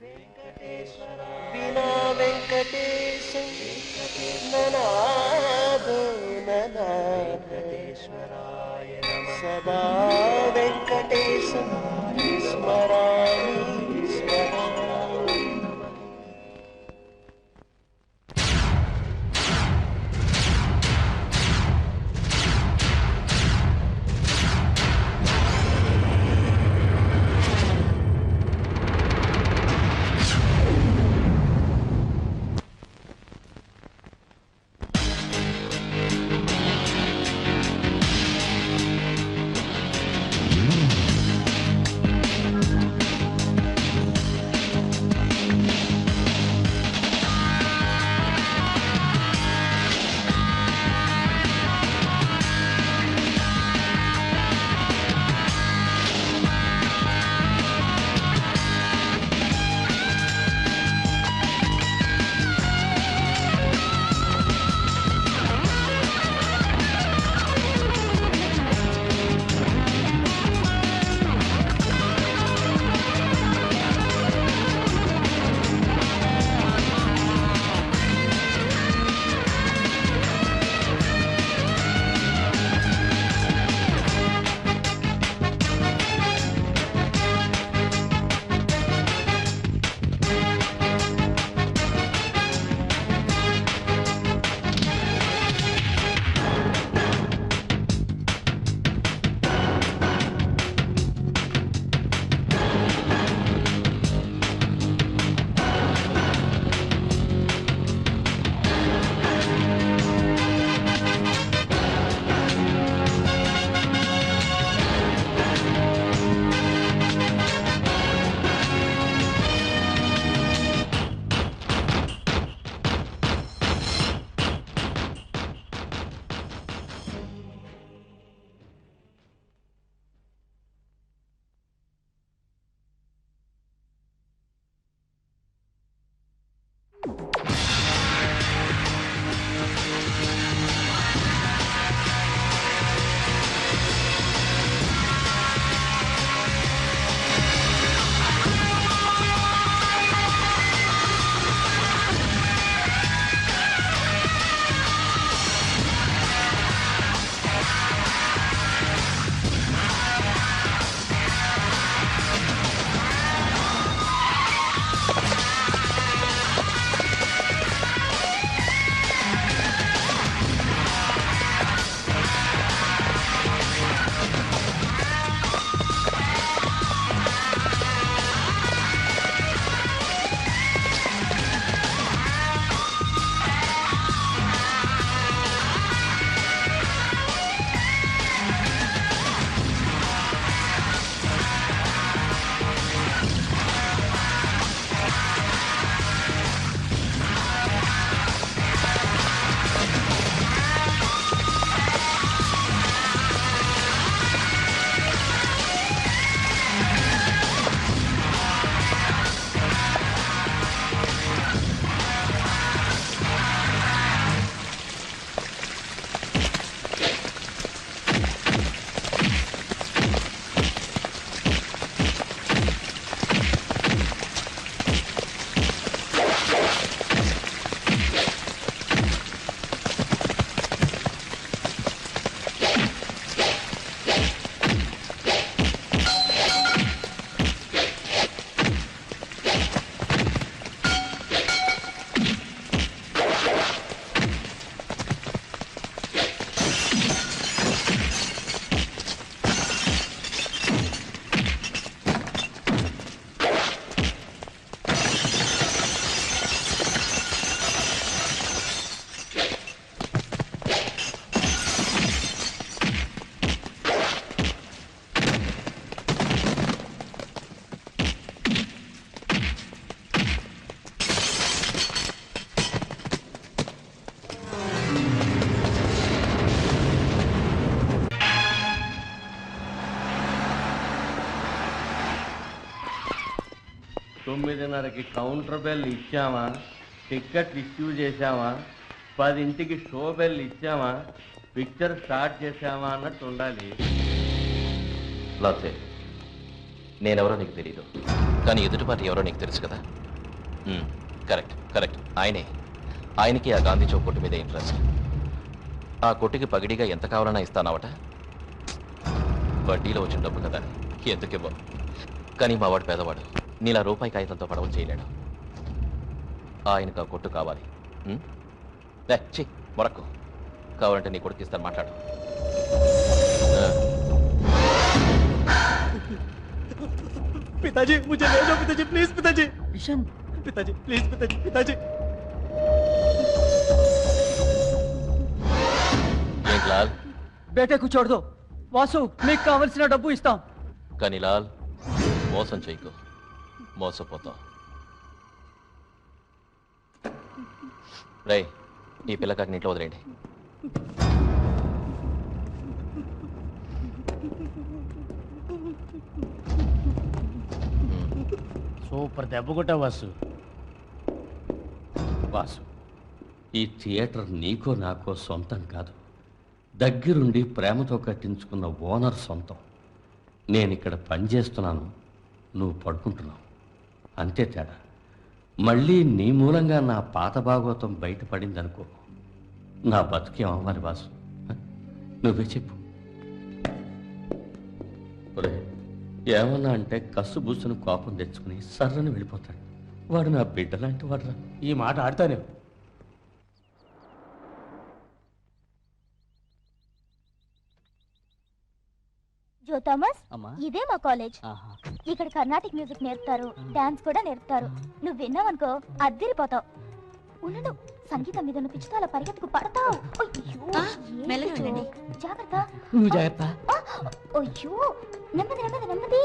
వినా వెంకటేశ ననాదో ననాదేశ్వరాయ సదా వెంకటేశ స్మరామి స్మరామి. తొమ్మిదిన్నరకి కౌంటర్ బెల్ ఇచ్చామా, టికెట్ ఇష్యూ చేశామా, 10ంటికి షో బెల్ ఇచ్చామా, పిక్చర్ స్టార్ట్ చేశామా అన్నట్టు ఉండాలి. లాసే, నేనెవరో నీకు తెలీదు, కానీ ఎదుటి పార్టీ ఎవరో నీకు తెలుసు కదా. కరెక్ట్ కరెక్ట్, ఆయనకి ఆ గాంధీ చౌక్ కొట్టు మీద ఇంట్రెస్ట్. ఆ కొట్టుకి పగిడిగా ఎంత కావాలన్నా ఇస్తానావట. వడ్డీలో వచ్చిన డబ్బు కదా, ఎందుకివ్వవు. కానీ మా వాడు పేదవాడు, నీలా రూపాయి కాగితంతో పడవలు చేయలేడు. ఆయనకు ఆ కొట్టు కావాలి. మొరక్కు, కావాలంటే నీ కొడుకు ఇస్తాను, మాట్లాడు. पिताजी मुझे ले जाओ पिताजी, प्लीज पिताजी. किशन पिताजी प्लीज पिताजी, पिताजी. ఏంటి లాల్? బేటకు छोड़ दो వాసు, మీకు కావలసిన డబ్బు ఇస్తాం. కానీ లాల్, మోసం చేయకు, మోసపోతాం. రై, ఈ పిల్లకాకి ఇంట్లో వదిలేండి. సూపర్ దెబ్బ కొట్టావు వాసు. వాసు, ఈ థియేటర్ నీకో నాకో సొంతం కాదు, దగ్గరుండి ప్రేమతో కట్టించుకున్న ఓనర్ సొంతం. నేను ఇక్కడ పనిచేస్తున్నాను, నువ్వు పడుకుంటున్నావు, అంతే తేడా. మళ్ళీ నీ మూలంగా నా పాత భాగవతం బయటపడిందనుకో, నా బతుకేం అవ్వాలి వాసు? నువ్వే చెప్పు. ఏమన్నా అంటే కస్సు బుస్సును కోపం తెచ్చుకుని సర్రని వెళ్ళిపోతాడు. వాడు నా బిడ్డలాంటి వాడురా. ఈ మాట ఆడతానే. జో థామస్, ఇదే మా కాలేజ్. ఇక్కడ కర్ణాటిక్ మ్యూజిక్ నేర్పుతారు, డాన్స్ కూడా నేర్పుతారు. నువ్వు విన్నావనుకో అద్దిరిపోతావు. ఉండు, సంగీతం మీద నువ్వు పిచ్చితో అలా పరిగెత్తుకు పడతావు. జాగ్రత్త. నువ్వు జాగ్రత్త. అయ్యో, నెమ్మది నెమ్మది నెమ్మది.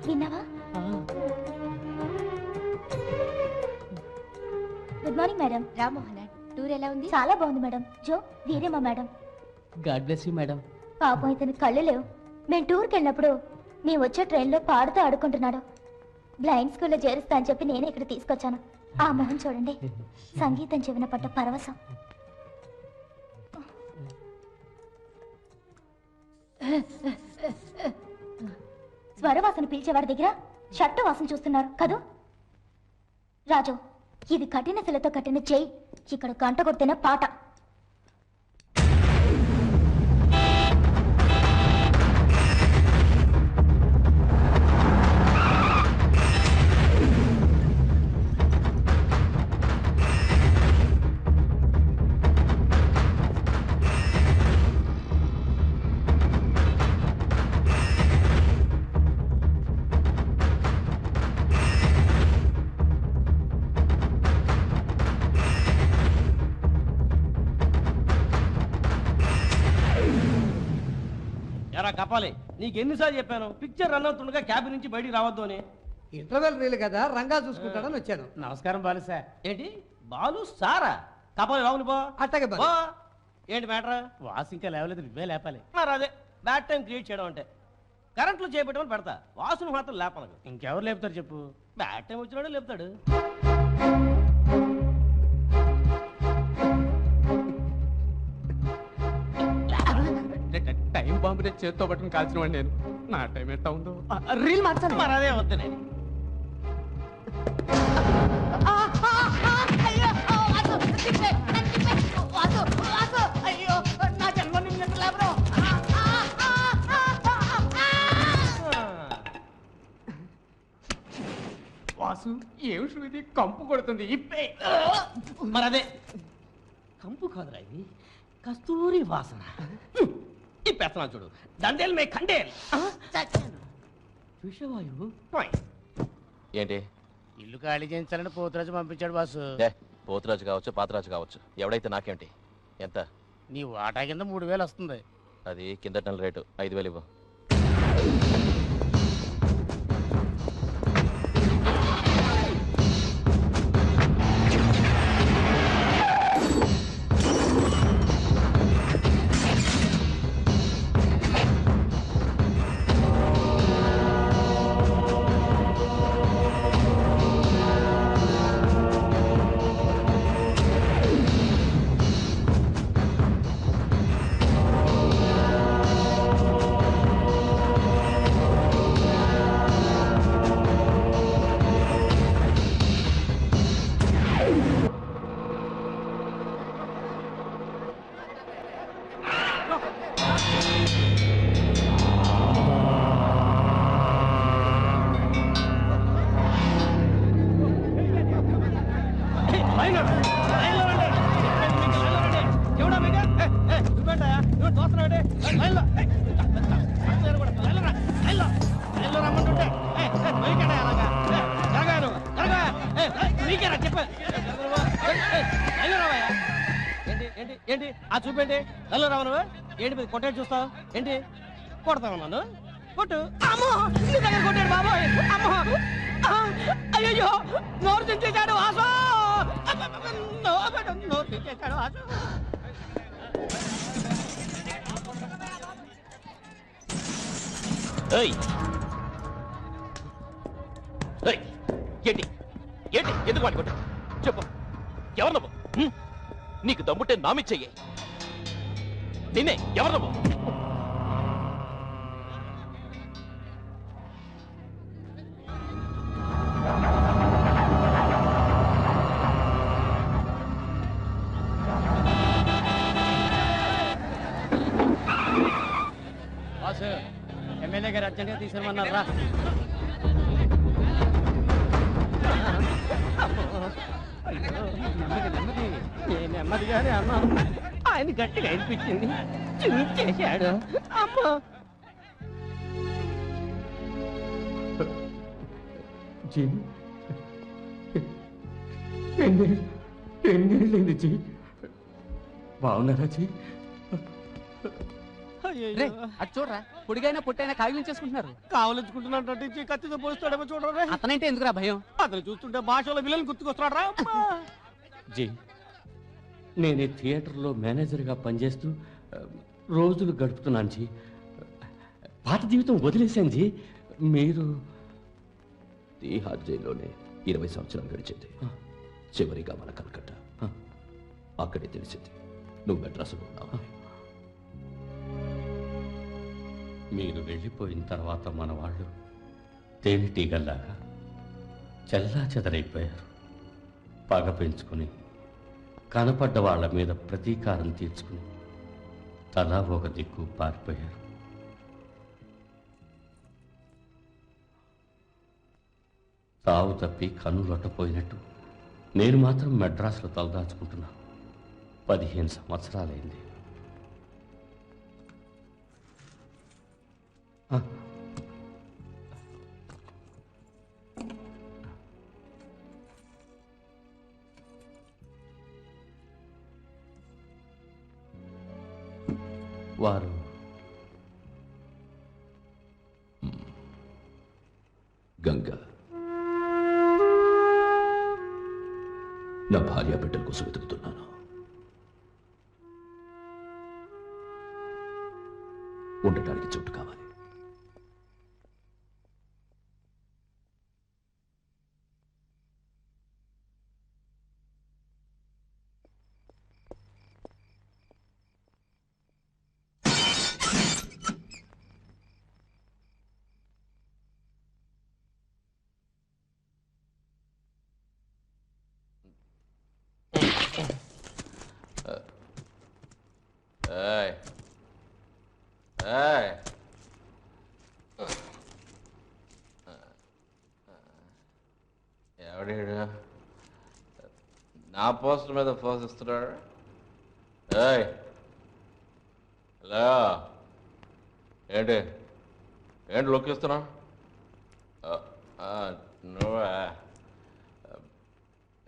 విన్నావా? Good morning madam. Rammohan, tour ఎలా ఉంది? చాలా బాగుంది మేడం. జో, వీరేమా madam. God bless you madam. పాపం ఇతని కళ్ళు లేవు. మేము టూర్కి వెళ్ళినప్పుడు మేము వచ్చే ట్రైన్లో పాడుతూ ఆడుకుంటున్నాడు. బ్లైండ్ స్కూల్లో చేరుస్తా అని చెప్పి నేనే ఇక్కడ తీసుకొచ్చాను. ఆ మొహం చూడండి, సంగీతం చెవిన పట్ట పరవశం. స్వరవాసన పిలిచేవాడి దగ్గర షట్టు వాసన చూస్తున్నారు కదూ. రాజు, ఇది కఠిన శిలతో కట్టిన చేయి. ఇక్కడ గంట కొడితేనే పాట. కపాలి, నీకు ఎన్నిసార్లు చెప్పాను పిక్చర్ రన్ అవుతుండగా క్యాబిన్ నుంచి బయటికి రావద్దు అని. ఇంటర్వెల్ రీల్ కదా, రంగా చూసుకుంటాడని వచ్చాను. నమస్కారం బాలు సార్. ఏంటి బాలు సారా? కపాలి రావుని బా. అట్టగే బా. ఏంటి మ్యాటర్? వాసు ఇంకా లేవలేదు, నువ్వే లేపాలి. మరి అదే బ్యాడ్ టైం క్రియేట్ చేయడం అంటే. కరెంట్లో చేపెట్టమని పెడతా, వాసును మాత్రం లేపనకు. ఇంకెవరు లేపుతారు చెప్పు? బ్యాడ్ టైం వచ్చినాడు లేపుతాడు. టైం బాంబునే చేత్తో పట్టుకుని కాల్చిన వాడు నేను. నా టైం ఎట్టా ఉందో. రీల్ మార్చాలి. మరి అదే వద్దు నేను. వాసు, ఏమి శృతి కంపు కొడుతుంది. ఇప్పే. మరి అదే కంపు కాదురా, ఇది కస్తూరి వాసన. ఇప్పేస్తున్నా చూడు. దండేల్ మే ఖండేల్. విషవాయువు. ఏంటి? ఇల్లు ఖాళీ చేయించాలని పోతురాజు పంపించాడు బాసు. పోతురాజు కావచ్చు, పాతరాజు కావచ్చు, ఎవడైతే నాకేంటి? ఎంత? నీ వాటా కింద 3000 వస్తుంది. అది కిందటి నెల రేటు. 5000 ఇవ్వు. ఏంటి ఆ చూపేంటి నల్లు రావు నువ్వు ఏంటి మీద కొట్టేది చూస్తావు ఏంటి కొడతావు నన్ను కొట్టు అమ్మో నీ దగ్గర కొట్టాడు బాబోయ్ అమ్మో అయ్యో నోరు తెచ్చేశాడు ఆశో నోరు తెచ్చేశాడు ఆశో ఏంటి ఏంటి ఎందుకు వాడి కొట్ట చెప్పు ఎవరు నువ్వు నీకు దమ్ముంటే నామిచ్చెయ్యి నిన్నే ఎవరు నువ్వు ఎమ్మెల్యే గారు అర్జెంట్గా తీసుకురమన్నారు రా నెమ్మదిగానే అన్నాను ఆయన గట్టిగా అనిపించింది చేశాడు అమ్మా జీ ఎన్నేళ్ళైంది జీ బాగున్నారా జీ అటు చూడరా పొడిగైనా పొట్టైనా కాగిలించేసుకుంటున్నారు కావలించుకుంటున్నట్టు కత్తితో పోస్తాడేమో చూడరా అతనంటే ఎందుకురా భయం అతను చూస్తుంటే భాషలో విలన్ గుర్తుకొస్తాడరా జీ నేను ఈ థియేటర్లో మేనేజర్గా పనిచేస్తూ రోజులు గడుపుతున్నాను జీ పాత జీవితం వదిలేశాను జీ మీరు తీహార్ జైల్లోనే 20 సంవత్సరాలు గడిచింది చివరిగా మన కలకట్ట అక్కడే తెలిసింది నువ్వు మెడ్రాసులో ఉన్నావు మీరు వెళ్ళిపోయిన తర్వాత మన వాళ్ళు తేనెటీగల్లాగా చెల్లా చెదరైపోయారు పగ పెంచుకుని కనపడ్డ వాళ్ళ మీద ప్రతీకారం తీర్చుకుని తలా ఒక దిక్కు పారిపోయారు తావు తప్పి కన్నులొట్టపోయినట్టు నేను మాత్రం మెడ్రాస్లో తలదాచుకుంటున్నాను 15 సంవత్సరాలైంది వారు గంగ నా భార్య బిడ్డల కోసం వెతుకుతున్నాను ఉండటానికి చోటు కావాలి ఎవడీడు నా పోస్టర్ మీద పోసిస్తున్నాడు హలో ఏంటి ఏంటి లుక్ ఇస్తున్నావు నువ్వా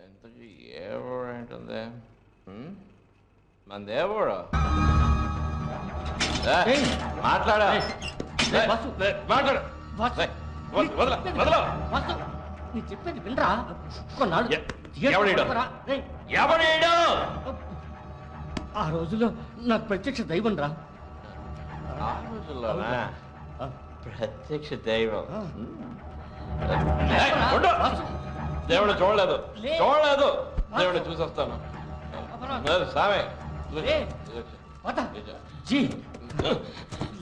ఎంతకీ ఏ ఊరు ఏంటుంది మనది ఏ ఊరు మాట్లాడా మాట్లాడు నీ చెప్పేది వినరా కొన్నాళ్ళు ఆ రోజుల్లో నాకు ప్రత్యక్ష దైవం రా ఆ రోజుల్లోనా ప్రత్యక్ష దైవం దేవుడు చూడలేదు దేవుడు చూసొస్తాను సామే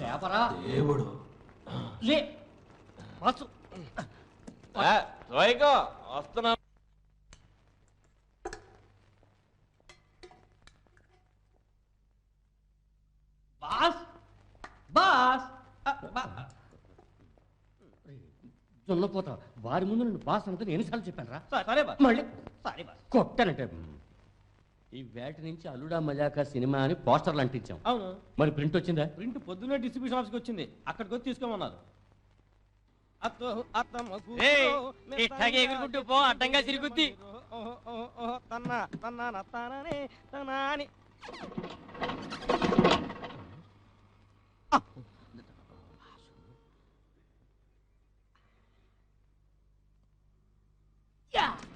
లేపరా దేవుడు లే వాసు వైకో వస్తున్నా బాస్ దున్నపోతా వారి ముందు నుండి బాస్ అంతా ఎన్నిసార్లు చెప్పాను రా సరే బా మళ్ళీ సరే బా కొట్టానంటే ఈ వేట నుంచి అల్లుడా మజాకా సినిమా అని పోస్టర్లు అంటించాం. అవును, మరి ప్రింట్ వచ్చిందా? ప్రింట్ పొద్దున్నే డిస్ట్రిబ్యూషన్ ఆఫీస్కి వచ్చింది, అక్కడికి వచ్చి తీసుకోమన్నారు. ఇట్లాగే ఎగురుకుంటూ పో, అడ్డంగా సిరుగుద్ది.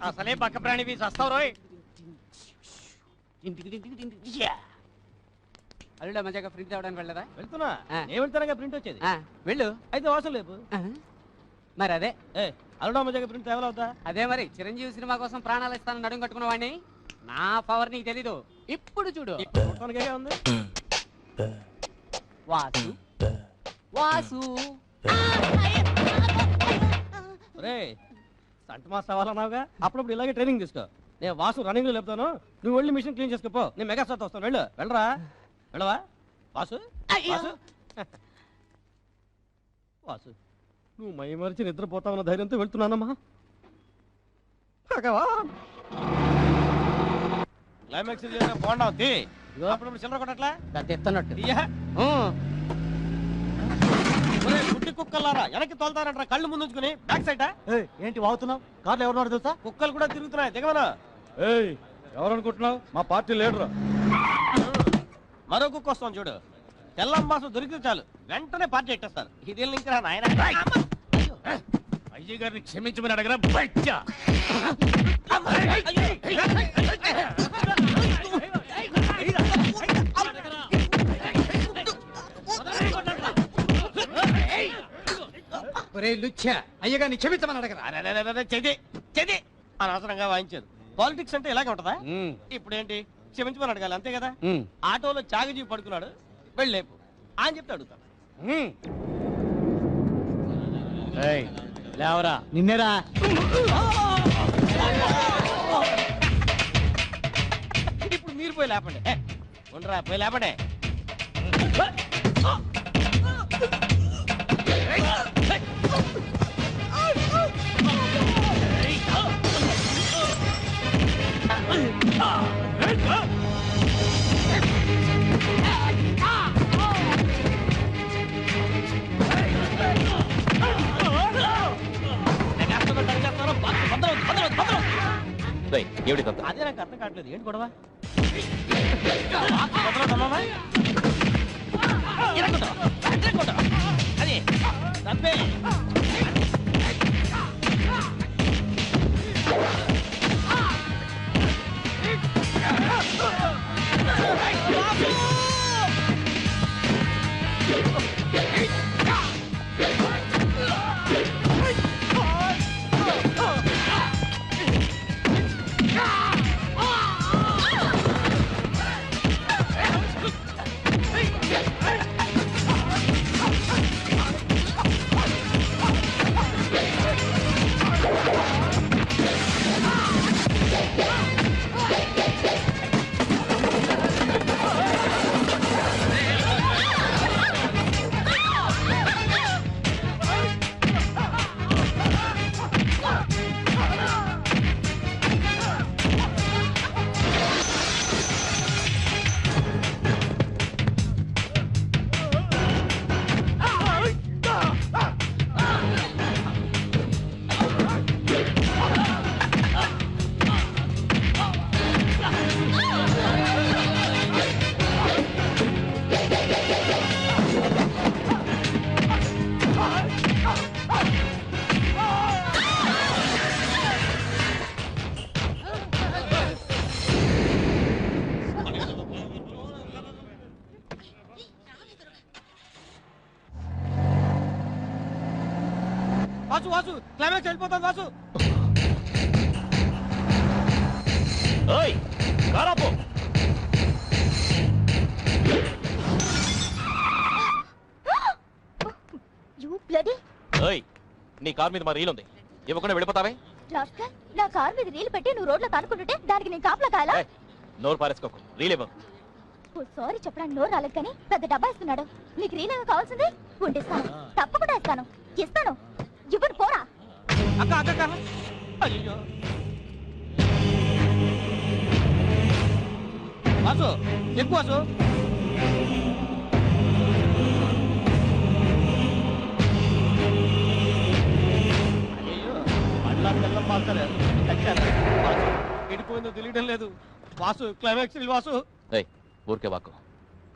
అసలే పక్క ప్రాణివి వస్తావు రోయ్. అల్లుడా మజాగా ప్రింట్ తేవడానికి వెళ్ళదా? వెళ్తున్నా, ఆ. నేను వెళ్తానగా ప్రింట్ వచ్చేది. వెళ్ళు. అయితే వాసం లేపు. మరి అదే అల్లుడా మజాగా ప్రింట్ తేవలవుతా. అదే మరి చిరంజీవి సినిమా కోసం ప్రాణాలు ఇస్తానని నడుము కట్టుకున్న వాడిని. నా పవర్ నీకు తెలీదు. ఇప్పుడు చూడు. చూడటానికే ఉంది. వాసు వాసు రే సంట మాస్ అవ్వాలన్నావుగా, అప్పుడప్పుడు ఇలాగే ట్రైనింగ్ తీసుకో. నేను వాసు రన్నింగ్ లో లేపుతాను, నువ్వు వెళ్ళి మిషన్ క్లీన్ చేసుకోపో. నేను మెగా స్టార్ వస్తాను. వెళ్ళు. వెళ్ళరా, వెళ్ళవా వాసు? వాసు వాసు నువ్వు మై మరిచి నిద్రపోతావన్న ధైర్యంతో వెళ్తున్నానమ్మా. క్లైమాక్స్ బాగుండవుద్ది. అప్పుడప్పుడు చిల్లర కొట్టట్లా తెస్తున్నట్టు. గుడ్డి కుక్కలారా వెనక్కి తోలుతారంటారా కళ్ళు ముందుంచుకుని బ్యాక్ సైడ్. ఏంటి వాగుతున్నావు? కార్లో ఎవరున్నారు తెలుసా? కుక్కలు కూడా తిరుగుతున్నాయి, దిగమనా. ఎవరనుకుంటున్నావు? మా పార్టీ లీడర్. మరో కుక్క వస్తాం చూడు, తెల్లం బాసు దొరికితే చాలు వెంటనే పార్టీ ఎట్టేస్తారు. ఇది ఇంకా నాయన అయ్య గారిని క్షమించమని అడగరా? అయ్యగారిని క్షమించమని అడగరా? చెది చెది అనవసరంగా వాయించారు. పాలిటిక్స్ అంటే ఇలాగే ఉంటదా? ఇప్పుడు ఏంటి, క్షమించమని అడగాలి అంతే కదా. ఆటోలో చాగజీవి పడుకున్నాడు, వెళ్ళేపు అని చెప్తే అడుగుతాను. లేవరా, నిన్నేరా. ఇప్పుడు మీరు పోయి లేపండి. ఉండరా, పోయి లేపండి. ఏమిటి? అదే నాకు అర్థం కావట్లేదు, ఏంటి గొడవ? అదే తప్పే. వాసు వాసు క్లైమాక్స్ వెళ్ళిపోతాను వాసు. నీ కార్ మీద మా రీల్ ఉంది, ఇవ్వకుండా వెళ్ళిపోతావే. నా కార్ మీద రీల్ పెట్టి నువ్వు రోడ్లో కానుకుంటుంటే దానికి నేను కాపలా కాయాలా? నోరు పారేసుకోకు, రీల్ ఇవ్వ. సారీ చెప్పడానికి నోరు రాలేదు కానీ పెద్ద డబ్బా ఇస్తున్నాడు. నీకు రీల్ ఏమో కావాల్సింది ఉండిస్తాను, తప్పకుండా ఇస్తాను. ఇస్తాను, ఇవ్వను పోరా. అక్క అక్క అక్క అయ్యో వాసు ఎక్కువ వాసు అయ్యో మళ్ళా పిల్లం పాల్తారు ఎడిపోయిందో తెలియడం లేదు వాసు క్లైమాక్స్ వాసు ఏయ్ ఊరికే వాకు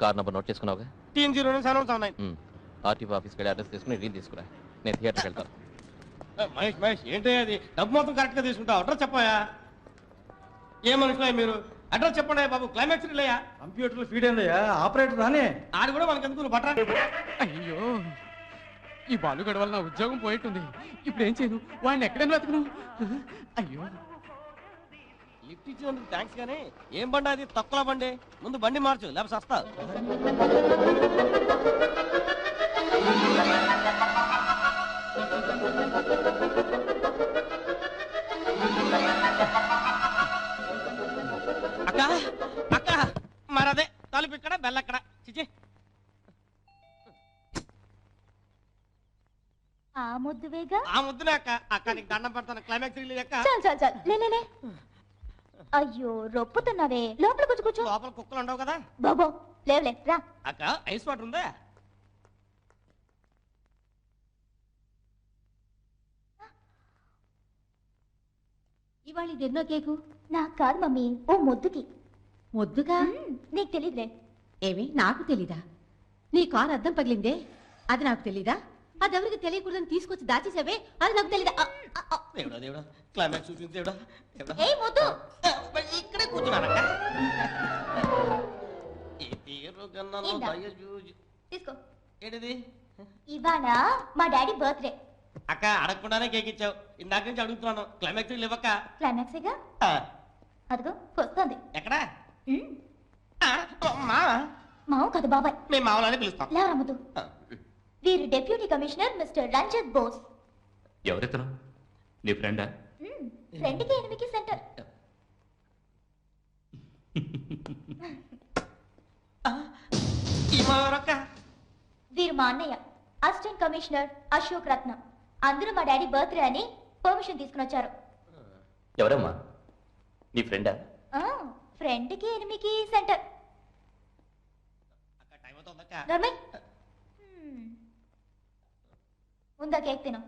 కార్ నెంబర్ నోట్ చేసుకున్నావుగా టీమ్ 0 ఆర్టీఓ ఆఫీస్కి వెళ్ళి అడ్రస్ తీసుకుని రీల్ తీసుకురా నేను థియేటర్కి వెళ్తాను మహేష్ మహేష్ ఏంటి అది డబ్బు మొత్తం కరెక్ట్గా తీసుకుంటావు అడ్రస్ చెప్పాయా ఏ మనుషులే మీరు అడ్రస్ చెప్పండి బాబు క్లైమాక్స్ రిలేయా కంప్యూటర్లో ఫీడ్ అయిందయ్యా ఆపరేటర్ రానే ఆడు కూడా మనకి ఎందుకు బట్రా అయ్యో ఈ బాలుగడ వల్ల నా ఉద్యోగం పోయేట్టుంది ఇప్పుడు ఏం చేయను వాడిని ఎక్కడైనా వెతకను అయ్యో లిఫ్ట్ ఇచ్చినందుకు థ్యాంక్స్ కానీ ఏం బండి అది తక్కువ బండి ముందు బండి మార్చు లేకపోతే సస్తా అక్క అక్క మరదే తలుపు ఇక్కడ బెల్లక్కడ చిచి ఆ ముద్దు వేగా ఆ ముద్దునే అక్క అక్క నీకు దండం పెడతాను క్లైమాక్స్ రిలీజ్ అక్క చాలు చాలు చాలు లే అయ్యో రొప్పుతున్నావే లోపల కూర్చో లోపల కుక్కలు ఉండవు కదా బాబో లేవులే రా అక్క ఐస్ వాటర్ ఉందా ఇవాళ ఇది ఎన్నో కేకు నాకు కాదు మమ్మీ ఓ ముద్దుకి ముద్దుగా నీకు తెలీదులే ఏమి నాకు తెలీదా నీ కారు అద్దం పగిలిందే అది నాకు తెలీదా అది ఎవరికి తెలియకూడదని తీసుకొచ్చి దాచేసావే అది నాకు తెలీదా దేవుడా దేవుడా క్లైమాక్స్ చూపించి దేవుడా ఏ ముద్దు ఇక్కడే కూర్చున్నానక్క ఈ తీరు గన్నలో ఇందా. దయచూచి తీసుకో ఏంటిది ఇవాళ మా డాడీ బర్త్డే అక్క అడగకుండానే కేక్ ఇచ్చావు ఇందాక నుంచి అడుగుతున్నాను క్లైమాక్స్ లేవక్క క్లైమాక్సేగా అదిగో వస్తుంది ఎక్కడా మా మావు కదా బాబాయ్ మేము మామూలు పిలుస్తాం లేవరా ముద్దు వీరు deputy commissioner mister Ranjith Bose ఎవరెత్తను నీ ఫ్రెండా ఫ్రెండ్కి ఎనిమికి సెంటర్ ఈ మావరక్క వీరు మా అన్నయ్య అసిస్టెంట్ కమిషనర్ అశోక్ రత్నం అందరూ మా డాడీ బర్త్డే అని పర్మిషన్ తీసుకుని వచ్చారు ఎవరమ్మా నీ ఫ్రెండా ఫ్రెండ్కి ఎనిమికి సెంటర్ అక్క టైం అవుతుందక్క నర్మయ్ ఉందా కేక్ తిను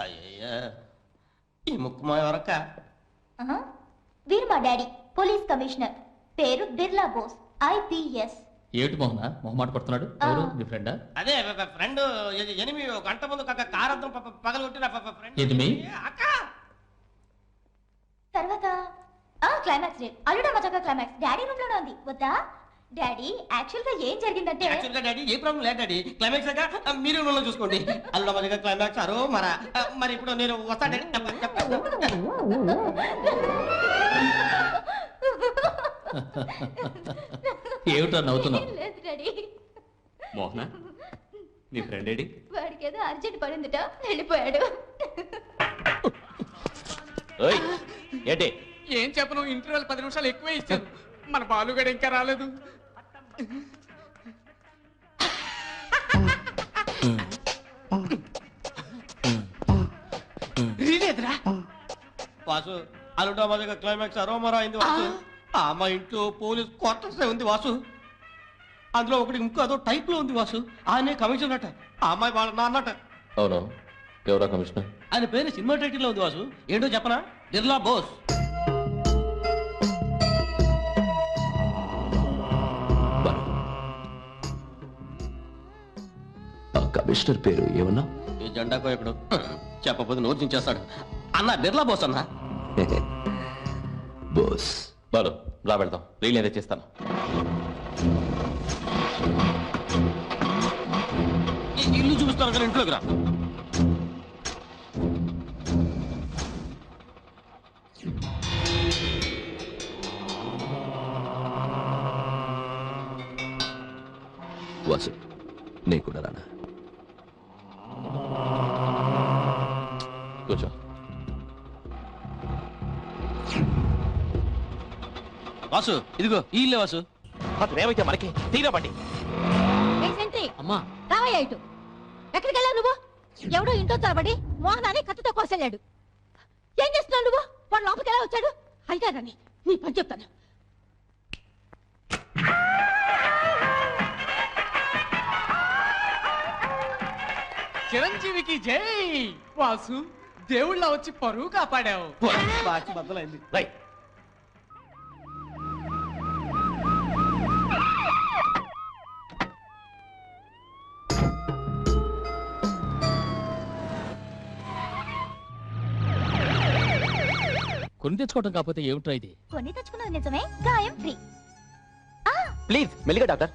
అయ్యయ్యా ఈ ముక్కు మా ఎవరక్క వీరు మా డాడీ పోలీస్ కమిషనర్ పేరు బిర్లా బోస్ ఐపీఎస్ ఏమిటి మోహన మొహమాట పడుతున్నాడు ఎవరు నీ ఫ్రెండా అదే ఫ్రెండ్ ఎనిమిది గంట ముందు కారద్దం పగలగొట్టిన ఫ్రెండ్ ఎనిమి? అక్క తర్వాత క్లైమాక్స్ డే అల్లుడా మజాగా క్లైమాక్స్ డాడీ రూమ్ లోనే ఉంది వద్దా డాడీ యాక్చువల్ గా ఏం జరిగిందంటే యాక్చువల్ గా డాడీ ఏ ప్రాబ్లం లేదు డాడీ క్లైమాక్స్ దాకా మీరు రూమ్ లో చూసుకోండి అల్లుడా మజాగా క్లైమాక్స్ అరో మరి ఇప్పుడు నేను వస్తాను ఏమిటో నవ్వుతున్నావు లేదు డాడీ మోహన నీ ఫ్రెండ్ ఏడి వాడికి ఏదో అర్జెంట్ పడిందిట వెళ్ళిపోయాడు ఓయ్ ఏంటి ఏం చెప్పను ఇంటర్వెల్ 10 నిమిషాలు ఎక్కువే ఇచ్చాను మన బాలుగడ ఇంకా రాలేదు వాసు అల్లుడా మజాగా క్లైమాక్స్ అరో మరో అయింది వాసు మా ఇంట్లో పోలీస్ క్వార్టర్స్ ఉంది వాసు అందులో ఒకటి ఇంకో అదో టైప్ లో ఉంది వాసు ఆయనే కమిషనర్ అట ఆ అమ్మాయి వాళ్ళ నాన్నట అవును ఎవరా కమిషనర్ ఆయన పేరు సినిమా టైటిల్ లో ఉంది వాసు ఏంటో చెప్పనా బిర్లా బోస్ కమిషనర్ పేరు ఏమన్నా ఈ జెండా కోయకుడు చెప్పకపోతే నోరు చించేస్తాడు అన్న బిర్లా బోస్ అన్న బోస్ బాలు రా వెళ్దాం రీల్ ఏదో చేస్తాను ఇల్లు చూపిస్తాను కానీ ఇంట్లోకి రా వాసు నీ కూడా రానా కూర్చో వాసు ఇదిగో ఈ ఇల్లే వాసు అతను ఏమైతే మనకి తీరా బండి అమ్మా రావయ్యా ఇటు. ఎక్కడికి వెళ్ళావు నువ్వు? ఎవడో ఇంట్లో తరబడి మోహనాన్ని కత్తితో కోసెళ్ళాడు. ఏం చేస్తున్నావు నువ్వు? వాడు లోపలికి ఎలా వచ్చాడు? అయిగానని నీ పని చెప్తాను. చిరంజీవికి జై. వాసు, దేవుళ్ళ వచ్చి పరువు కాపాడావు. బాచి బద్దలైంది. కొని తెచ్చుకోవడం కాకపోతే ఏమిట్రా ఇది? కొని తెచ్చుకున్నది నిజమే, గాయం ఫ్రీ. ప్లీజ్ మెల్లిగా డాక్టర్.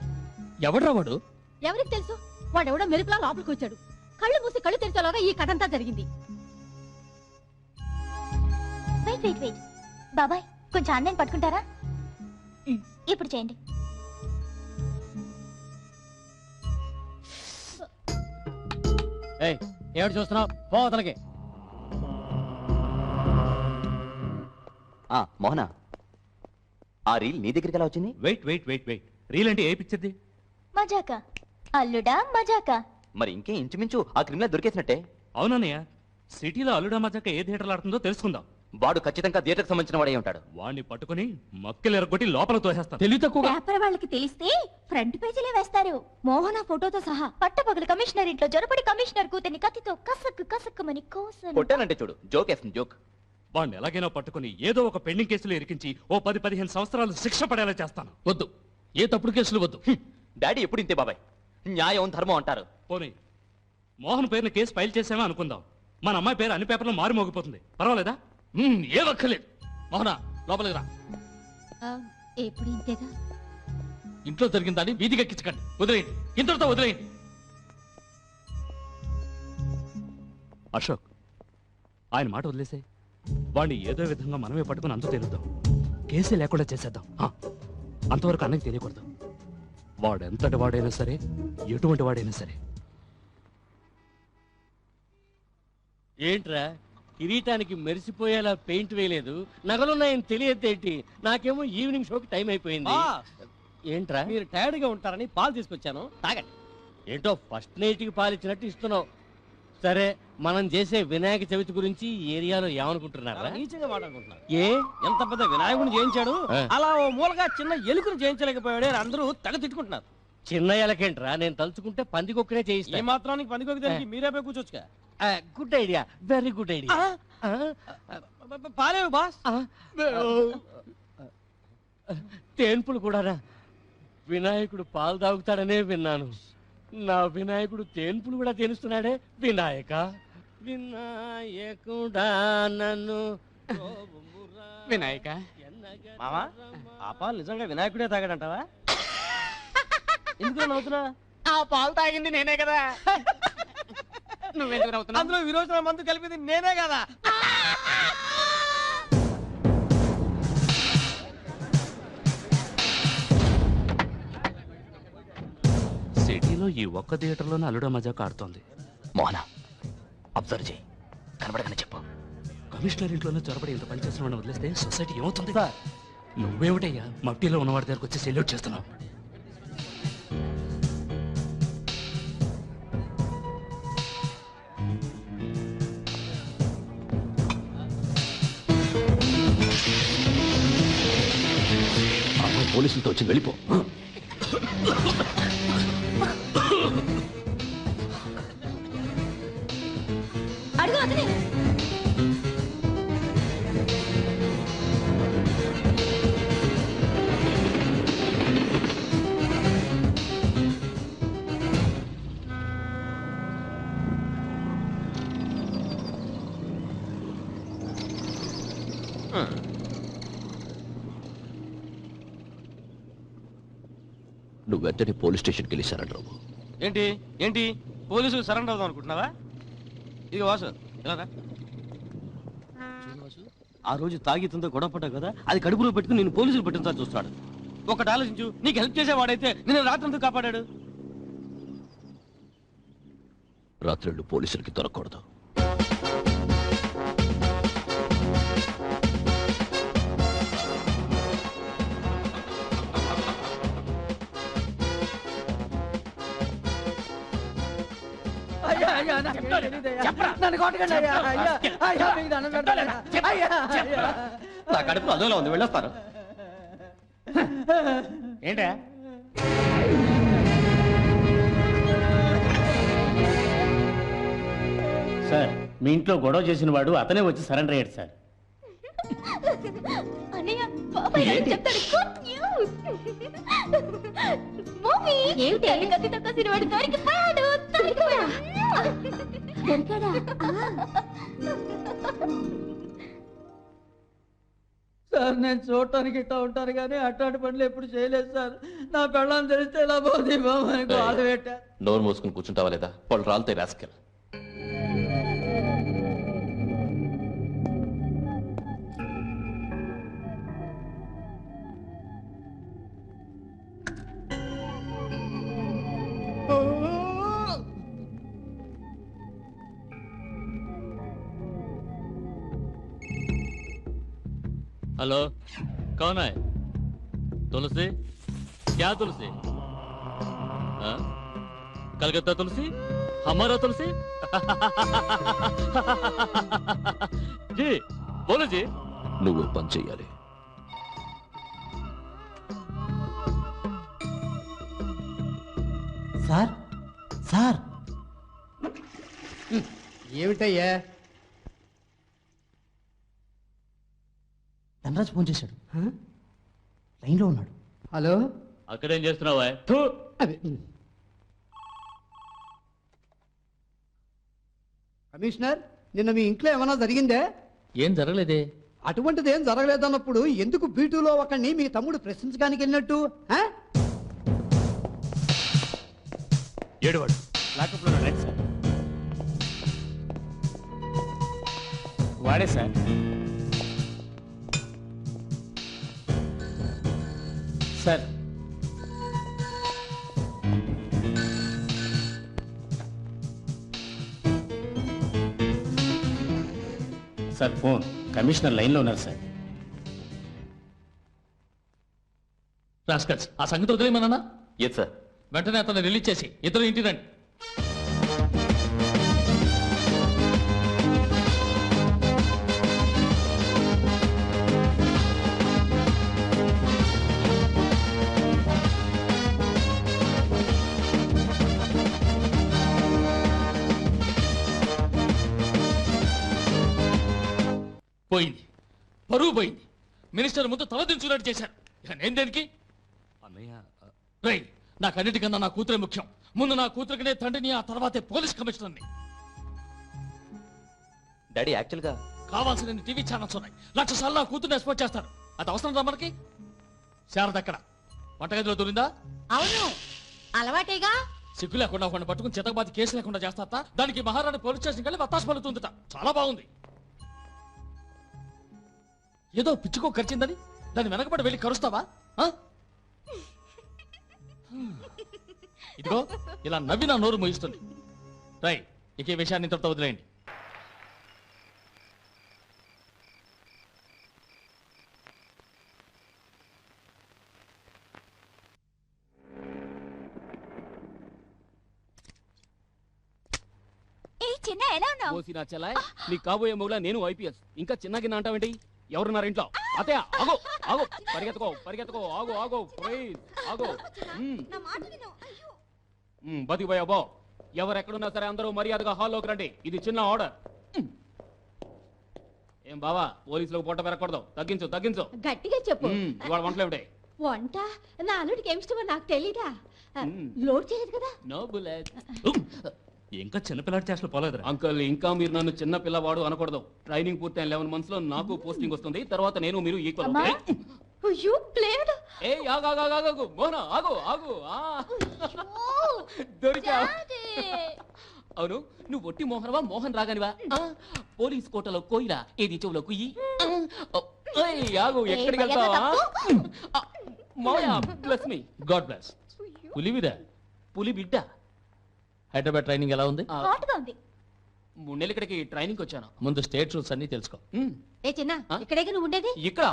ఎవడ్రా వాడు? ఎవరికి తెలుసు? వాడెవడో మెరుపులా లోపలికి వచ్చాడు. కళ్ళు మూసి కళ్ళు తెరిచేలాగా ఈ కథ అంతా జరిగింది. వెయిట్ వెయిట్ వెయిట్ బాబాయ్, కొంచెం ఆన్లైన్ పట్టుకుంటారా? ఇప్పుడు చేయండి. ఏడు చూస్తున్నావు? పోతలకి. మోహన, ఆ రీల్ నీ దగ్గరికి ఎలా వచ్చింది? వెయిట్ రీల్ అంటే ఏ పిక్చర్ది? మజాకా అల్లుడా మజాకా. మరి ఇంకే ఇంచుమించు ఆ క్రిమినల్ దొరికేసినట్టే. అవునన్నయ్య, సిటీలో అల్లుడా మజాక ఏ థియేటర్లు ఆడుతుందో తెలుసుకుందాం. వాడు ఖచ్చితంగా థియేటర్కి సంబంధించిన వాడే ఉంటాడు. వాడిని పట్టుకుని మక్కలు ఎరగొట్టి లోపల తోసేస్తాను. తెలివి తక్కువ. పేపర్ వాళ్ళకి తెలిస్తే ఫ్రంట్ పేజీలే వేస్తారు, మోహన ఫోటోతో సహా. పట్టపగలు కమిషనర్ ఇంట్లో జొరపడి కమిషనర్ కూతుర్ని కత్తితో కసక్కు కసక్కుమని కోసలు. కొట్టానంటే చూడు, జోక్ వేస్తుంది జోక్. వాడిని ఎలాగైనా పట్టుకుని ఏదో ఒక పెండింగ్ కేసులో ఇరికించి ఓ 10-15 సంవత్సరాలు శిక్ష పడేలా చేస్తాను. వద్దు, ఏ తప్పుడు కేసులు వద్దు. డాడీ ఎప్పుడు ఇంతే బాబాయ్, న్యాయం ధర్మం అంటారు. పోనీ మోహన్ పేరున కేసు ఫైల్ చేసామా అనుకుందాం. మన అమ్మాయి పేరు అన్ని పేపర్లో మారి మోగిపోతుంది. పర్వాలేదా? ఏ వక్కలేదు. మోహన లోపలికి రా. ఎప్పుడు ఇంతేగా? ఇంట్లో జరిగిన దాన్ని వీధికి ఎక్కించకండి. వదిలేయండి, ఇంతటితో వదిలేయండి. అశోక్, ఆయన మాట వదిలేసే. వాడిని ఏదో విధంగా మనమే పట్టుకుని అంతు తేలుద్దాం. కేసే లేకుండా చేసేద్దాం. అంతవరకు అన్నకి తెలియకూడదు. వాడెంతటి వాడైనా సరే, ఎటువంటి వాడైనా సరే. ఏంట్రా కిరీటానికి మెరిసిపోయేలా పెయింట్ వేయలేదు? నగలున్నాయని తెలియదేంటి? నాకేమో ఈవినింగ్ షోకి టైం అయిపోయింది. ఏంట్రా? మీరు టైర్డ్ గా ఉంటారని పాలు తీసుకొచ్చాను, తాగండి. ఏంటో ఫస్ట్ నైట్ కి పాలు ఇచ్చినట్టు ఇస్తున్నావు. సరే, మనం చేసే వినాయక చవితి గురించి ఈ ఏరియాలో ఏమనుకుంటున్నారా? నీచంగా మాట్లాడుకుంటున్నారు. ఏ ఎంత పెద్ద వినాయకుడిని చేయించాడు, అలా ఓ మూలగా చిన్న ఎలుకను చేయించలేకపోయాడే అందరూ తెగ తిట్టుకుంటున్నారు. చిన్న ఎలకేంట్రా, నేను తలుచుకుంటే పందికొక్కనే చేయిస్తా. ఏ మాత్రానికి పందికొక్క మీరే పోయి కూర్చోచ్చుగా. Good idea, very good idea. పాలేవు బాస్. తేన్పులు కూడా వినాయకుడు పాలు తాగుతాడనే విన్నాను. నా వినాయకుడు తేన్పులు కూడా తేనుస్తున్నాడే. వినాయక వినాయకుడా నన్ను వినాయక. మామా, ఆ పాలు నిజంగా వినాయకుడే తాగాడంటావా? ఎందుకు నవ్వుతున్నా? ఆ పాలు తాగింది నేనే కదా. నువ్వెందుకు నవ్వుతున్నావు? అందులో విరోచన మందు కలిపింది నేనే కదా. సిటీలో ఈ ఒక్క థియేటర్లోనే అల్లుడా మజాక ఆడుతోంది. మోహన, అబ్జర్వ్ చేయి, కనబడగానే చెప్పు. కమిషనర్ ఇంట్లోనే చొరబడి ఇంత పని చేసిన వాడిని వదిలేస్తే సొసైటీ ఏమవుతుంది? నువ్వేమిటయ్యా మట్టిలో ఉన్నవాడి దగ్గరకు వచ్చి సెల్యూట్ చేస్తున్నావు? పోలీసులతో వచ్చి వెళ్ళిపో. అడుగు అతని. నువ్వు వెంటనే పోలీస్ స్టేషన్కి వెళ్ళి సరెండర్ అవ్వు. ఏంటి ఏంటి పోలీసులు సరెండర్ అవుదాం అనుకుంటున్నావా? ఇది వాసు, ఇలా రా. ఆ రోజు తాగితంతో గొడవ పడ్డావు కదా, అది కడుపులో పెట్టుకుని నేను పోలీసులు పెట్టించా చూస్తాడు. ఒకటి ఆలోచించు, నీకు హెల్ప్ చేసేవాడైతే నేను రాత్రంతా కాపాడాడు. రాత్రుళ్ళు పోలీసులకి దొరకకూడదు. అయ్యా అయ్యా నాకేం తెలీదయ్యా. నన్ను కొట్టకండి అయ్యా అయ్యా అయ్యా మీకు దండం పెడతాను అయ్యా అయ్యా. నా కడుపు అదోలా ఉంది, వెళ్ళొస్తాను. ఏంటా సార్, మీ ఇంట్లో గొడవ చేసిన వాడు అతనే వచ్చి సరెండర్ అయ్యాడు సార్. అన్నయ్య బాబాయ్ ఏం చెప్తాడు? Good news. మమ్మీ ఏమిటి కత్తితో కసిన వాడు దొరికిపోయాడు. దొరికాడా? సార్ నేను చూడటానికి ఇట్టా ఉంటాను కానీ అట్లాంటి పనులు ఎప్పుడు చేయలేదు సార్. నా పెళ్ళాన్ని తెలిస్తే ఇలా పోతే బాబు కాలు పెట్టా. నోరు మూసుకుని కూర్చుంటావా లేదా? వాళ్ళు రాలుతాయి రాసుకెళ్ళ. हेलो, कौन है? तुलसी? क्या तुलसी? हाँ? कलकत्ता तुलसी? हमारा तुलसी? जी बोलो जी. నువ్వు పని చెయ్యాలి. సార్ సార్ ఏమిటయ్యా? ధనరాజ్ ఫోన్ చేశాడు, లైన్లో ఉన్నాడు. హలో, అక్కడేం చేస్తున్నావా? కమిషనర్, నిన్న మీ ఇంట్లో ఏమైనా జరిగిందే? ఏం జరగలేదే. అటువంటిది ఏం జరగలేదన్నప్పుడు ఎందుకు బీటూలో ఒకడిని మీ తమ్ముడు ప్రశ్నించడానికి వెళ్ళినట్టు? ఏడువాడు లాకప్లో రైట్ సార్. వాడే sir. Sir sir phone. Commissioner లైన్లో ఉన్నారు సార్. రాస్కల్స్, ఆ సంగతి వదిలేమన్నా? ఏది సార్? వెంటనే అతను రిలీజ్ చేసి ఇద్దరు ఇంటి రండి. పోయింది, పరువు పోయింది. మినిస్టర్ ముందు తలదించుకున్నట్టు చేశారు. ఇక నేను దేనికి? అన్నయ్య, రై, నాకన్నిటికన్నా నా కూతురే ముఖ్యం. ముందు నా కూతురికినే తండ్రిని, ఆ తర్వాతే పోలీస్ కమిషనర్ని. డాడీ యాక్చువల్గా కావాల్సిన టీవీ ఛానల్స్ ఉన్నాయి. 1,00,000 సార్లు నా కూతుర్ని ఎక్స్పోర్ట్ చేస్తారు. అది అవసరం రా మనకి? శారద ఎక్కడ? వంటగదిలో దొరిందా? అవును, అలవాటేగా. సిగ్గు లేకుండా ఒకరిని పట్టుకుని చితకబాతి కేసు లేకుండా చేస్తారట. దానికి మహారాణి పోలీస్ స్టేషన్ వెళ్ళి వత్తాసు పలుతుందట. చాలా బాగుంది. ఏదో పిచ్చుకో ఖర్చిందని దాన్ని వెనకబడి వెళ్ళి కరుస్తావా? ఇదిగో ఇలా నవ్వి నా నోరు మోయిస్తుంది. రై, ఇక ఈ విషయాన్ని ఇంతటితో వదిలేయండి. చిన్న ఎలా ఉన్నావు? ఓసినా చెల్లాయ్, నీ కాబోయే మొగులా నేను ఐపీఎస్. ఇంకా చిన్నగిన్న అంటావేంటి? ఎవరున్నారు ఇంట్లో? అతయ్య, ఆగో ఆగో, పరిగెత్తుకో పరిగెత్తుకో, ఆగో ఆగో, ప్లీజ్ ఆగో. బతికిపోయా బో. ఎవరెక్కడున్నా సరే అందరూ మర్యాదగా హాల్లోకి రండి. ఇది చిన్న ఆర్డర్. ఏం బావా, పోలీసులకు పొట్ట పెరగకూడదు. తగ్గించు తగ్గించు. గట్టిగా చెప్పు. ఇవాళ వంటలేమిటే? వంట నా అల్లుడికి ఏమి ఇష్టమో నాకు తెలీదా? లోడ్ చేయలేదు కదా? No bullet. ఇంకా చిన్నపిల్లడి చేష్టలు పోలేదురా. అంకల్, ఇంకా మీరు నన్ను చిన్న పిల్లవాడు అనకూడదు. ట్రైనింగ్ పూర్తయిన 11 months లో నాకు పోస్టింగ్ వస్తుంది. తర్వాత నేను మీరు ఈక్వల్. అయ్యో ప్లేడ్. ఏ ఆగు మోహన, ఆగు ఆగు. దొరికా. అవును, నువ్వు ఒట్టి మోహనవా మోహన్ రాగానివా? పోలీస్ కోటలో కోయిలా, ఏది చెవులో కుయ్యి. ఆగు, ఎక్కడికి వెళ్తావా? మోయా, బ్లెస్ మీ. God bless. పులివిదా? పులి బిడ్డ. హైదరాబాద్ ట్రైనింగ్ ఎలా ఉంది? హాట్గా ఉంది. 3 నెలలు ఇక్కడికి ట్రైనింగ్ వచ్చాను. ముందు స్టేట్ రూల్స్ అన్ని తెలుసుకో. ఏ చిన్న, ఇక్కడేగా నువ్వు ఉండేది? ఇక్కడ?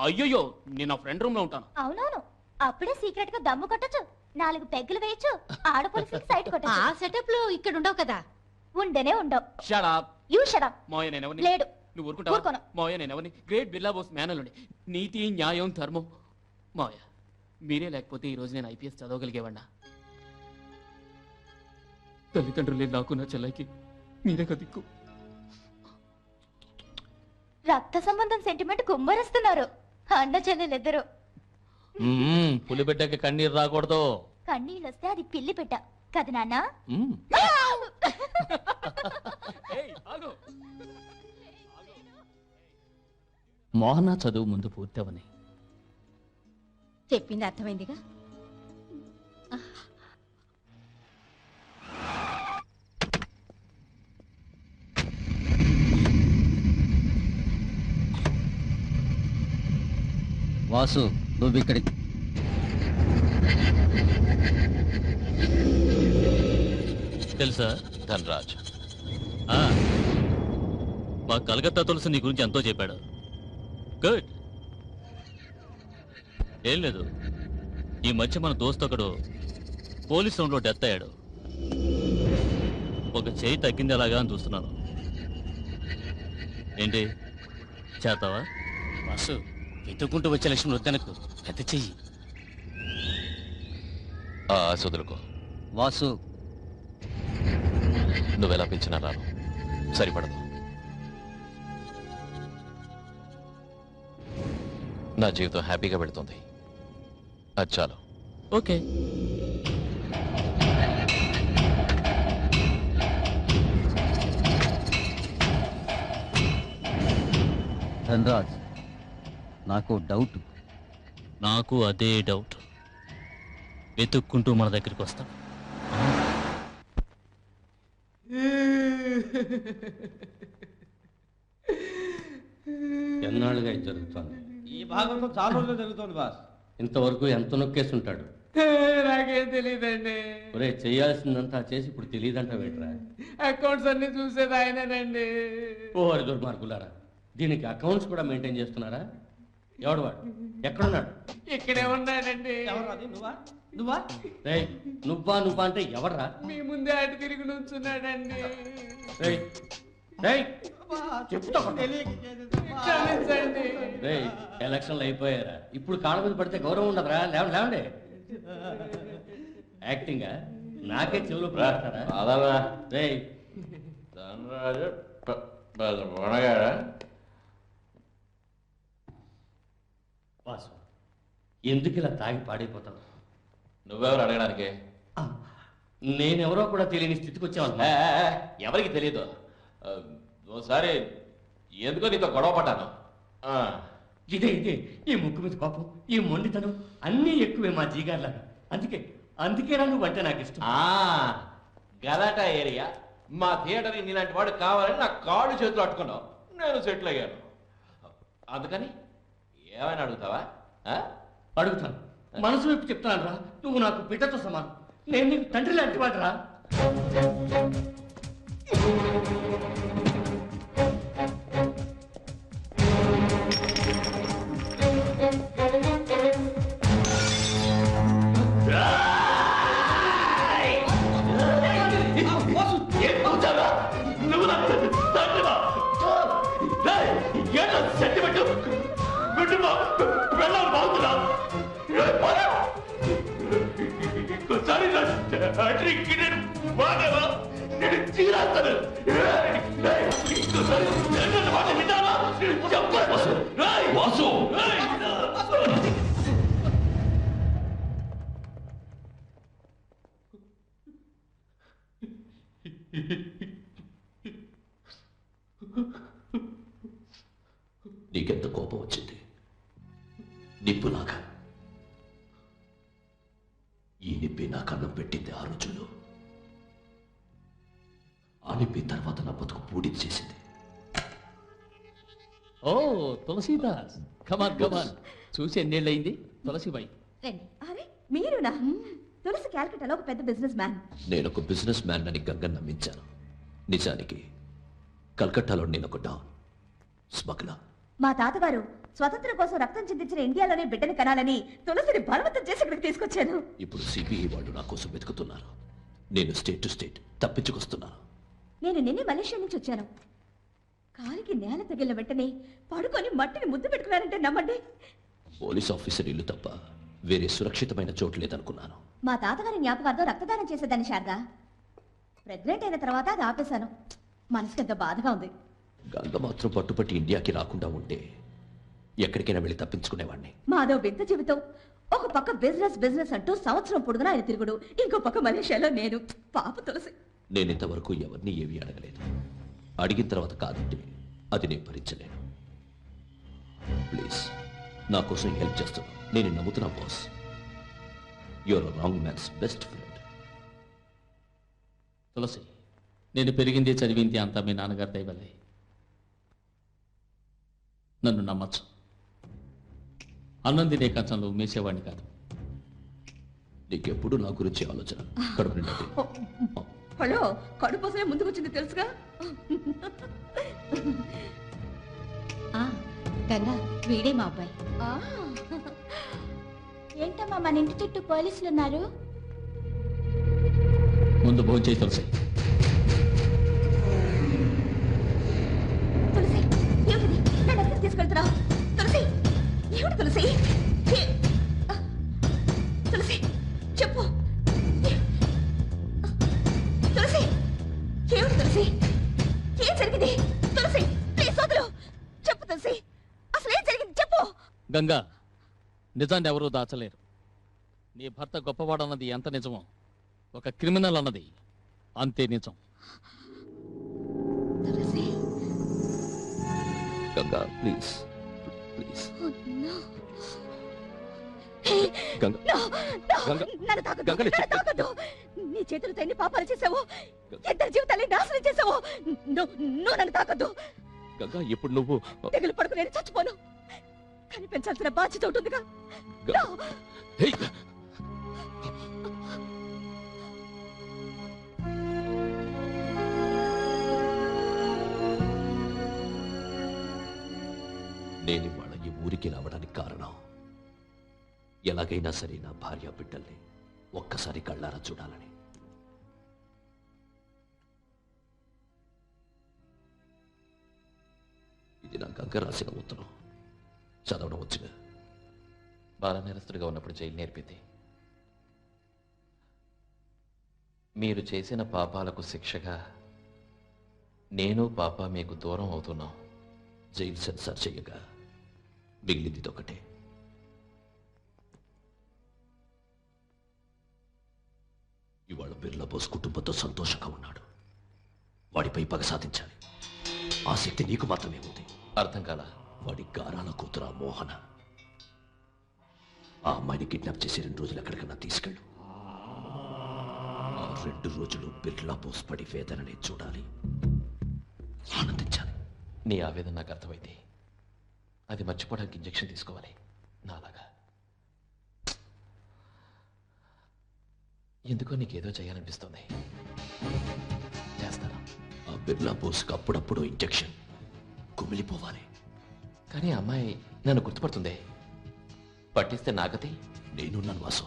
అయ్యయ్యో, నేను నా ఫ్రెండ్ రూమ్ లో ఉంటాను. అవునవును, అప్పుడే సీక్రెట్ గా దమ్ము కొట్టచ్చు, 4 పెగ్గులు వేయచ్చు, ఆడ పోలీసులకు సైట్ కొట్టచ్చు. ఆ సెటప్ లో ఇక్కడ ఉండవు కదా. ఉండనే ఉండవు. Shut up. You shut up. మోయ నేను ఎవరిని? లేడు. నువ్వు ఊరుకుంటావా? ఊరుకోను. మోయ నేను ఎవరిని? గ్రేట్ బిర్లా బోస్ మేనలుండి నీతి న్యాయం ధర్మం. మోయ మీరే లేకపోతే ఈ రోజు నేను ఐపీఎస్ చదవగలిగేవాడినా? తల్లిదండ్రులే నాకు నా చెల్లైకి మీరే దిక్కు. రక్త సంబంధం సెంటిమెంట్ కుమ్మరిస్తున్నారు అన్న చెల్లెలిద్దరు. పులిబిడ్డకి కన్నీరు రాకూడదు. కన్నీళ్ళు వస్తే అది పిల్లి పెట్ట కదా నాన్న. మోహన చదువు ముందు పూర్తవని చెప్పింది అర్థమైందిగా. వాసు నువ్వు ఇక్కడి తెలుసా ధనరాజ్. మా కలకత్తా తులసి నీ గురించి ఎంతో చెప్పాడు. గుడ్. ఏం లేదు, ఈ మధ్య మన దోస్త్ ఒకడు పోలీస్ రౌండ్లో డెత్ అయ్యాడు. ఒక చేయి తగ్గింది ఎలాగా అని చూస్తున్నాను. ఏంటి చేస్తావా? వాసు వెతుక్కుంటూ వచ్చే లక్ష్మి వద్దనకు, పెద్ద చెయ్యి. వదులుకో. వాసు నువ్వెలా పిలిచినా రాను, సరిపడదు. నా జీవితం హ్యాపీగా పెడుతుంది, అది చాలు. ఓకే. ధనరాజ్, నాకు డౌట్. నాకు అదే డౌట్. వెతుక్కుంటూ మన దగ్గరికి వస్తాం. ఎన్నాళ్ళుగా ఇది జరుగుతోంది? ఈ భాగంలో చాలా రోజులు జరుగుతోంది బాస్. ఇంతవరకు ఎంత నొక్కేసి ఉంటాడు? నాకేం తెలియదండి. ఒరే, చేయాల్సిందంతా చేసి ఇప్పుడు తెలియదంట వేట్రా. అకౌంట్స్ అన్ని చూసేది ఆయనేనండి. ఓ అరి దుర్మార్గులారా, దీనికి అకౌంట్స్ కూడా మెయింటైన్ చేస్తున్నారా? ఎవడు వాడు? ఎక్కడున్నాడు? ఇక్కడే ఉన్నాడండి. నువ్వా? రేయ్, నువ్వా నువ్వా అంటే ఎవర్రా? మీ ముందే అటు తిరిగి నుంచున్నాడండి. రేయ్ రేయ్ చెప్తా. క్షమించండి. రేయ్, ఎలక్షన్లు అయిపోయారా? ఇప్పుడు కాళ్ళ మీద పడితే గౌరవం ఉండదురా. లేవండి. యాక్టింగా నాకే చెవులు ప్రాడతారా? రేయ్ వాసు, ఎందుకు ఇలా తాగి పాడైపోతావు? నువ్వెవరు అడగడానికి? నేనెవరో కూడా తెలియని స్థితికి వచ్చావా? ఎవరికి తెలియదు. ఓసారి ఎందుకో నీతో గొడవ పడ్డాను. ఇదే ఈ ముక్కు మీద కోపం, ఈ మొండితనం అన్నీ ఎక్కువే మా జీగార్లాగా. అందుకేనా నువ్వంటే నాకు ఇష్టం. గలాటా ఏరియా మా థియేటర్కి నీలాంటి వాడు కావాలని నా కాళ్ళు చేతులు అట్టుకున్నావు. నేను సెటిల్ అయ్యాను. అందుకని ఏమైనా అడుగుతావా? అడుగుతాను. మనసు వైపు చెప్తాను రా. నువ్వు నాకు బిడ్డతో సమానం. నేను నీకు తండ్రి లాంటి వాడురా. నీకెంత కోపం వచ్చింది? నిప్పులాగా. ఈ నిప్పి నాకు అన్నం పెట్టింది ఆ రోజుల్లో. ఆ నిప్పి తర్వాత నా బతుకు పూడి చేసింది. ఓ తులసీదాస్, కమాన్ కమాన్. చూసి ఎన్నేళ్ళయింది తులసిబాయి? అరే మీరునా? తులసి క్యాల్కటాలో ఒక పెద్ద బిజినెస్ మ్యాన్. నేను ఒక బిజినెస్ మ్యాన్ అని గంగ నమ్మించాను. నిజానికి కల్కట్టాలో నేను ఒక డాన్, స్మగ్లర్. మా తాతగారు స్వతంత్రం కోసం రక్తం చిందించిన ఇండియాలోనే బిడ్డని కనాలని తులసిని బలవంతం చేసి ఇక్కడికి తీసుకొచ్చాను. ఇప్పుడు సిబిఐ వాళ్ళు నా కోసం వెతుకుతున్నారు. నేను స్టేట్ టు స్టేట్ తప్పించుకొస్తున్నాను. నేను నిన్నే మలేషియా నుంచి వచ్చాను. కాలికి నేల తగిలిన వెంటనే పడుకొని మట్టిని ముద్దు పెట్టుకున్నానంటే నమ్మండి. పోలీస్ ఆఫీసర్ ఇల్లు తప్ప వేరే సురక్షితమైన చోటు లేదనుకున్నాను. మా తాతగారి జ్ఞాపకార్థం రక్తదానం చేసేదాన్ని శారదా. ప్రెగ్నెంట్ అయిన తర్వాత అది ఆపేశాను. మనసుకి ఎంత బాధగా ఉంది. గంగ మాత్రం పట్టుపట్టి ఇండియాకి రాకుండా ఉంటే ఎక్కడికైనా వెళ్ళి తప్పించుకునేవాడిని. మాదో వింత జీవితం. ఒక పక్క బిజినెస్ అంటూ సంవత్సరం పొడుగునా ఆయన తిరుగుడు, ఇంకో పక్క మలేషియాలో నేను. పాప తులసి. నేను ఇంతవరకు ఎవరిని ఏమీ అడగలేదు. అడిగిన తర్వాత కాదంటే అది నేను భరించలేను. ప్లీజ్ నా కోసం హెల్ప్ చేస్తాను. నేను నమ్ముతున్నా boss. Your wrong man's best friend. Tulasi, నేను పెరిగింది చదివింది అంతా మీ నాన్నగారి దయవల్లే. నన్ను నమ్మచ్చు. అన్నం తినే కంచంలో మేసేవాడిని కాదు. నీకెప్పుడు నా గురించి ఆలోచన. కడుపు నిండా తిను. హలో, కడుపుసమే ముందుకొచ్చింది తెలుసుగా. గంగా, వీడే మా అబ్బాయి. ఏంటమ్మా మన ఇంటి చుట్టూ పోలీసులు ఉన్నారు? ముందు భోజనం చేయి తులసి. తులసి, ఏమిటి నన్ను ఎక్కడికి తీసుకెళ్తున్నావు? తులసి, ఏమిటి తులసి? తులసి, చెప్పు. తులసి, ఏమిటి తులసి? ఏం జరిగింది? తులసి, ప్లీజ్ వదలు. చెప్పు తులసి, అసలు ఏం జరిగింది చెప్పు. గంగా, నిజాన్ని ఎవరూ దాచలేరు. నీ భర్త గొప్పవాడన్నది ఎంత నిజమో, ఒక క్రిమినల్ అన్నది అంతే నిజం. తులసి, గంగా ప్లీజ్ ప్లీజ్. నన్ను తాకద్దు. నీ చేతులతో ఎన్ని పాపాలు చేసావు, ఇద్దరు జీవితాన్ని నాశనం చేసావు. నువ్వు నన్ను తాకద్దు. గంగా, ఇప్పుడు నువ్వు తెగులు పడుకు నేను చచ్చిపోను. కనిపించాల్సిన బాధ్యత ఉంటుందిగా. నేను ఇవాళ ఈ ఊరికి రావడానికి కారణం, ఎలాగైనా సరే నా భార్య బిడ్డల్ని ఒక్కసారి కళ్ళారా చూడాలని. ఇది నా గంగ రాసిన ఉత్తరం. చదవడం వచ్చుగా. బాల నేరస్తుడిగా ఉన్నప్పుడు జైలు నేర్పింది. మీరు చేసిన పాపాలకు శిక్షగా నేను పాప మీకు దూరం అవుతున్నాం. జైలు సెన్సార్ చెయ్యగా మిగిలింది ఒకటే. ఇవాళ బిర్లా బోస్ కుటుంబంతో సంతోషంగా ఉన్నాడు. వాడిపై పగ సాధించాలి. ఆ శక్తి నీకు మాత్రమే ఉంది. అర్థం కాల. వాడి గారాల కూతుర మోహన. ఆ అమ్మాయిని కిడ్నాప్ చేసి 2 రోజులు ఎక్కడికన్నా తీసుకెళ్ళు. ఆ 2 రోజులు బిర్లా బోస్ పడి వేదనని చూడాలి, ఆనందించాలి. నీ ఆవేదన నాకు అర్థమైంది. అది మర్చిపోవడానికి ఇంజెక్షన్ తీసుకోవాలి నాలాగా. ఎందుకో నీకేదో చేయాలనిపిస్తుంది. చేస్తాను. ఆ బిర్లా బోస్కి అప్పుడప్పుడు ఇంజెక్షన్ కుమిలిపోవాలి. కానీ అమ్మాయి నన్ను గుర్తుపడుతుంది. పట్టిస్తే నాగతి. నేనున్నాను వాసు.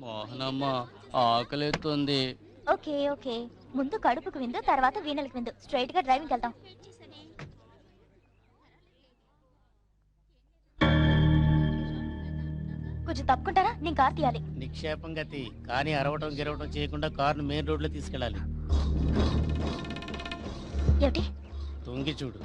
మోహనమ్మ, ఆకలిస్తుంది. ఓకే ఓకే, ముందు కడుపుకు విందు, తర్వాత వీణలకు విందు. స్ట్రైట్ గా డ్రైవింగ్ వెళ్తాం. కొంచెం తప్పుకుంటారా? నేను కార్ తీయాలి. నిక్షేపం గతి, కానీ అరవటం గిరవటం చేయకుండా కారును మెయిన్ రోడ్ లో తీసుకెళ్ళాలి. ఏమిటి? తొంగి చూడు.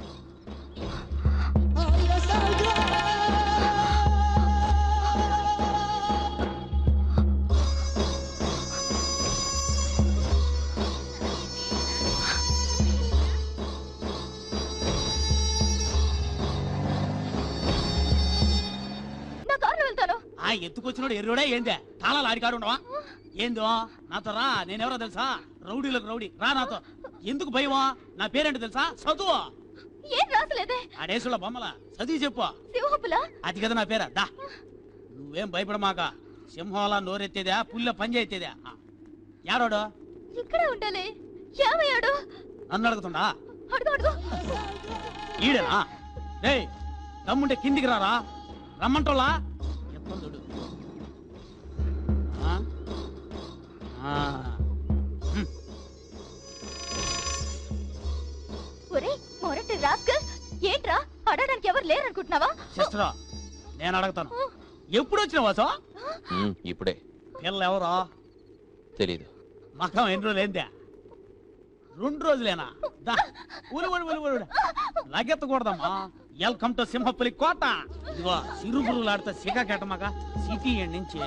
ఎత్తుకొచ్చినోడు ఎర్రోడా ఏందే? తాళాలు ఆడికాడు ఉండవా? ఏందో నాతో రా. నేనెవరో తెలుసా? రౌడీలకు రౌడీ. రా నాతో. ఎందుకు భయమా? నా పేరేంటో తెలుసా? చదువు. ఏం రాసలేదే? ఆడేసుల బొమ్మల చదివి చెప్పు. సింహపుల. అది కదా నా పేరా. దా, నువ్వేం భయపడమాక. సింహాల నోరెత్తేదా, పుల్ల పని చేస్తేదా? యాడోడు? ఇక్కడ ఉండాలి. ఏమయ్యాడు? నన్ను అడుగుతుండా? అడుగు అడుగు. ఈడేనా? రేయ్ దమ్ముంటే కిందికి రారా, రమ్మంటోలా ఎత్తందుడు. ఒరే మొరటి రాస్కల్, ఏంట్రా అడగడానికి ఎవరు లేరనుకుంటున్నావా? సిస్టరా నేను అడుగుతాను, ఎప్పుడు వచ్చిన వాసో? ఇప్పుడే. పిల్ల ఎవరో తెలీదు. మకం ఎన్ని రోజులు ఏందా? 2 రోజులేనా? లగెత్తకూడదమ్మా. వెల్కమ్ టు సింహపులి కోట. ఇదిగో సిరుగురులాడితే సికాకెట్టమాక సిటీ నుంచి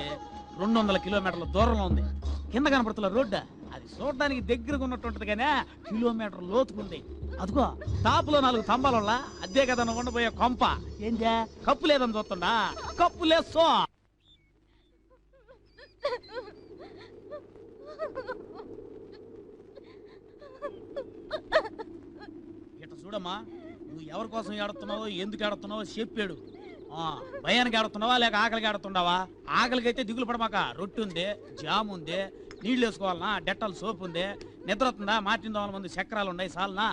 200 కిలోమీటర్ల దూరంలో ఉంది. కింద కనపడుతున్న రోడ్డు అది చూడడానికి దగ్గరగా ఉన్నట్టుంటది కానీ కిలోమీటర్ లోతుకుంది. అదిగో టాప్ లో 4 స్తంభాల అదే కదా నువ్వు ఉండబోయే కొంప. ఏందా కప్పు లేదని చూస్తుండా? కప్పు లేసో. ఇట చూడమ్మా, నువ్వు ఎవరి కోసం ఏడుతున్నావో ఎందుకు ఏడుతున్నావో చెప్పాడు. భయానికి ఏడుతున్నావా లేక ఆకలికి ఏడుతుండవా? ఆకలికి అయితే దిగులు పడమాక. రొట్టె ఉంది, జామ్ ఉంది, నీళ్లు వేసుకోవాలనా, డెట్టాల్ సోప్ ఉంది, నిద్ర వస్తుందా, మార్టిన్ దోమల మంది చక్రాలు ఉన్నాయి సాలనా.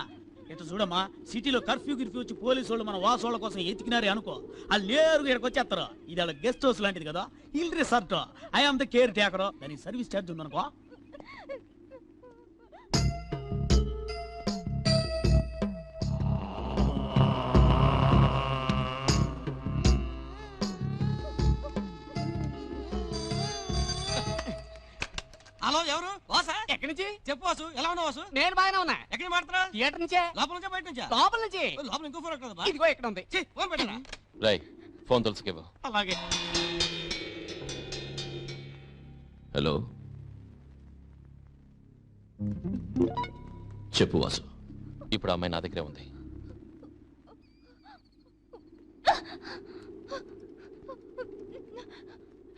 ఇటు చూడమ్మా, సిటీలో కర్ఫ్యూ వచ్చి పోలీసు వాళ్ళు మన వాసోళ్ళ కోసం ఎతికినారే అనుకో, వాళ్ళు నేరుగా ఇక్కడికి వచ్చేస్తారు. ఇది వాళ్ళ గెస్ట్ హౌస్ లాంటిది కదా, hill resort. I am the caretaker. దానికి సర్వీస్ ఛార్జ్ ఉందనుకో. హలో, ఎవరు? వాసా? ఎక్కడి నుంచి? చెప్పు వాసు, ఎలా ఉన్నావు వాసు? నేను బాగానే ఉన్నా. ఎక్కడ మాట్లాడుతున్నా? థియేటర్ నుంచే. లోపల నుంచా బయట నుంచా? లోపల నుంచి. లోపల ఇంకో ఫోన్ కదా. ఇదిగో ఇక్కడ ఉంది. ఫోన్ పెట్టరా. రై ఫోన్ తెలుసుకేవా? అలాగే. హలో, చెప్పు వాసు. ఇప్పుడు అమ్మాయి నా దగ్గరే ఉంది.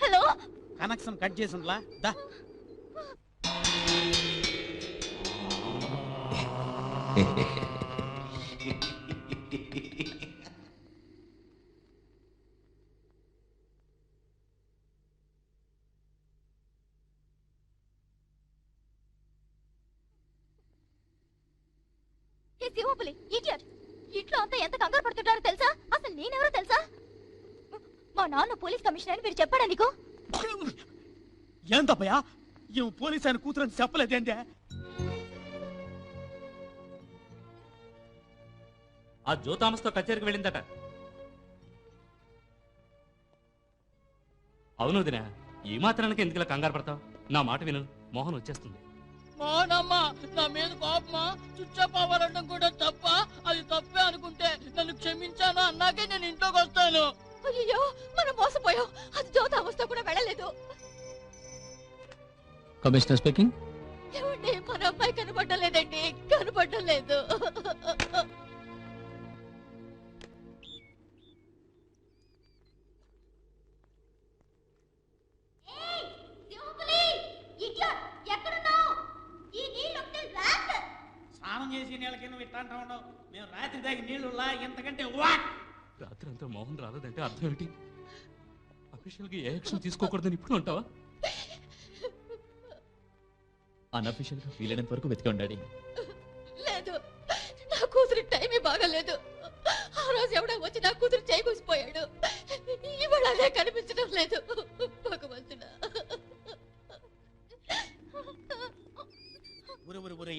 హలో, కనెక్షన్ కట్ చేసిందిలా. దా సింహపులి ఇడియట్, ఇంట్లో అంతా ఎంత కంగారు పడుతుంటారో తెలుసా? అసలు నేనెవరో తెలుసా? మా నాన్న పోలీస్ కమిషనర్ అని మీరు చెప్పాడా నీకు? ఏం తప్పయా? ఏం పోలీసు ఆయన కూతురని చెప్పలేదేంటే? ఆ జ్యోతామస్తో కచేరికి వెళ్ళిందట. అవును వదినా, ఈ మాత్రానికి ఎందుకు కంగారు పడతావు? నా మాట విను, మోహన్ వచ్చేస్తుంది. మోహనమ్మా, నా మీద కోపమా? చుచ్చపోవాలనడం కూడా తప్ప? అది తప్పే అనుకుంటే నన్ను క్షమించాను అన్నాకే నేను ఇంట్లోకి వస్తాను. అయ్యో, మనం మోసపోయాం. అది జ్యోతి అవస్థ కూడా వెళ్ళలేదు. Commissioner speaking. ఏమండి, మన అమ్మాయి కనపడలేదండి, కనపడలేదు. స్నానం చేసి నీళ్ళకి నువ్వు ఇట్లా అంటా ఉండవు. మేము రాత్రి దాగి నీళ్లు ఎంతకంటే రాత్రి అంతా మోహన్ రాలేదంటే అర్థం ఏంటి? అఫీషియల్ గా ఏ యాక్షన్ తీసుకోకూడదని ఇప్పుడు అంటావా? అన్అఫీషియల్ గా ఫీల్ అయినంత వరకు వెతికి ఉండాలి. లేదు, నా కూతురు టైమే బాగలేదు. ఆ రోజు ఎవడో వచ్చి నా కూతురు చేయి కూసిపోయాడు. ఇవాళ అదే కనిపించడం లేదు. భగవంతుడా,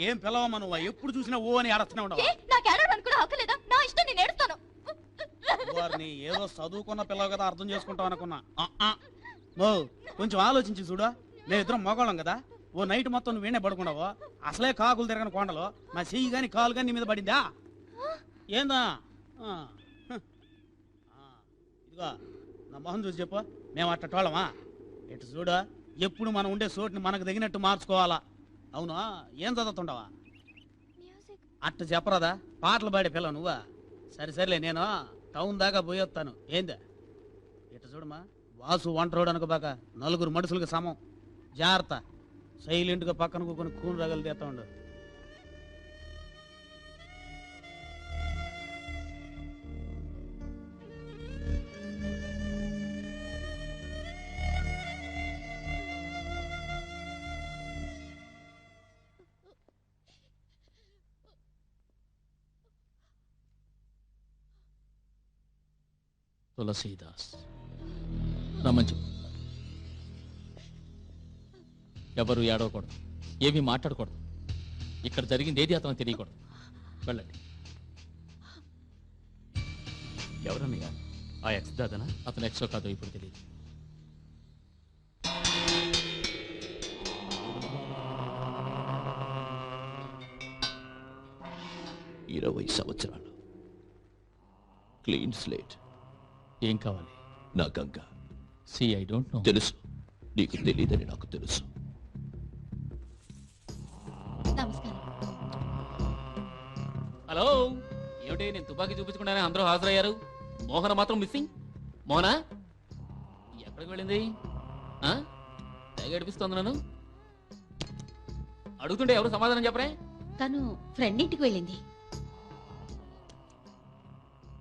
ఏం పిలవమ్మా నువ్వు? ఎప్పుడు చూసినా ఓ అని ఆడుతూనే ఉండవు. నాకు ఏడవడానికి కూడా హక్కు లేదా? నా ఇష్టం, నేను ఏడుస్తాను. వారిని ఏదో చదువుకున్న పిల్లవు కదా అర్థం చేసుకుంటావు అనుకున్నా. కొంచెం ఆలోచించి చూడు. మేమిద్దరం మోగాళ్ళం కదా, ఓ నైట్ మొత్తం నువ్వు వీణే పడుకున్నావు. అసలే కాకులు తిరగని కొండలు నా చెయ్యి గాని కాలు గాని నీ మీద పడిందా ఏందా? ఇదిగో నా మొహం చూసి చెప్పు, మేము అట్టోళ్ళమా? ఇటు చూడు, ఎప్పుడు మనం ఉండే చోటుని మనకు తగినట్టు మార్చుకోవాలా. అవునా? ఏం చదువుతుండవా? అట్ట చెప్పరాదా? పాటలు పాడే పిల్ల నువ్వా? సరే సరేలే, నేను టౌన్ దాకా పోయొస్తాను. ఏందా? ఇటు చూడమ్మా, వాసు వంట రోడ్ అనుకోబాక, 4 మనుషులకు సమం. జాగ్రత్త, సైలెంట్గా పక్కన కూకొని కూని రగలు తీస్తా ఉండు. తులసీదాస్ రమ్మంచు. ఎవరు ఏడవకూడదు, ఏమీ మాట్లాడకూడదు. ఇక్కడ జరిగింది ఏది అతను తెలియకూడదు. వెళ్ళండి. ఎవరన్నయ్యా ఆ ఎక్స్ దాదనా? అతను ఎక్సో కాదో ఇప్పుడు తెలియదు. ఇరవై సంవత్సరాలు క్లీన్ స్లేట్. ఏం కావాలి? నా Ganga. See I don't know. తెలుసు, నీకు తెలియదని నాకు తెలుసు. నమస్కారం. హలో, ఏమిటి నేను తుపాకీ చూపించకుండానే అందరూ హాజరయ్యారు. మోహన మాత్రం మిస్సింగ్. మోహన ఎక్కడికి వెళ్ళింది? తెగ ఏడిపిస్తోంది నన్ను. అడుగుతుంటే ఎవరు సమాధానం చెప్పరే? తను ఫ్రెండ్ ఇంటికి వెళ్ళింది.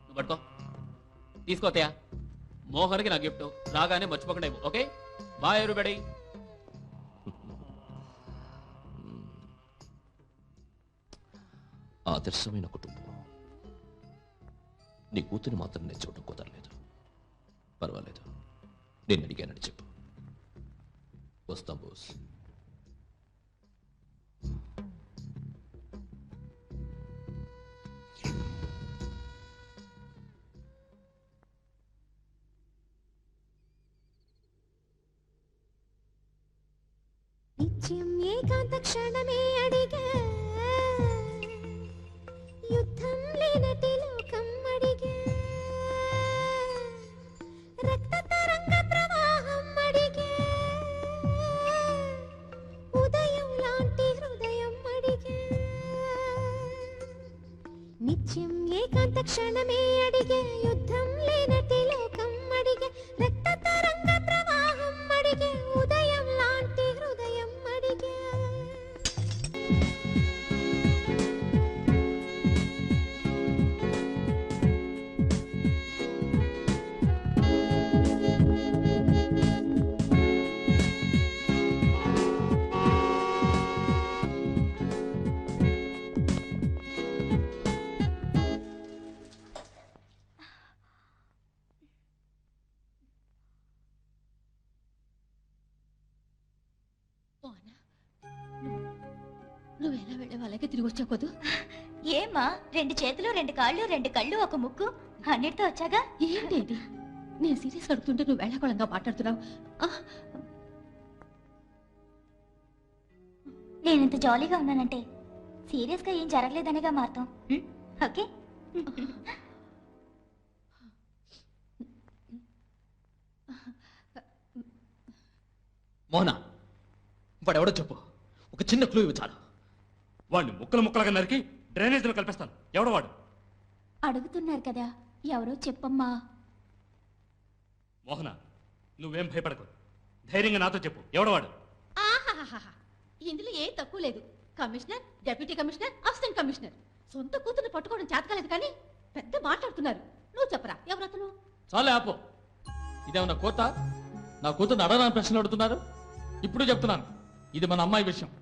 నువ్వు పట్టుకో, తీసుకోతయా. మోహన్కి నా గిఫ్ట్ రాగానే మర్చిపోకుండా ఇవ్వు. Okay, bye everybody. ఆదర్శమైన కుటుంబం. నీ కూతురు మాత్రం నేను చూడటం కుదరలేదు. పర్వాలేదు, నేను అడిగానని చెప్పు. వస్తాం బోస్. నిత్యం ఏకాంత క్షణమే అడిగా, యుద్ధం లేనటి లోకం అడిగా, రక్త తరంగ ప్రవాహం అడిగా, ఉదయం లాంటి హృదయం అడిగా. నిత్యం ఏకాంత క్షణమే అడిగా, యుద్ధం లేనటి లోకం అడిగా, రక్త తరంగ ప్రవాహం అడిగా, ఉదయం లాంటి హృదయం అడిగా. నువ్వు ఎలా వెళ్ళే వాళ్ళకి తిరిగి వచ్చా కొద్దు. ఏమా, 2 చేతులు 2 కాళ్ళు 2 కళ్ళు 1 ముక్కు అన్నిటితో వచ్చాగా. ఏంటి నేను సీరియస్ అడుగుతుంటే నువ్వు వెళ్ళకోళంగా మాట్లాడుతున్నావు. నేను ఇంత జాలీగా ఉన్నానంటే సీరియస్ గా ఏం జరగలేదనేగా మారుతాం. ఓకే. మోహన, వాడెవడో చెప్పు. ఒక చిన్న క్లూ ఇవ్వు చాలు. వాడిని ముక్కలుగా నరికి డ్రైనేజీలో కలిపేస్తాను. ఎవడో వాడు? అడుగుతున్నారు కదా, ఎవరో చెప్పమ్మా. మోహన, నువ్వేం భయపడకు. ధైర్యంగా నాతో చెప్పు, ఎవడో వాడు? ఆహాహాహా, ఇందులో ఏ తక్కువ లేదు. Commissioner, deputy commissioner, assistant commissioner. సొంత కూతుర్ని పట్టుకోవడం చేతకాలేదు కానీ పెద్ద మాట్లాడుతున్నారు. నువ్వు చెప్పరా ఎవరతను? చాలే ఆపు. ఇదేమన్నా కోత? నా కూతురు అడగడానికి ప్రశ్నలు అడుగుతున్నారు. ఇప్పుడు చెప్తున్నాను, ఇది మన అమ్మాయి విషయం.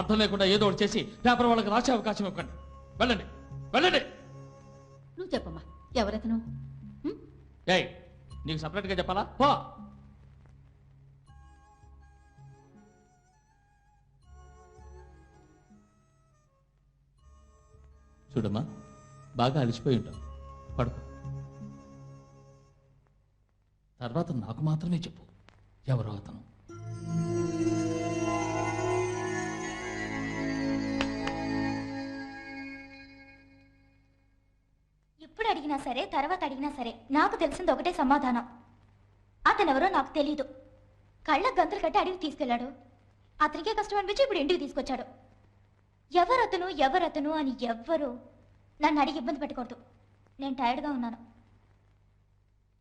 అర్థం లేకుండా ఏదో ఒకటి చేసి పేపర్ వాళ్ళకి రాసే అవకాశం ఇవ్వకండి. వెళ్ళండి, వెళ్ళండి. నువ్వు చెప్పమ్మా ఎవరతను? ఏయ్, నీకు సపరేట్గా చెప్పాలా? పో. చూడమ్మా, బాగా అలసిపోయి ఉంటావు, పడుకో. తర్వాత నాకు మాత్రమే చెప్పు ఎవరో అతను. ఇప్పుడు అడిగినా సరే, తర్వాత అడిగినా సరే, నాకు తెలిసింది ఒకటే సమాధానం. అతనెవరో నాకు తెలీదు. కళ్ళకు గంతులు కట్టి అడిగి తీసుకెళ్లాడు. అతనికే కష్టం అనిపించి ఇప్పుడు ఇంటికి తీసుకొచ్చాడు. ఎవరతను అని ఎవ్వరు నన్ను అడిగి ఇబ్బంది పెట్టకూడదు. నేను టైర్డ్గా ఉన్నాను.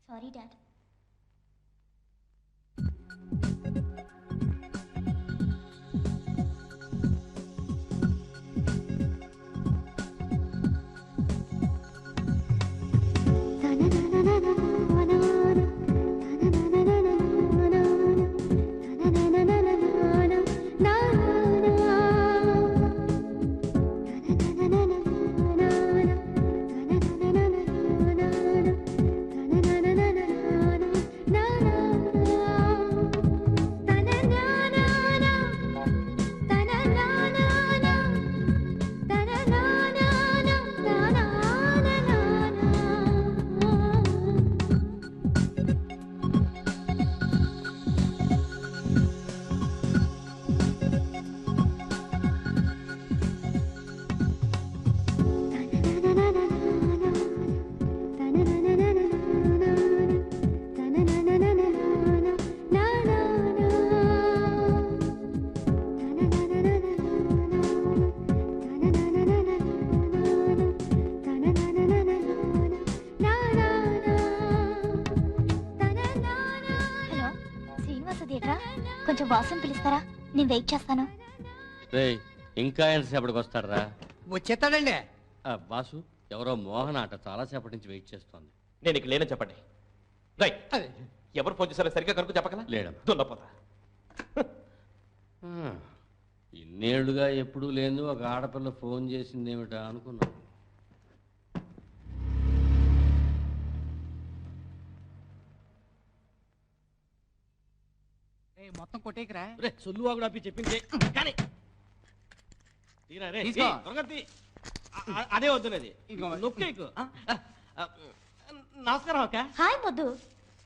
Sorry dad. na na కొంచెం వాసన పిలుస్తారా? నేను వెయిట్ చేస్తాను. రేయ్, ఇంకా ఎంతసేపటికి వస్తారా? వచ్చేస్తాడండి. బాసు, ఎవరో మోహన్ ఆట చాలాసేపటి నుంచి వెయిట్ చేస్తోంది. నేను ఇక లేనని చెప్పండి. రై, ఎవరు ఫోన్ చేశారో సరిగ్గా కనుక చెప్పగల? లేడం. దున్నపోతా. ఇన్నేళ్లుగా ఎప్పుడూ లేదు ఒక ఆడపిల్ల ఫోన్ చేసిందేమిటా అనుకున్నాను. మొత్తం కొట్టేకరా. సొల్లు వాగుడు ఆపి చెప్పింది కానీ తీరా రే, తీసుకో. త్వరగా తీ. అదే వద్దునది నొక్కేకు. నమస్కారం అక్క. హాయ్ ముద్దు.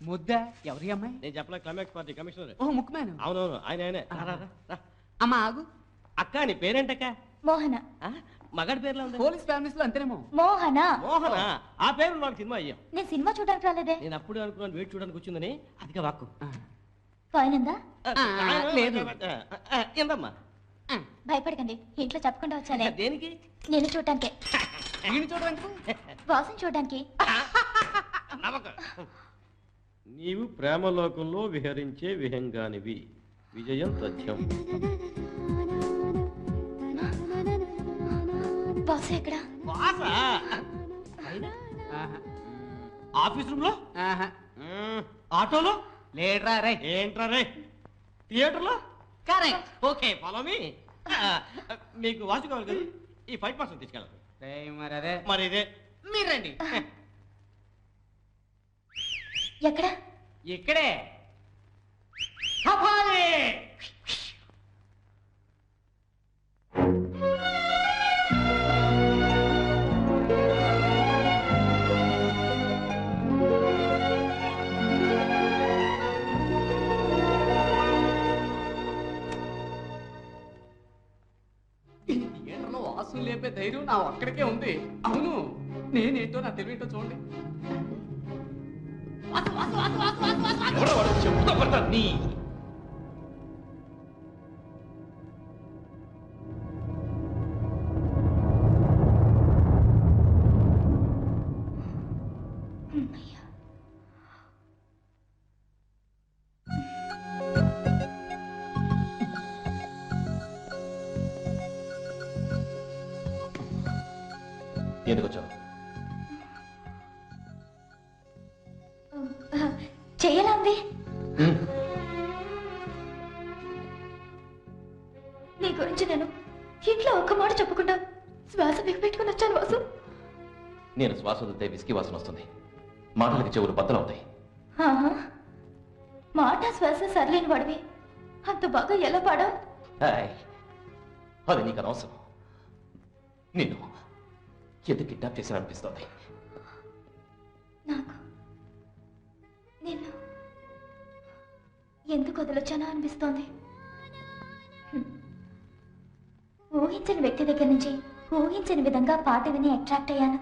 ముద్ద ఎవరి అమ్మాయి? నేను చెప్పలే, క్లైమాక్స్ పార్టీ కమిషనర్. ఓ ముక్కుమేను. అవునవును, ఆయనే. రా. అమ్మా ఆగు. అక్క, నీ పేరేంటక్క? మోహన. మగాడి పేర్లో ఉంది. పోలీస్ ఫ్యామిలీస్ లో అంతేనేమో. మోహన. మోహన, ఆ పేరు నాకు సినిమా అయ్యాం. నేను సినిమా చూడడానికి రాలేదే. నేను అప్పుడే అనుకున్నాను వెయిట్ చూడడానికి వచ్చిందని. అదిగా వాక్కు. ఫైన్ ఉందా? లేదు. ఏందమ్మా? భయపడకండి, ఇంట్లో చెప్పకుండా వచ్చానే. దేనికి? నేను చూడటానికే. నేను చూడడానికి? వాసన చూడడానికి. నీవు ప్రేమలోకంలో విహరించే విహంగానివి. విజయం తథ్యం. బాసు ఎక్కడ? ఆఫీస్ రూమ్ లో? ఆటోలో? లేడ్రా రే. ఏంట్రా రే? థియేటర్ లో? కరెక్ట్. Okay, follow me. మీకు వాచ్ కావాలి కదా, ఈ 5% తీసుకెళ్ళండి. మరి అదే. మరి ఇదే మీరు రండి. ఎక్కడ? ఇక్కడే. అబ్బాయి! థియేటర్లో వాసు లేపే ధైర్యం నా ఒక్కడికే ఉంది. అవును, నేనేంటో నా తెలివేంటో చూడండి. ఎవరో వాడు చెప్పుతో కొడతా నీ. ఎందుకు వచ్చావు? చెయ్యలా ఉంది. నీ గురించి నేను ఇంట్లో ఒక్క మాట చెప్పకుండా శ్వాస బిగపెట్టుకుని వచ్చాను వాసు. నేను శ్వాస వదిలితే విస్కీ వాసన వస్తుంది. మాటలకి చెవులు బద్దలవుతాయి. ఆహా, మాట శ్వాస సరిలేని వాడివి. అంత బాగా ఎలా పాడా? అది నీకు అనవసరం. నిన్ను ఎందుకు కిడ్నాప్ చేసిన అనిపిస్తోంది. నాకు నిన్ను ఎందుకు వదిలొచ్చానో అనిపిస్తోంది. ఊహించని వ్యక్తి దగ్గర నుంచి ఊహించని విధంగా పాట విని అట్రాక్ట్ అయ్యాను.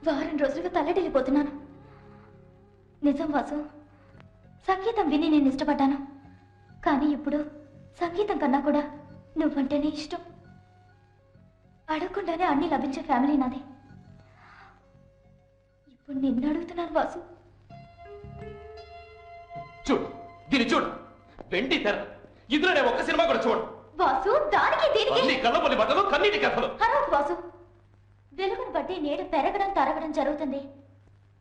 వారం రోజులుగా తల్లడిల్లిపోతున్నాను. నిజం వాసు, సంగీతం విని నేను ఇష్టపడ్డాను. కానీ ఇప్పుడు సంగీతం కన్నా కూడా నువ్వంటేనే ఇష్టం. అడగకుండానే అన్ని లభించే ఫ్యామిలీ నాది. ఇప్పుడు నిన్ను అడుగుతున్నాను వాసు. చూడు, దీన్ని చూడు. వెండి తెర. ఇందులో నేను ఒక్క సినిమా కూడా చూడు. వాసు, దానికి దీనికి కళ్ళబొల్లి బట్టలు, కన్నీటి కథలు. హరవకు వాసు. వెలుగును బట్టి నీడ పెరగడం తరగడం జరుగుతుంది.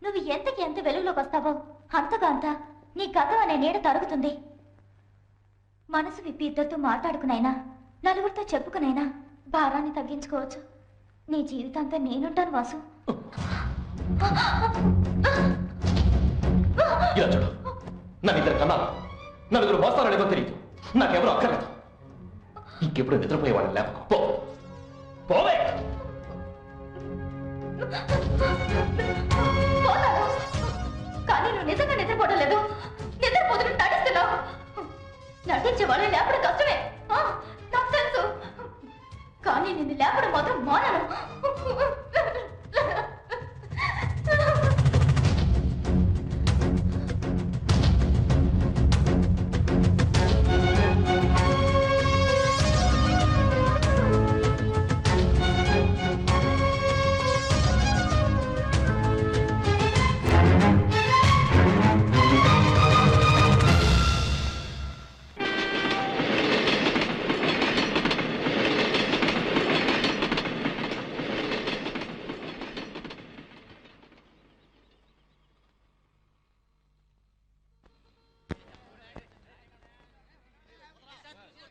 నువ్వు ఎంతకి ఎంత వెలుగులోకి వస్తావో అంతగా అంత నీ గతం అనే నీడ తరుగుతుంది. మనసు విప్పి ఇద్దరితో మాట్లాడుకునైనా నలుగురితో చెప్పుకునైనా భారాన్ని తగ్గించుకోవచ్చు. నీ జీవితాంతా నేనుంటాను వాసు. ఇలా చూడు, నన్ను ఇద్దరు కన్నాను. నలుగురు మోస్తారనేదో తెలియదు. నాకెవరు అక్కర్లేదు. ఇంకెప్పుడు నిద్రపోయేవాడిని లేపకు. పో పోవే. పోతాను. కానీ నువ్వు నిజంగా నిద్రపోవడం లేదు. నిద్రపోతున్న నటిస్తున్నావు. నటించే వాళ్ళు లేపడం కష్టమే, నాకు తెలుసు. కానీ నిన్ను లేపడం మాత్రం మానను.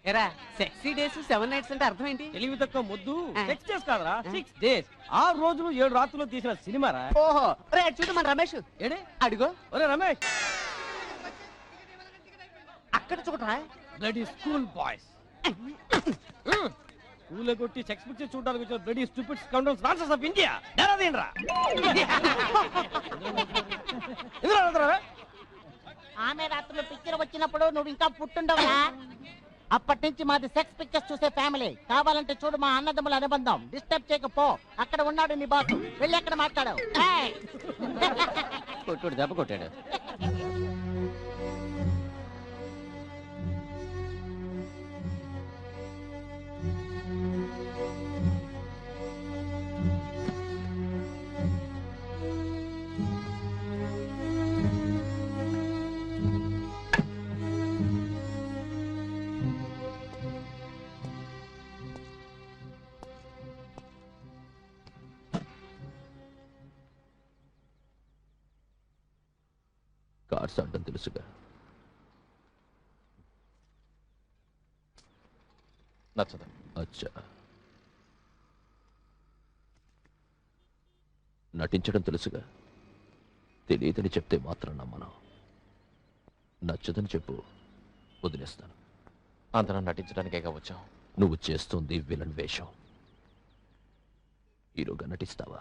ఎరా సెక్సీ డేస్ 7 నైట్స్ అంటే అర్థం ఏంటి? తెలివి తక్కువ ముద్దు 6 డేస్ కాదురా 6 డేస్ 6 రోజులు 7 రాత్రులు తీసిన సినిమారా. ఓహో రే చూడు మన రమేష్ ఏడే అడుగు. ఒరే రమేష్ అక్కడ చూడరా బ్లడీ స్కూల్ బాయ్స్ స్కూల్లో కొట్టి సెక్స్ పిక్చర్ చూడడానికి వచ్చిన బ్లడీ స్టూపిడ్ స్కౌండర్స్ రాన్సర్స్ ఆఫ్ ఇండియా. డరాదేండ్రా ఆమె రాత్రులు పిక్చర్ వచ్చినప్పుడు నువ్వు ఇంకా పుట్టుండవునా? అప్పటి నుంచి మాది సెక్స్ పిక్చర్స్ చూసే ఫ్యామిలీ. కావాలంటే చూడు మా అన్నదమ్ముల అనుబంధం. డిస్టర్బ్ చేయకపో. అక్కడ ఉన్నాడు నీ బాసు, వెళ్ళి అక్కడ మాట్లాడావు. కొట్టాడు దెబ్బ కొట్టాడు. కార్డ్స్ ఆడడం తెలుసుగా. నచ్చదు. అచ్చా, నటించడం తెలుసుగా. తెలియదని చెప్తే మాత్రం నమ్మను. నచ్చదని చెప్పు, వదిలేస్తాను. అందరం నటించడానికే వచ్చాం. నువ్వు చేస్తుంది విలన్ వేషం. హీరోగా నటిస్తావా?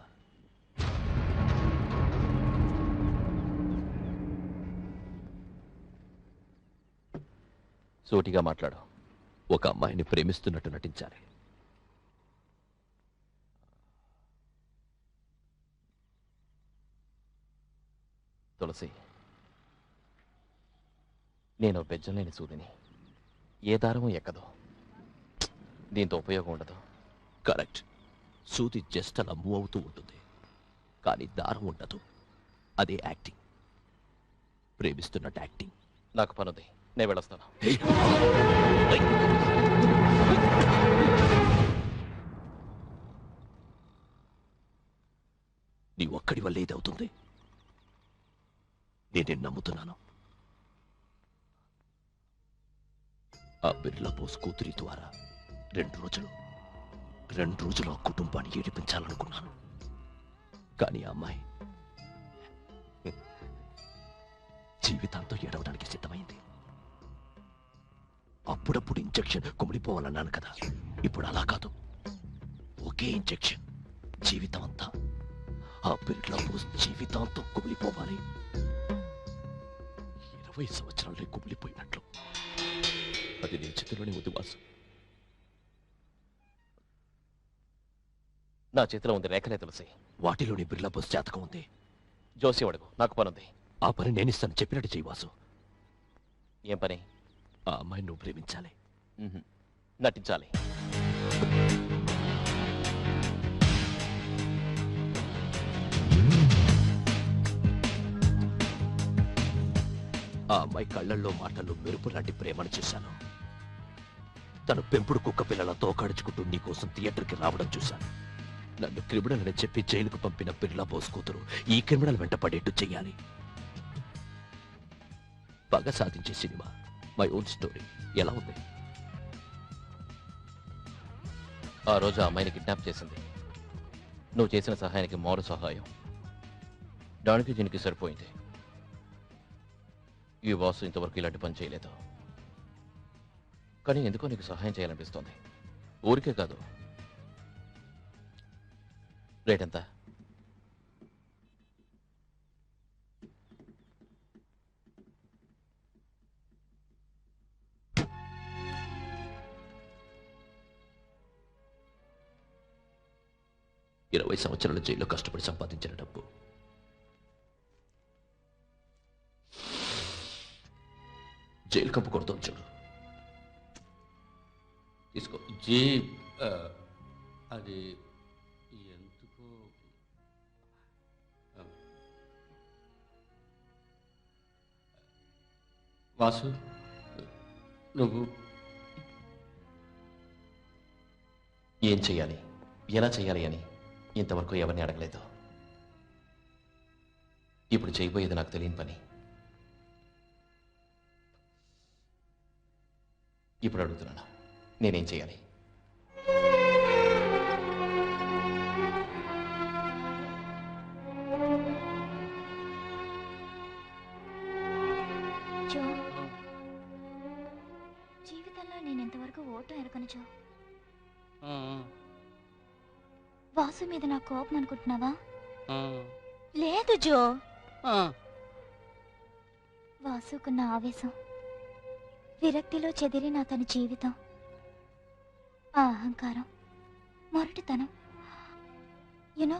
సూటిగా మాట్లాడు. ఒక అమ్మాయిని ప్రేమిస్తున్నట్టు నటించాలి. తులసి, నేను బెజ్జంలేని సూదిని. ఏ దారము ఎక్కదు, దీంతో ఉపయోగం ఉండదు. కరెక్ట్. సూది జస్ట్ అలా మూవ్ అవుతూ ఉంటుంది, కానీ దారం ఉండదు. అదే యాక్టింగ్. ప్రేమిస్తున్నట్టు యాక్టింగ్. నాకు పనుంది, నేను వెళ్ళొస్తాను. నీ ఒక్కడి వల్ల ఏదవుతుంది? నేనే నమ్ముతున్నాను. ఆ బిర్లా బోస్ కూతురి ద్వారా 2 రోజులు ఆ కుటుంబాన్ని ఏడిపించాలనుకున్నాను. కానీ ఆ అమ్మాయి జీవితాంతో ఏడవడానికి సిద్ధమైంది. అప్పుడప్పుడు ఇంజెక్షన్ కుమిలిపోవాలన్నాను కదా, ఇప్పుడు అలా కాదు. ఒకే ఇంజెక్షన్ జీవితం అంతా. ఆ బిర్లా బోస్ జీవితాంతో కుమిలిపోవాలి. 20 సంవత్సరాలే కుమిలిపోయినట్లు. అది నీ చేతిలోనే ఉంది వాసు. నా చేతిలో ఉంది రేఖలే తులసి. వాటిలోని బిర్లా బోస్ జాతకం ఉంది. జోసి అడుగు, నాకు పనుంది. ఆ పని నేనిస్తాను, చెప్పినట్టు చెయ్యి వాసు. ఏం పని? ఆ అమ్మాయిని నువ్వు ప్రేమించాలి. నటించాలి. ఆ అమ్మాయి కళ్ళల్లో మాటల్లో మెరుపు లాంటి ప్రేమను చూశాను. తను పెంపుడు కుక్క పిల్లల తోకాడుచుకుంటూ నీకోసం థియేటర్కి రావడం చూశాను. నన్ను క్రిమినల్ అని చెప్పి జైలుకు పంపిన బిర్లా బోస్ కూతురు ఈ క్రిమినల్ వెంట పడేట్టు చెయ్యాలి. బాగా సాధించే సినిమా మై ఓన్ స్టోరీ. ఎలా ఉంది? ఆ రోజు ఆ అమ్మాయిని కిడ్నాప్ చేసింది నువ్వు చేసిన సహాయానికి మౌన సహాయం. దానికి దీనికి సరిపోయింది. ఈ వాసు ఇంతవరకు ఇలాంటి పని చేయలేదు. కానీ ఎందుకో నీకు సహాయం చేయాలనిపిస్తోంది. ఊరికే కాదు. రేట్ ఎంత? ఇరవై సంవత్సరాల జైల్లో కష్టపడి సంపాదించిన డబ్బు. జైలు కంపు కొడుతుంది చూడు. తీసుకో. అది ఎందుకు వాసు, నువ్వు ఏం చెయ్యాలి, ఎలా చెయ్యాలి అని ఇంతవరకు ఎవరిని అడగలేదు. ఇప్పుడు చేయబోయేది నాకు తెలియని పని. ఇప్పుడు అడుగుతున్నాను, నేనేం చేయాలి? జో, జీవితంలో నేను ఇంతవరకు ఓటు ఎరగను జో. వాసు మీద నా కోపం అనుకుంటున్నావా? లేదు జో. వాసుకున్న ఆవేశం, విరక్తిలో చెదిరిన అతని జీవితం, ఆ అహంకారం, మొరటితనం. యునో,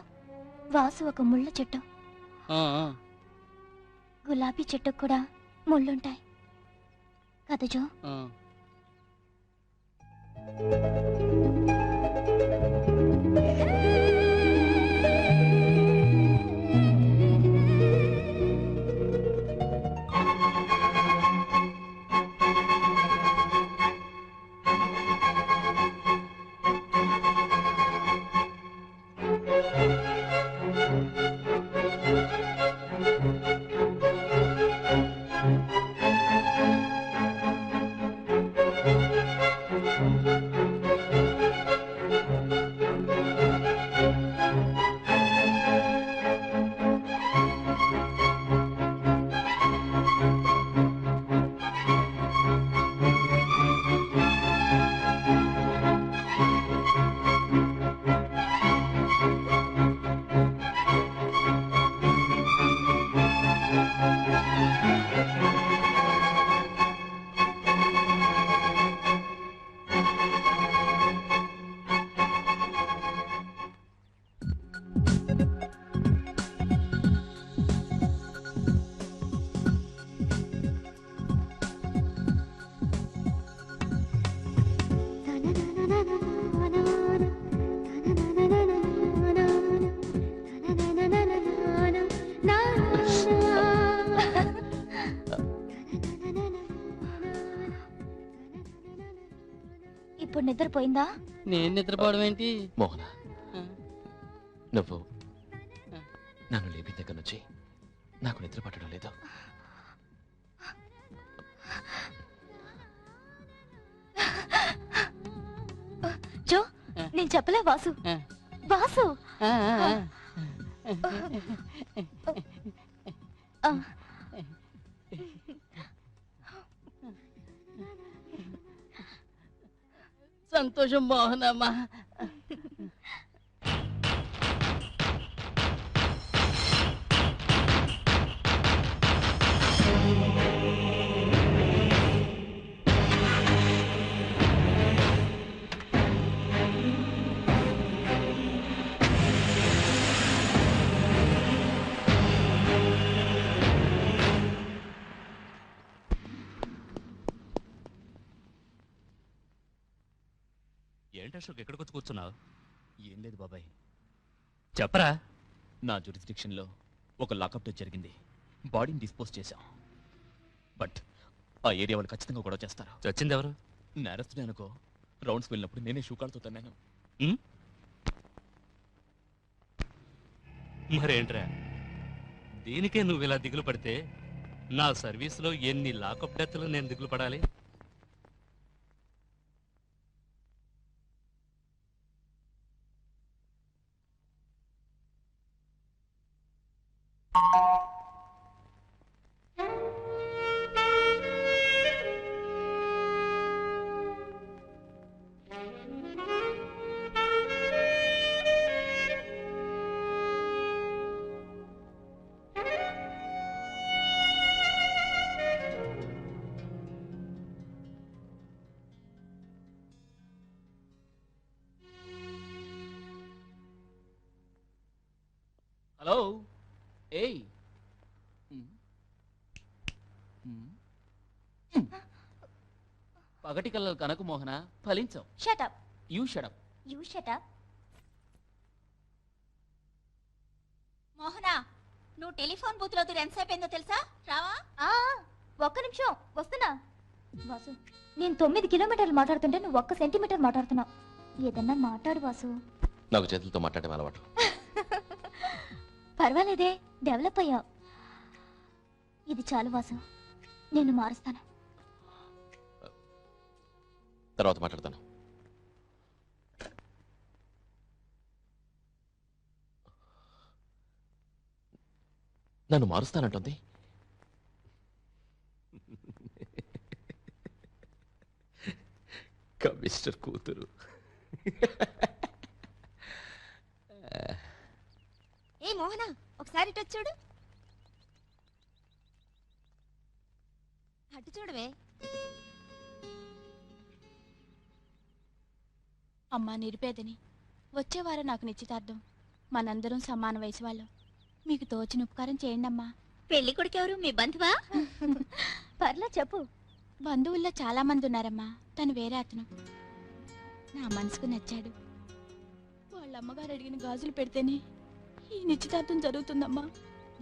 వాసు ఒక ముళ్ళ చెట్టు. గులాబీ చెట్టుకు కూడా ముళ్ళుంటాయి కదా జో? ఇప్పుడు నిద్రపోయిందా? నేను నిద్రపోవడం ఏంటి? మోహన, నువ్వు నన్ను లేపి దగ్గర నుంచి నాకు నిద్ర పట్టడం లేదు. జో, నేను చెప్పలే వాసు. వాసు సంతోషం మోహనమ్మా. ఏంటి అశోక్ ఎక్కడికి వచ్చి కూర్చున్నావు? ఏం లేదు బాబాయ్, చెప్పరా. నా జ్యూరిస్డిక్షన్లో ఒక లాకప్ డెత్ జరిగింది. బాడీని డిస్పోజ్ చేశాం. బట్ ఆ ఏరియా వాళ్ళు ఖచ్చితంగా గొడవ చేస్తారు. చచ్చింది ఎవరు? నేరస్తుడే అనుకో. రౌండ్స్ వెళ్ళినప్పుడు నేనే షూకాళ్ళతో తన్నాను. మరేంట్రా, దీనికే నువ్వు ఇలా దిగులు పడితే నా సర్వీస్లో ఎన్ని లాకప్ డెత్లు నేను దిగులు పడాలి? హలో, ఏయ్, పగటి కళ్ళలు కనకు మోహన, ఫలించం. Shut up. You shut up. You shut up. Mohana, నువ్వు టెలిఫోన్ బూత్ లో ఎంతసేపు అయిందో తెలుసా? రావా? ఒక్క నిమిషం వస్తున్నా. వాసు, నేను 9 కిలోమీటర్లు మాట్లాడుతుంటే నువ్వు 1 సెంటీమీటర్ మాట్లాడుతున్నావు. ఏదన్నా మాట్లాడు వాసు. నాకు చేతులతో మాట్లాడటం అలవాటు. పర్వాలేదే, డెవలప్ అయ్యావు. ఇది చాలు వాసు, నేను మారుస్తాను. తర్వాత మాట్లాడతాను. నన్ను మారుస్తానంటుంది. కమిస్టర్ కూతురు. ఏ మోహన, ఒకసారి ఇటు చూడు. అటు చూడవే. అమ్మా నిరుపేదని, వచ్చేవారం నాకు నిశ్చితార్థం. మనందరం సమాన వయసు వాళ్ళం. మీకు తోచిన ఉపకారం చేయండి అమ్మా. పెళ్లి కొడుకెవరు, మీ బంధువా? పర్లా చెప్పు. బంధువుల్లో చాలా మంది ఉన్నారమ్మా. తను వేరే అతను. నా మనసుకు నచ్చాడు. వాళ్ళ అమ్మగారు అడిగిన గాజులు పెడితేనే ఈ నిశ్చితార్థం జరుగుతుందమ్మా.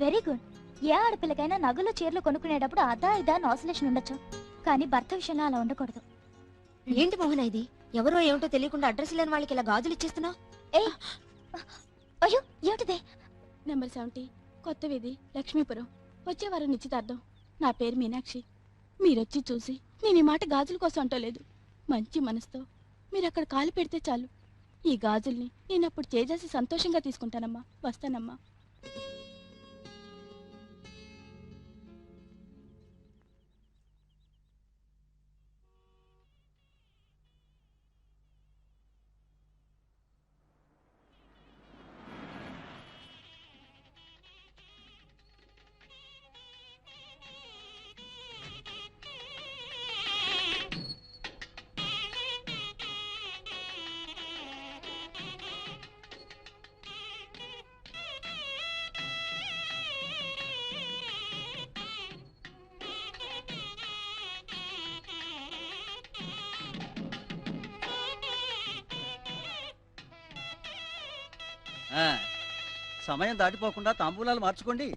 Very good. ఏ ఆడపిల్లకైనా నగలు చీరలు కొనుక్కునేటప్పుడు అదా ఇదా ఆసిలేషన్ ఉండొచ్చు, కానీ భర్త విషయంలో అలా ఉండకూడదు. ఏంటి మోహన ఇది? ఎవరో ఏమిటో తెలియకుండా అడ్రస్ లేని వాళ్ళకి ఇలా గాజులు ఇచ్చేస్తున్నావు? అయ్యో ఏమిటిదే? నెంబర్ 70, కొత్త వీధి, లక్ష్మీపురం. వచ్చేవారం నిశ్చితార్థం. నా పేరు మీనాక్షి. మీరొచ్చి చూసి నేను ఈ మాట గాజుల కోసం అంటలేదు. మంచి మనసుతో మీరు అక్కడ కాలు పెడితే చాలు. ఈ గాజుల్ని నేను అప్పుడు చేసేసి సంతోషంగా తీసుకుంటానమ్మా. వస్తానమ్మా. సమయం దాటిపోకుండా తాంబూలాలు మార్చుకోండి.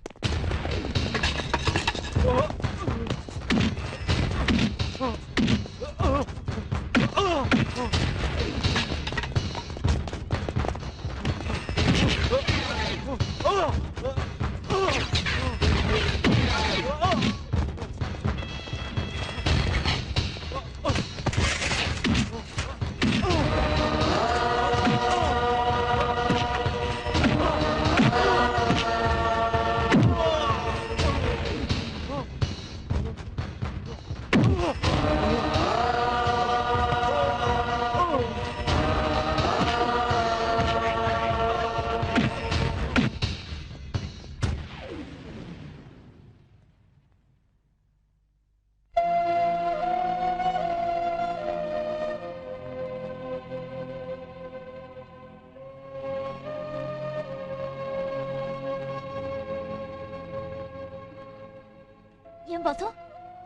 ఏం బాసు,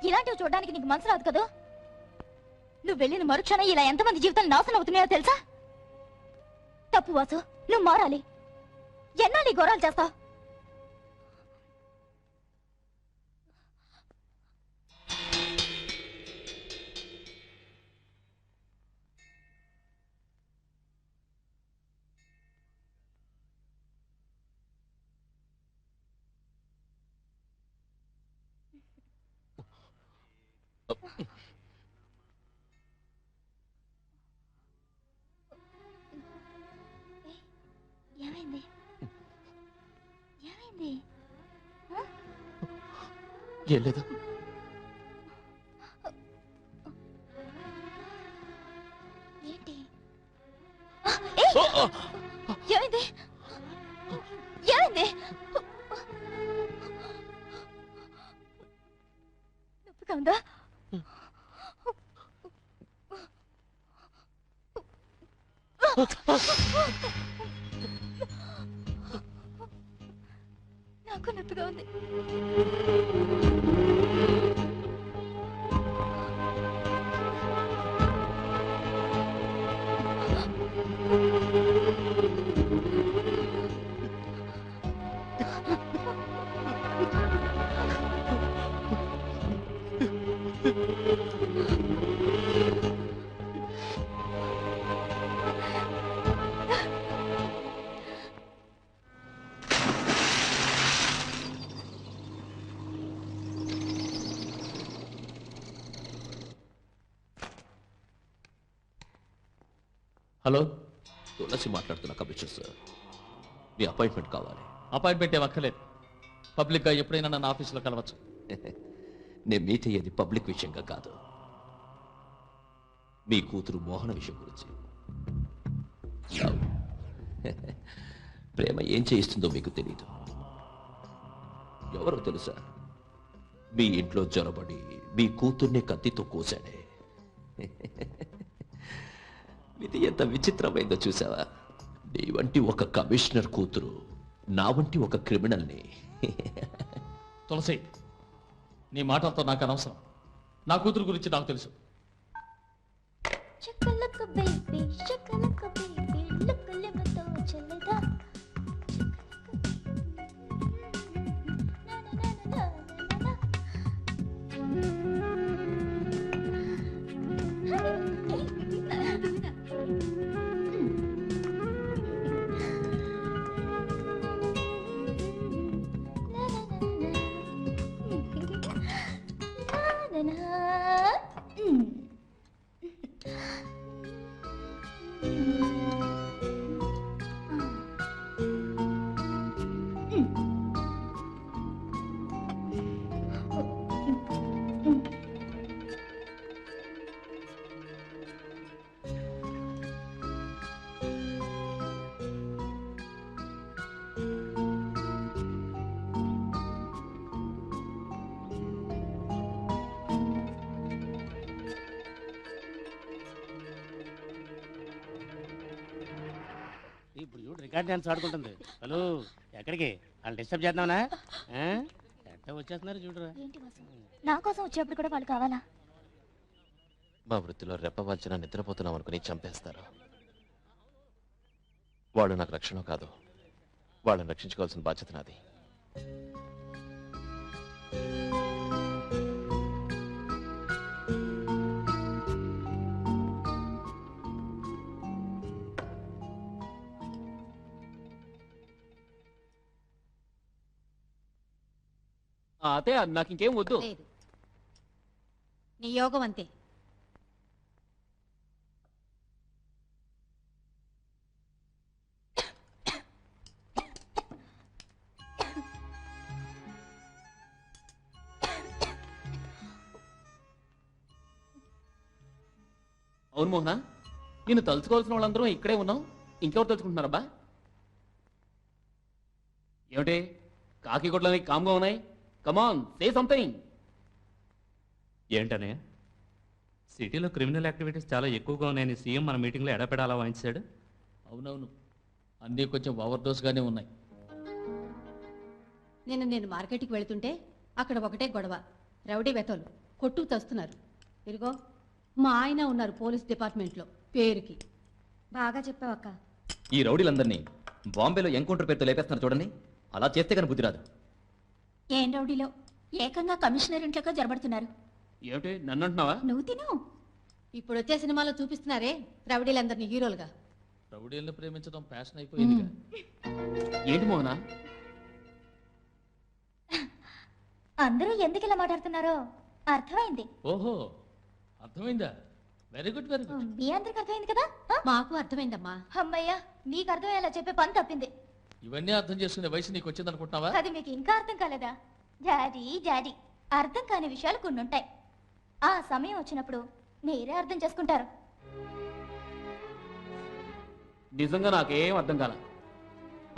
ఇలాంటివి చూడడానికి నీకు మనసు రాదు కదా? నువ్వు వెళ్ళిన మరుక్షణం ఇలా ఎంతమంది జీవితాలు నాశనం అవుతున్నాయో తెలుసా? తప్పు వాసు, నువ్వు మారాలి. ఎన్నాళ్ళు ఈ ఘోరాలు చేస్తావు? ఏమైంది? ఏమైంది? ఏం లేదు. ఏంటి? ఏమైంది? ఏమైంది? నొప్పిగా ఉందా? నాకు నొప్పిగా ఉంది. హలో, తులసి మాట్లాడుతున్నా కమిషనర్ సార్. మీ అపాయింట్మెంట్ కావాలి. అపాయింట్మెంట్ ఏం అక్కర్లేదు. పబ్లిక్గా ఎప్పుడైనా నన్ను ఆఫీసులో కలవచ్చు. నేను మీట్ అయ్యేది పబ్లిక్ విషయంగా కాదు, మీ కూతురు మోహన విషయం గురించి. లవ్. ప్రేమ ఏం చేయిస్తుందో మీకు తెలీదు. ఎవరో తెలుసా? మీ ఇంట్లో జొరబడి మీ కూతుర్ని కత్తితో కోశాడే. ఇది ఎంత విచిత్రమైందో చూసావా? నీ వంటి ఒక కమిషనర్ కూతురు నా వంటి ఒక క్రిమినల్ని. తులసి, నీ మాటలతో నాకు అనవసరం. నా కూతురు గురించి నాకు తెలుసు. ఇప్పుడు చూడు రికార్డ్ డాన్స్ ఆడుకుంటుంది. హలో, ఎక్కడికి? వాళ్ళు డిస్టర్బ్ చేద్దామనా? ఎట్లా వచ్చేస్తున్నారు చూడరా. నా కోసం వచ్చేప్పుడు కూడా వాళ్ళు కావాలా? మా వృత్తిలో రెప్పవాల్చిన నిద్రపోతున్నాం అనుకుని చంపేస్తారు. వాళ్ళు నాకు రక్షణ కాదు, వాళ్ళని రక్షించుకోవాల్సిన బాధ్యత నాది. అదే నాకు ఇంకేం వద్దు. నీ యోగం అంతే. అవును మోహన, నిన్ను తలుచుకోవాల్సిన వాళ్ళందరూ ఇక్కడే ఉన్నాం. ఇంకెవరు తలుచుకుంటున్నారబ్బా? ఏమిటి కాకి గుడ్లని కామ్గా ఉన్నాయి? కమాన్, సే సంథింగ్. ఏంటనే సిటీలో క్రిమినల్ యాక్టివిటీస్ చాలా ఎక్కువగా ఉన్నాయని సీఎం మన మీటింగ్లో ఎడపెడాలా వాయించాడు. అవునవును, అన్నీ కొంచెం ఓవర్ డోస్గానే ఉన్నాయి. నేను మార్కెట్కి వెళుతుంటే అక్కడ ఒకటే గొడవ. రౌడీ వెతలు కొట్టు తస్తున్నారు. ఇదిగో మా ఆయన ఉన్నారు పోలీస్ డిపార్ట్మెంట్లో పేరుకి. బాగా చెప్పావక్క. ఈ రౌడీలందరినీ బాంబేలో ఎన్కౌంటర్ పేరుతో లేపేస్తున్నారు చూడండి. అలా చేస్తే కానీ బుద్ధి రాదు. ఏం రౌడీలో ఏకంగా కమిషనర్ ఇంట్లోకి జరబడుతున్నారు. ఏమిటి నన్ను అంటున్నావా? నువ్వు తిను. ఇప్పుడు వచ్చే సినిమాలో చూపిస్తున్నారే రౌడీలందరినీ హీరోలుగా. రౌడీలను ప్రేమించడం ప్యాషన్ అయిపోయింది. ఏంటి మోహన? అందరూ ఎందుకు ఇలా మాట్లాడుతున్నారో అర్థమైంది. ఓహో, అర్థమైందా? Very good, very good. మీ అందరికి అర్థమైంది కదా? మాకు అర్థమైందమ్మా. అమ్మయ్యా, నీకు అర్థమయ్యేలా చెప్పే పని తప్పింది. ఇవన్నీ అర్థం చేసుకునే వయసు నీకు వచ్చింది అనుకుంటున్నావా? అది మీకు ఇంకా అర్థం కాలేదా? డాడీ అర్థం కాని విషయాలు కొన్ని ఉంటాయి. ఆ సమయం వచ్చినప్పుడు మీరే అర్థం చేసుకుంటారు. నిజంగా నాకేం అర్థం కాల.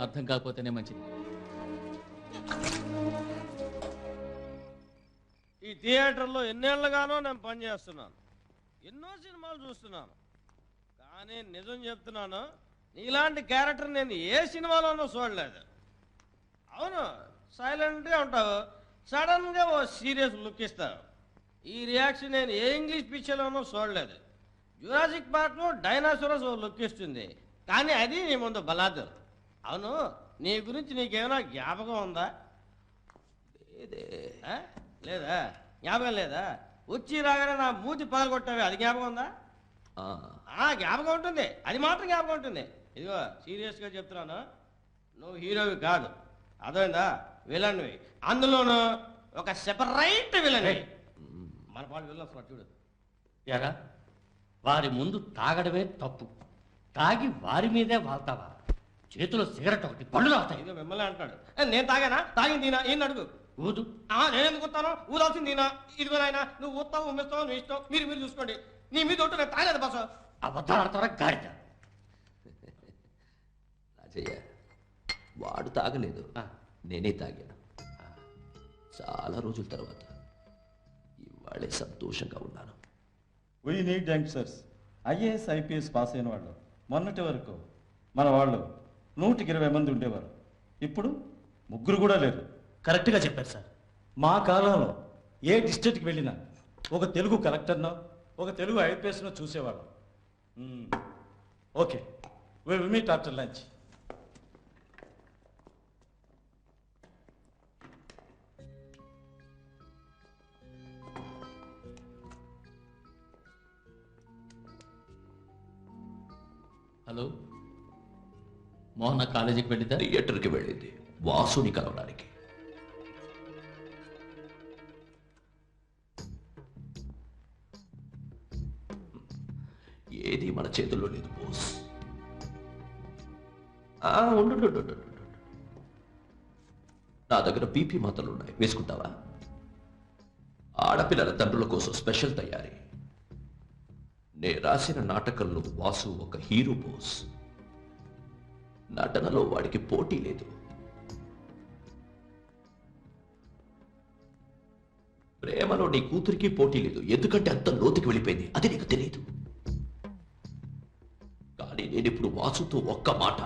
అర్థం కాకపోతేనే మంచిది. ఈ థియేటర్లో ఎన్నేళ్లుగానో నేను పనిచేస్తున్నాను, ఎన్నో సినిమాలు చూస్తున్నాను. కానీ నిజం చెప్తున్నాను, నీలాంటి క్యారెక్టర్ నేను ఏ సినిమాలోనూ చూడలేదు. అవును, సైలెంట్గా ఉంటావు, సడన్గా ఓ సీరియస్ లుక్ ఇస్తావు. ఈ రియాక్షన్ నేను ఏ ఇంగ్లీష్ పిక్చర్లోనూ చూడలేదు. జురాసిక్ పార్క్లో డైనాసోరస్ ఓ లుక్ ఇస్తుంది, కానీ అది నీ ముందు బలాదూర్. అవును, నీ గురించి నీకేమైనా జ్ఞాపకం ఉందా? లేదా? జ్ఞాపకం లేదా? వచ్చి రాగానే నా మూతి పగలగొట్టావే, అది జ్ఞాపకం ఉందా? జ్ఞాపకం ఉంటుంది, అది మాత్రం జ్ఞాపకం ఉంటుంది. ఇదిగో సీరియస్గా చెప్తున్నాను, నువ్వు హీరోవి కాదు, అర్థమైందా? విలన్వి, అందులోనూ ఒక సెపరేట్ విలన్. మన పాడు విలన్ చూడు. ఎరా, వారి ముందు తాగడమే తప్పు, తాగి వారి మీదే వాళ్తావా? చేతిలో సిగరెట్ ఒకటి పళ్ళు రావుతాయి. ఇదో మిమ్మల్ని అంటాడు. నేను తాగానా? తాగింది ఈయన. ఈయన అడుగు. ఊదు. నేను ఎందుకు వస్తాను? ఊదాల్సింది ఈయన. ఇదిగో నాయన, నువ్వు ఊస్తావు ఉమ్మేస్తావు నువ్వు ఇష్టం. మీరు చూసుకోండి. నీ మీద ఒట్టు, నేను తాగలేదు బాసు. అబద్ధాలు ఆడతారా గాడిద? రాజయ్య, వాడు తాగలేదు, నేనే తాగాను. చాలా రోజుల తర్వాత ఇవాళే సంతోషంగా ఉన్నాను. We need youngsters. IAS IPS pass అయిన వాళ్ళు మొన్నటి వరకు మన వాళ్ళు 120 మంది ఉండేవారు. ఇప్పుడు 3 కూడా లేరు. కరెక్ట్గా చెప్పారు సార్. మా కాలంలో ఏ డిస్ట్రిక్ట్కి వెళ్ళినా ఒక తెలుగు కలెక్టర్నో ఒక తెలుగు ఐపీఎస్నో చూసేవాళ్ళం. Okay, we will meet after lunch. Hello, Mohana కాలేజీకి వెళ్ళిందా? థియేటర్కి వెళ్ళింది వాసుని కలవడానికి. ఏది మన చేతుల్లో లేదు బోస్. ఉండు, నా దగ్గర బీపీ మాత్రలు ఉన్నాయి, వేసుకుంటావా? ఆడపిల్లల తండ్రుల కోసం స్పెషల్ తయారీ. నే రాసిన నాటకంలో వాసు ఒక హీరో బోస్. నటనలో వాడికి పోటీ లేదు. ప్రేమలో నీ కూతురికి పోటీ లేదు, ఎందుకంటే అంత లోతుకి వెళ్ళిపోయింది. అది నీకు తెలియదు. కానీ నేనిప్పుడు వాసుతో ఒక్క మాట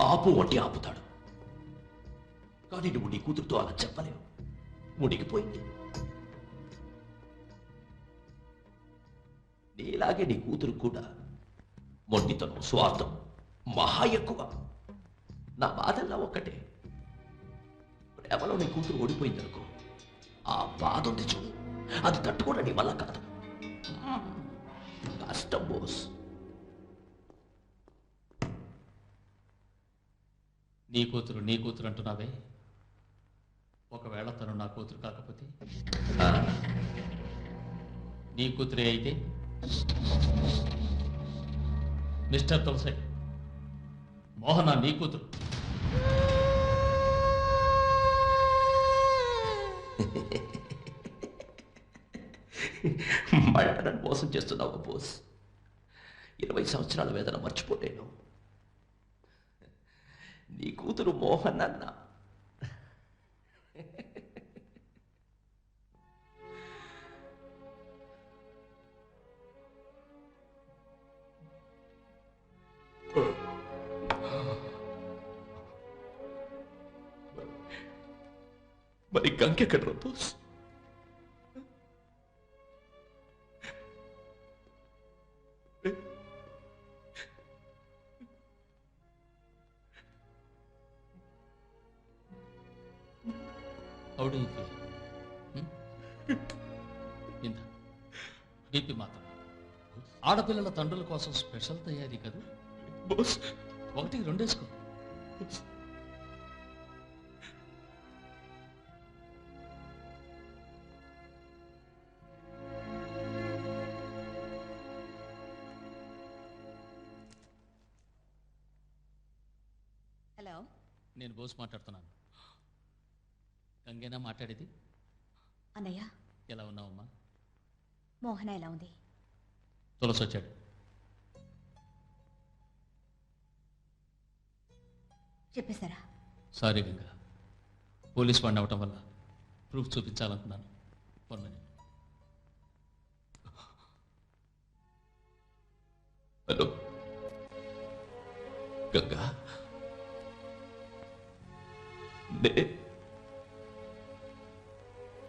ఆపు అంటే ఆపుతాడు. కానీ నువ్వు నీ కూతురుతో అలా చెప్పలేవు, మునిగిపోయింది. నీలాగే నీ కూతురు కూడా మొండితనం, స్వార్థం మహా ఎక్కువ. నా బాధల్లా ఒక్కటే, ప్రేమలో నీ కూతురు ఓడిపోయిందనుకో, ఆ బాధ ఉంది చూడు, అది తట్టుకోవడం నీ వల్ల కాదు. కష్టం బోస్. నీ కూతురు అంటున్నావే, ఒకవేళ తను నా కూతురు కాకపోతే? నీ కూతురే అయితే మిస్టర్ తులసి, మోహన నీ కూతురు. మళ్ళీ నన్ను మోసం చేస్తున్నావు బోస్. 20 సంవత్సరాల వేదన మర్చిపోలేను. నీ కూతురు మోహన్ అన్న. మరి గంకెక్కడ బోస్? How do you feel? ఇంత బీపీ మాత్రం. ఆడపిల్లల తండ్రుల కోసం స్పెషల్ తయారీ కదా బోస్. 1-2 వేసుకో. హలో, నేను బోస్ మాట్లాడుతున్నాను. గంగేనా మాట్లాడేది? అన్నయ్య, ఎలా ఉన్నావమ్మా? మోహన ఎలా ఉంది? తులసి వచ్చాడు. చెప్పేశారా? సారీ గంగా, పోలీస్ వాడిని అవటం వల్ల ప్రూఫ్ చూపించాలనుకున్నాను. 1 minute. హలో గంగా,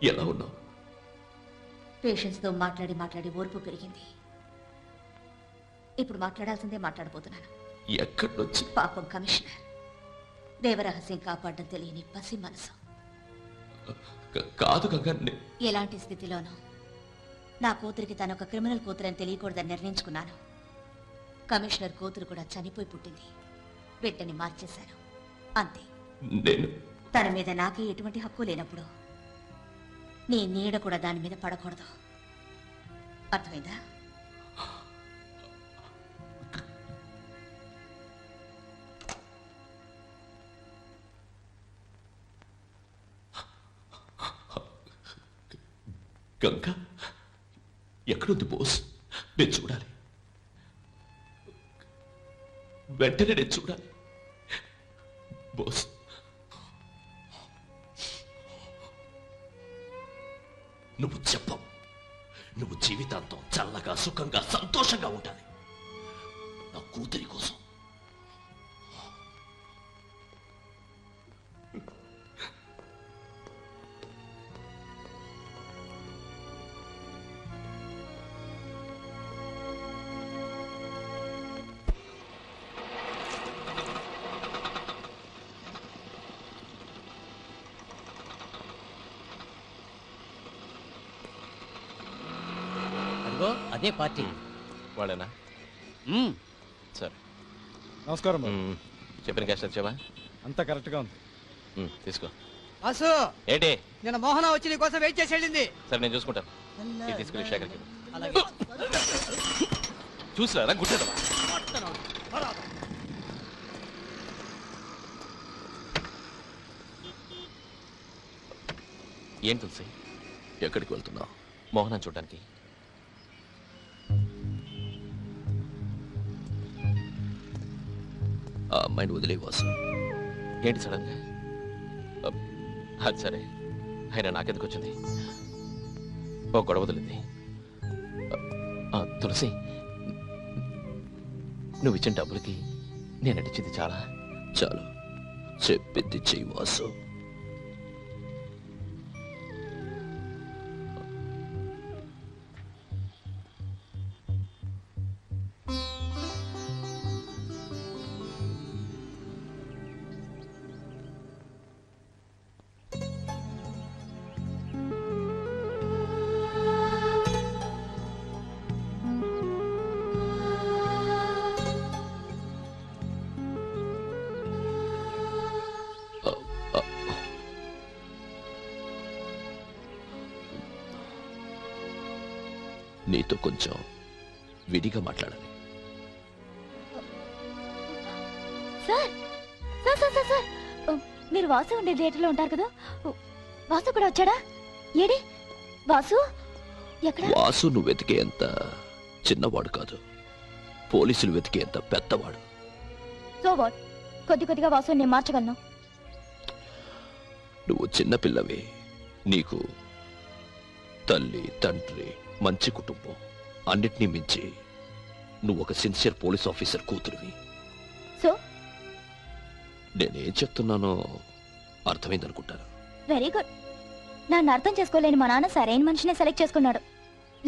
ఎలా ఉన్నావు? పేషెంట్స్తో మాట్లాడి ఓర్పు పెరిగింది. ఇప్పుడు మాట్లాడాల్సిందే మాట్లాడబోతున్నాను. ఎక్కడి నుంచి? పాపం కమిషనర్, దేవరహస్యం కాపాడడం తెలియని పసి మనసు. కాదు గంగా, ఎలాంటి స్థితిలోనూ నా కూతురికి తను ఒక క్రిమినల్ కూతురని తెలియకూడదని నిర్ణయించుకున్నాను. కమిషనర్ కూతురు కూడా చనిపోయి పుట్టింది. బిడ్డని మార్చేశాను, అంతే. తన మీద నాకే ఎటువంటి హక్కు లేనప్పుడు నీ నీడ కూడా దాని మీద పడకూడదు. అర్థమైందా? గంగ ఎక్కడుంది బోస్? నేను చూడాలి, వెంటనే నేను చూడాలి బోస్. నువ్వు చెప్పవు. నువ్వు జీవితాంతం చల్లగా సుఖంగా సంతోషంగా ఉండాలి నా కూతురి కోసం. అదే పార్టీ వాడేనా? సరే. నమస్కారం. చెప్పిన క్యాష్ వచ్చావా? అంతా కరెక్ట్గా ఉంది. తీసుకో. వాసు, ఏంటి? నేను మోహన వచ్చి నీ కోసం వెయిట్ చేసి వెళ్ళింది. సరే నేను చూసుకుంటాను. ఇది తీసుకెళ్ళి శేఖర్కి చూసిరా గుర్తుందా? ఏం తులసి, ఎక్కడికి వెళ్తున్నావు? మోహనం చూడడానికి. ఆ అమ్మాయిని వదిలే వాసు. ఏంటి సడన్ గా? అది సరే, అయినా నాకెందుకు వచ్చింది? ఓ గొడవ వదిలింది. తులసి, నువ్వు ఇచ్చిన డబ్బులకి నేను నటించింది చాలా. చాలు, చెప్పింది చెయ్యి వాసు. నీతో కొంచెం విడిగా మాట్లాడాలి. Sir sir sir sir sir మీరు వాసు ఉండే థియేటర్లో ఉంటారు కదా, వాసు కూడా వచ్చాడా? ఏడి వాసు? ఎక్కడ? వాసు నువ్వు వెతికేంత చిన్నవాడు కాదు, పోలీసులు వెతికేంత పెద్దవాడు. So what? కొద్ది కొద్దిగా వాసు నేను మార్చగలను. నువ్వు చిన్నపిల్లవి. నీకు తల్లి, తండ్రి, మంచి కుటుంబం, అన్నిటినీ మించి నువ్వు ఒక సిన్సియర్ పోలీస్ ఆఫీసర్ కూతురువి. సో నేనేం చెప్తున్నానో అర్థమైందనుకుంటాను. Very good. నన్ను అర్థం చేసుకోలేని మా నాన్న సరైన మనిషినే సెలెక్ట్ చేసుకున్నాడు.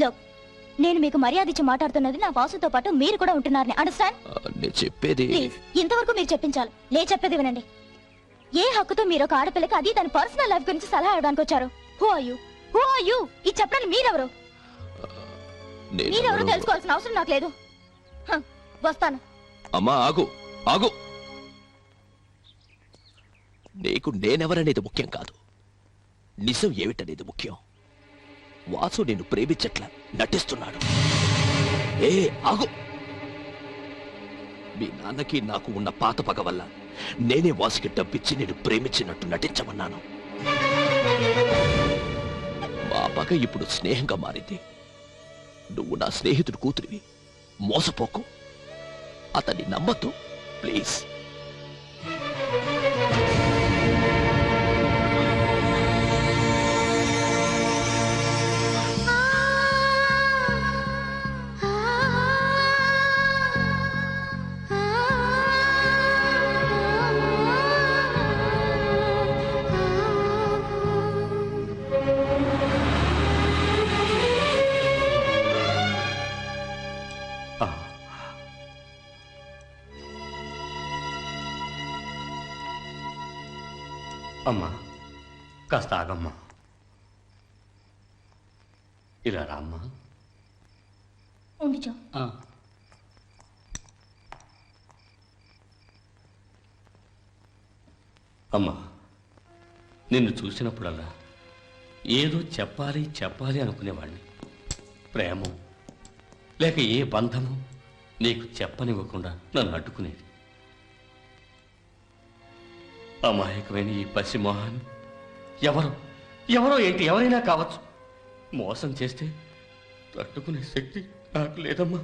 లోక్, నేను మీకు మర్యాద ఇచ్చి మాట్లాడుతున్నది నా వాసుతో పాటు మీరు కూడా ఉంటున్నారని అండర్స్టాండ్? నేను చెప్పేది ప్లీజ్, ఇంతవరకు మీరు చెప్పించాలి. నేను చెప్పేది వినండి. ఏ హక్కుతో మీరు ఒక ఆడపిల్లకి, అది తన పర్సనల్ లైఫ్ గురించి సలహా ఇవ్వడానికి వచ్చారు? Who are you? Who are you? ఇది చెప్పడానికి మీరెవరు? మీరెవరు తెలుసుకోవాల్సిన అవసరం నాకు లేదు. వస్తాను. అమ్మా ఆగు, ఆగు. నీకు నేనెవరనేది ముఖ్యం కాదు, నిజం ఏమిటనేది ముఖ్యం. వాసు నేను ప్రేమించట్లా నటిస్తున్నాడు. ఏ ఆగు. మీ నాన్నకి నాకు ఉన్న పాత పగ వల్ల నేనే వాసుకి డబ్బిచ్చి నేను ప్రేమించినట్టు నటించమన్నాను. మా పగ ఇప్పుడు స్నేహంగా మారింది. నువ్వు నా స్నేహితుడు కూతురివి, మోసపోకు. అతన్ని నమ్మద్దు ప్లీజ్. అమ్మా, కాస్త ఆగమ్మా. ఇలా రామ్మా. ఉండిచో. అమ్మా, నిన్ను చూసినప్పుడల్లా ఏదో చెప్పాలి చెప్పాలి అనుకునేవాడిని. ప్రేమ లేక ఏ బంధము నీకు చెప్పనివ్వకుండా నన్ను అడ్డుకునేది. అమాయకమైన ఈ పసిమోహాన్ని ఎవరో ఏంటి ఎవరైనా కావచ్చు మోసం చేస్తే తట్టుకునే శక్తి నాకు లేదమ్మా.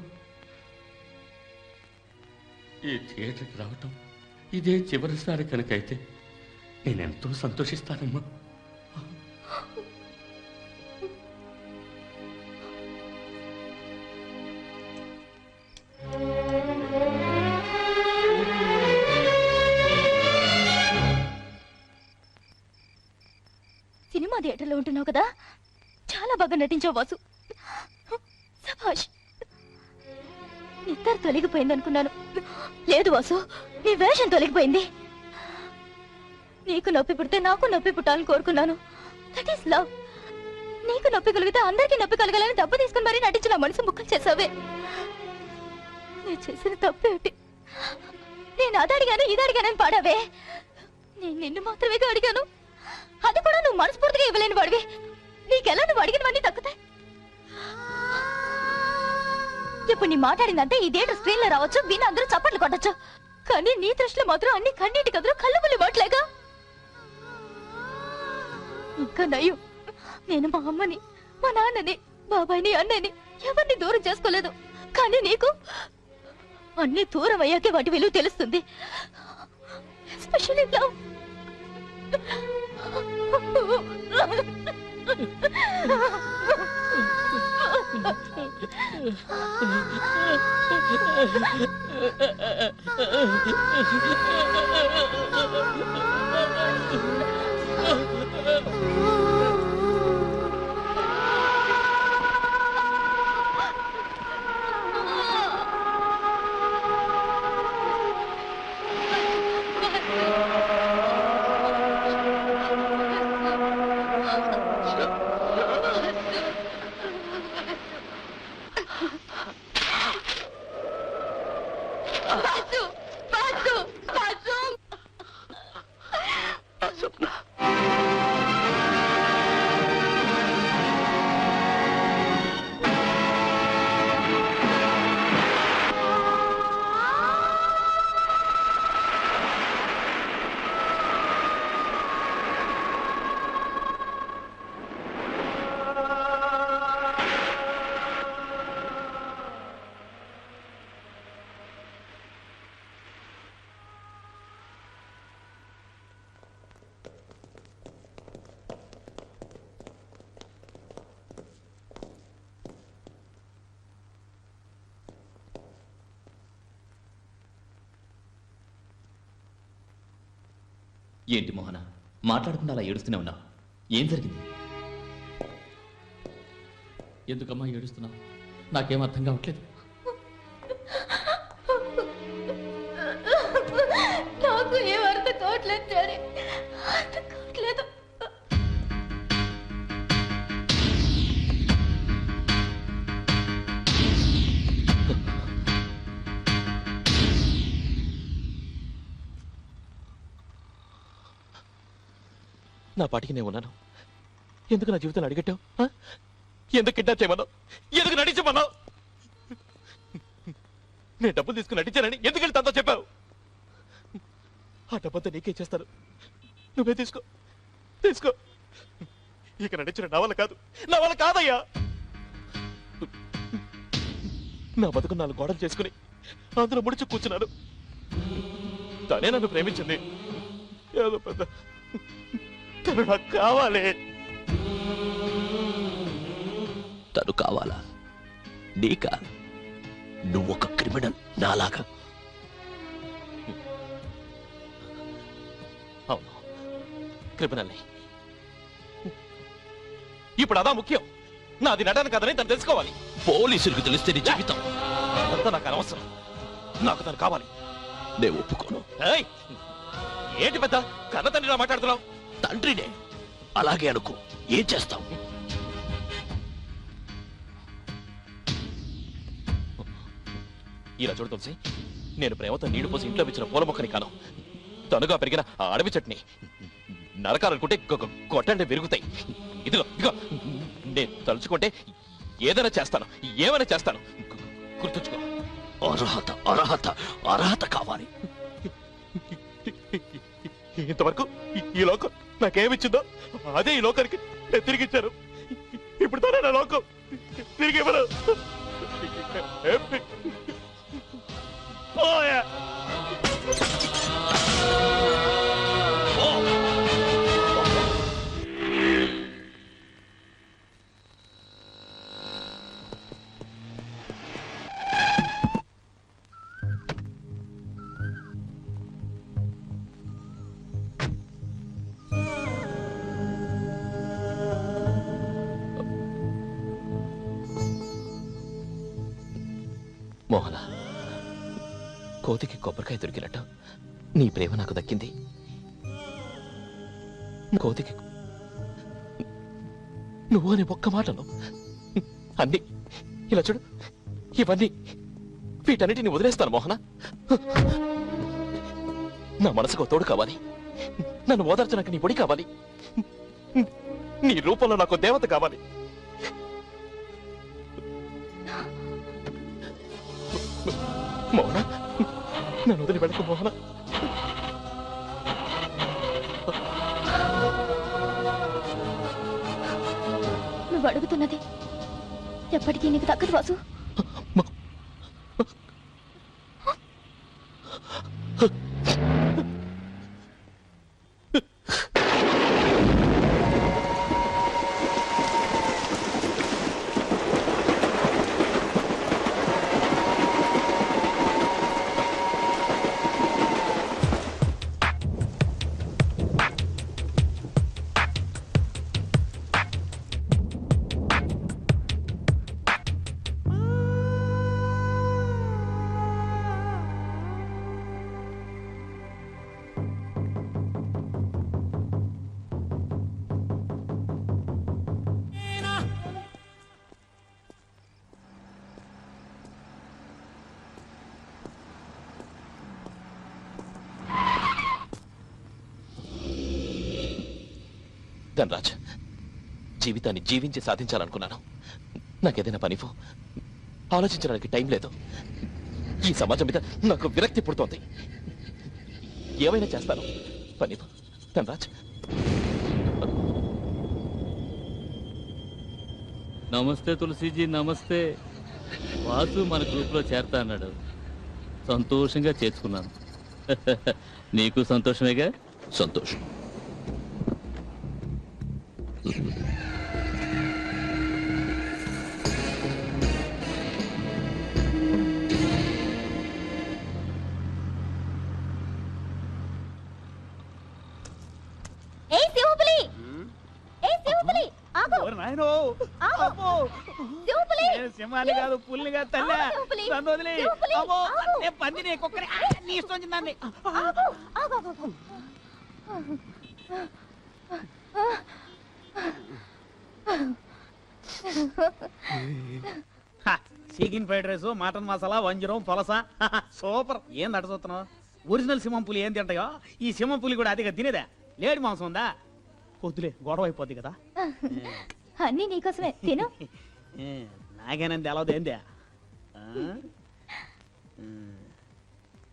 ఈ థియేటర్కి రావటం ఇదే చివరిసారి కనుకైతే నేనెంతో సంతోషిస్తానమ్మా. సినిమా థియేటర్లో ఉంటున్నావు కదా, చాలా బాగా నటించావు వాసు. సభాష్. నిద్ర తొలగిపోయింది అనుకున్నాను. లేదు వాసు, నీ వేషం తొలగిపోయింది. నీకు నొప్పి పుడితే నాకు నొప్పి పుట్టాలని కోరుకున్నాను. That is love. నీకు నొప్పి కలిగితే అందరికీ నొప్పి కలగాలని డబ్బు తీసుకుని మరీ నటించిన మనసు ముక్కలు చేసావే. నేను చేసిన తప్పేమిటి? నేను అది అడిగాను ఇది అడిగానని పాడావే. నేను నిన్ను మాత్రమే అడిగాను, అది కూడా నువ్వు మనస్ఫూర్తిగా ఇవ్వలేని వాడివి. నీకెలా నువ్వు అడిగినవన్నీ తగ్గుతాయి. ఇప్పుడు నీ మాట్లాడిందంటే ఈ థియేటర్ స్క్రీన్ లో రావచ్చు, విని అందరూ చప్పట్లు కొట్టచ్చు. కానీ నీ దృష్టిలో మాత్రం అన్ని కన్నీటి కదులు కళ్ళబుల్లి మాటలేగా. ఇంకా నయ్యు, నేను మా అమ్మని, మా నాన్నని, బాబాయిని, అన్నయ్యని ఎవరిని దూరం చేసుకోలేదు. కానీ నీకు అన్ని దూరం అయ్యాకే వాటి విలువ తెలుస్తుంది. Especially love. ఏంటి మోహన, మాట్లాడకుండా అలా ఏడుస్తూనే ఉన్నావు? ఏం జరిగింది? ఎందుకమ్మా ఏడుస్తున్నావు? నాకేం అర్థం కావట్లేదు. నాకు ఏం అర్థం కావట్లేదు డాడీ, అర్థం కావట్లేదు. నా పాటికి నేను ఉన్నాను. ఎందుకు నా జీవితాన్ని అడిగట్టావు? ఎందుకు కిడ్నాప్ చేయమన్నావు? ఎందుకు నటించమన్నావు? నేను డబ్బులు తీసుకుని నటించానని ఎందుకు వెళ్ళి తనతో చెప్పావు? ఆ డబ్బంతా నీకే చేస్తాను, నువ్వే తీసుకో తీసుకో. ఇక నటించిన నా వల్ల కాదు, నా వల్ల కాదయ్యా. నా బతుకు 4 గోడలు చేసుకుని అందులో ముడిచి కూర్చున్నాను. తనే నన్ను ప్రేమించింది. ఏదో పెద్ద తను నాకు కావాలి. తను కావాలా? నీకా? నువ్వొక క్రిమినల్ నాలాగా. అవును, క్రిమినల్ని. ఇప్పుడు అదా ముఖ్యం. నాది నటన కదని తను తెలుసుకోవాలి. పోలీసులకు తెలిస్తే నీ జీవితం. అదంతా నాకు అనవసరం. నాకు తను కావాలి. నేను ఒప్పుకోను. ఏంటి పెద్ద కన్న తండ్రిలా మాట్లాడుతున్నావు? తండ్రినే. అలాగే అనుకో. ఏం చేస్తావు? ఇలా చూడు తులసి, నేను ప్రేమతో నీళ్లు పోసి ఇంట్లో ఇచ్చిన పూల మొక్కని కాను. తనుగా పెరిగిన ఆ అడవి చట్నీ. నరకాలనుకుంటే కొట్టండి విరుగుతాయి. ఇదిగో ఇదిగో, నేను తలుచుకుంటే ఏదైనా చేస్తాను, ఏమైనా చేస్తాను. గుర్తుంచుకో. అర్హత అర్హత అర్హత కావాలి. ఇంతవరకు ఈ లోకం నాకేమిచ్చిందో అదే ఈ లోకానికి తిరిగిచ్చారు. ఇప్పుడు తానే నా లోకం. తిరిగి ఇవ్వను. పోయా. మోహన, కోతికి కొబ్బరికాయ దొరికినట్టు నీ ప్రేమ నాకు దక్కింది. కోతికి నువ్వు అని ఒక్క మాటను అన్ని ఇలా చూడు, ఇవన్నీ వీటన్నిటిని వదిలేస్తాను మోహన. నా మనసుకు తోడు కావాలి, నన్ను ఓదార్చడానికి నీ పొడి కావాలి, నీ రూపంలో నాకు దేవత కావాలి. మోహన, నన్ను వదిలి వెళ్ళకు మోహన. నువ్వు అడుగుతున్నది ఎప్పటికీ నీకు దక్కదు వాసు. ధనరాజ్, జీవితాన్ని జీవించి సాధించాలనుకున్నాను. నాకేదైనా పనిఫో ఆలోచించడానికి టైం లేదు. ఈ సమాజం మీద నాకు విరక్తి పుడుతోంది. ఏమైనా చేస్తాను. పనిఫో ధనరాజ్. నమస్తే తులసీజీ, నమస్తే. వాసు మన గ్రూప్లో చేరతా అన్నాడు, సంతోషంగా చేర్చుకున్నాను. నీకు సంతోషమేగా? సంతోషం. సింహాన్ని కాదు, పుల్ని కాదు తల్లి. నన్ను వదిలి. అమ్మో, నేను పందిని కుక్కని నీ ఇష్టం వచ్చిందాన్ని. Chicken fried rice, mutton masala, వంజరం, పొలస. సూపర్. ఏం దట చూస్తున్నావు? ఒరిజినల్ సింహం పులి ఏం తింటాయో ఈ సింహం పులి కూడా అదిగా తినేదా? లేడి మాంసం ఉందా? వద్దులే, గొడవ అయిపోద్ది కదా. అన్నీ నీకోసమే తిను. నాకేనంది ఎలా ఏందే?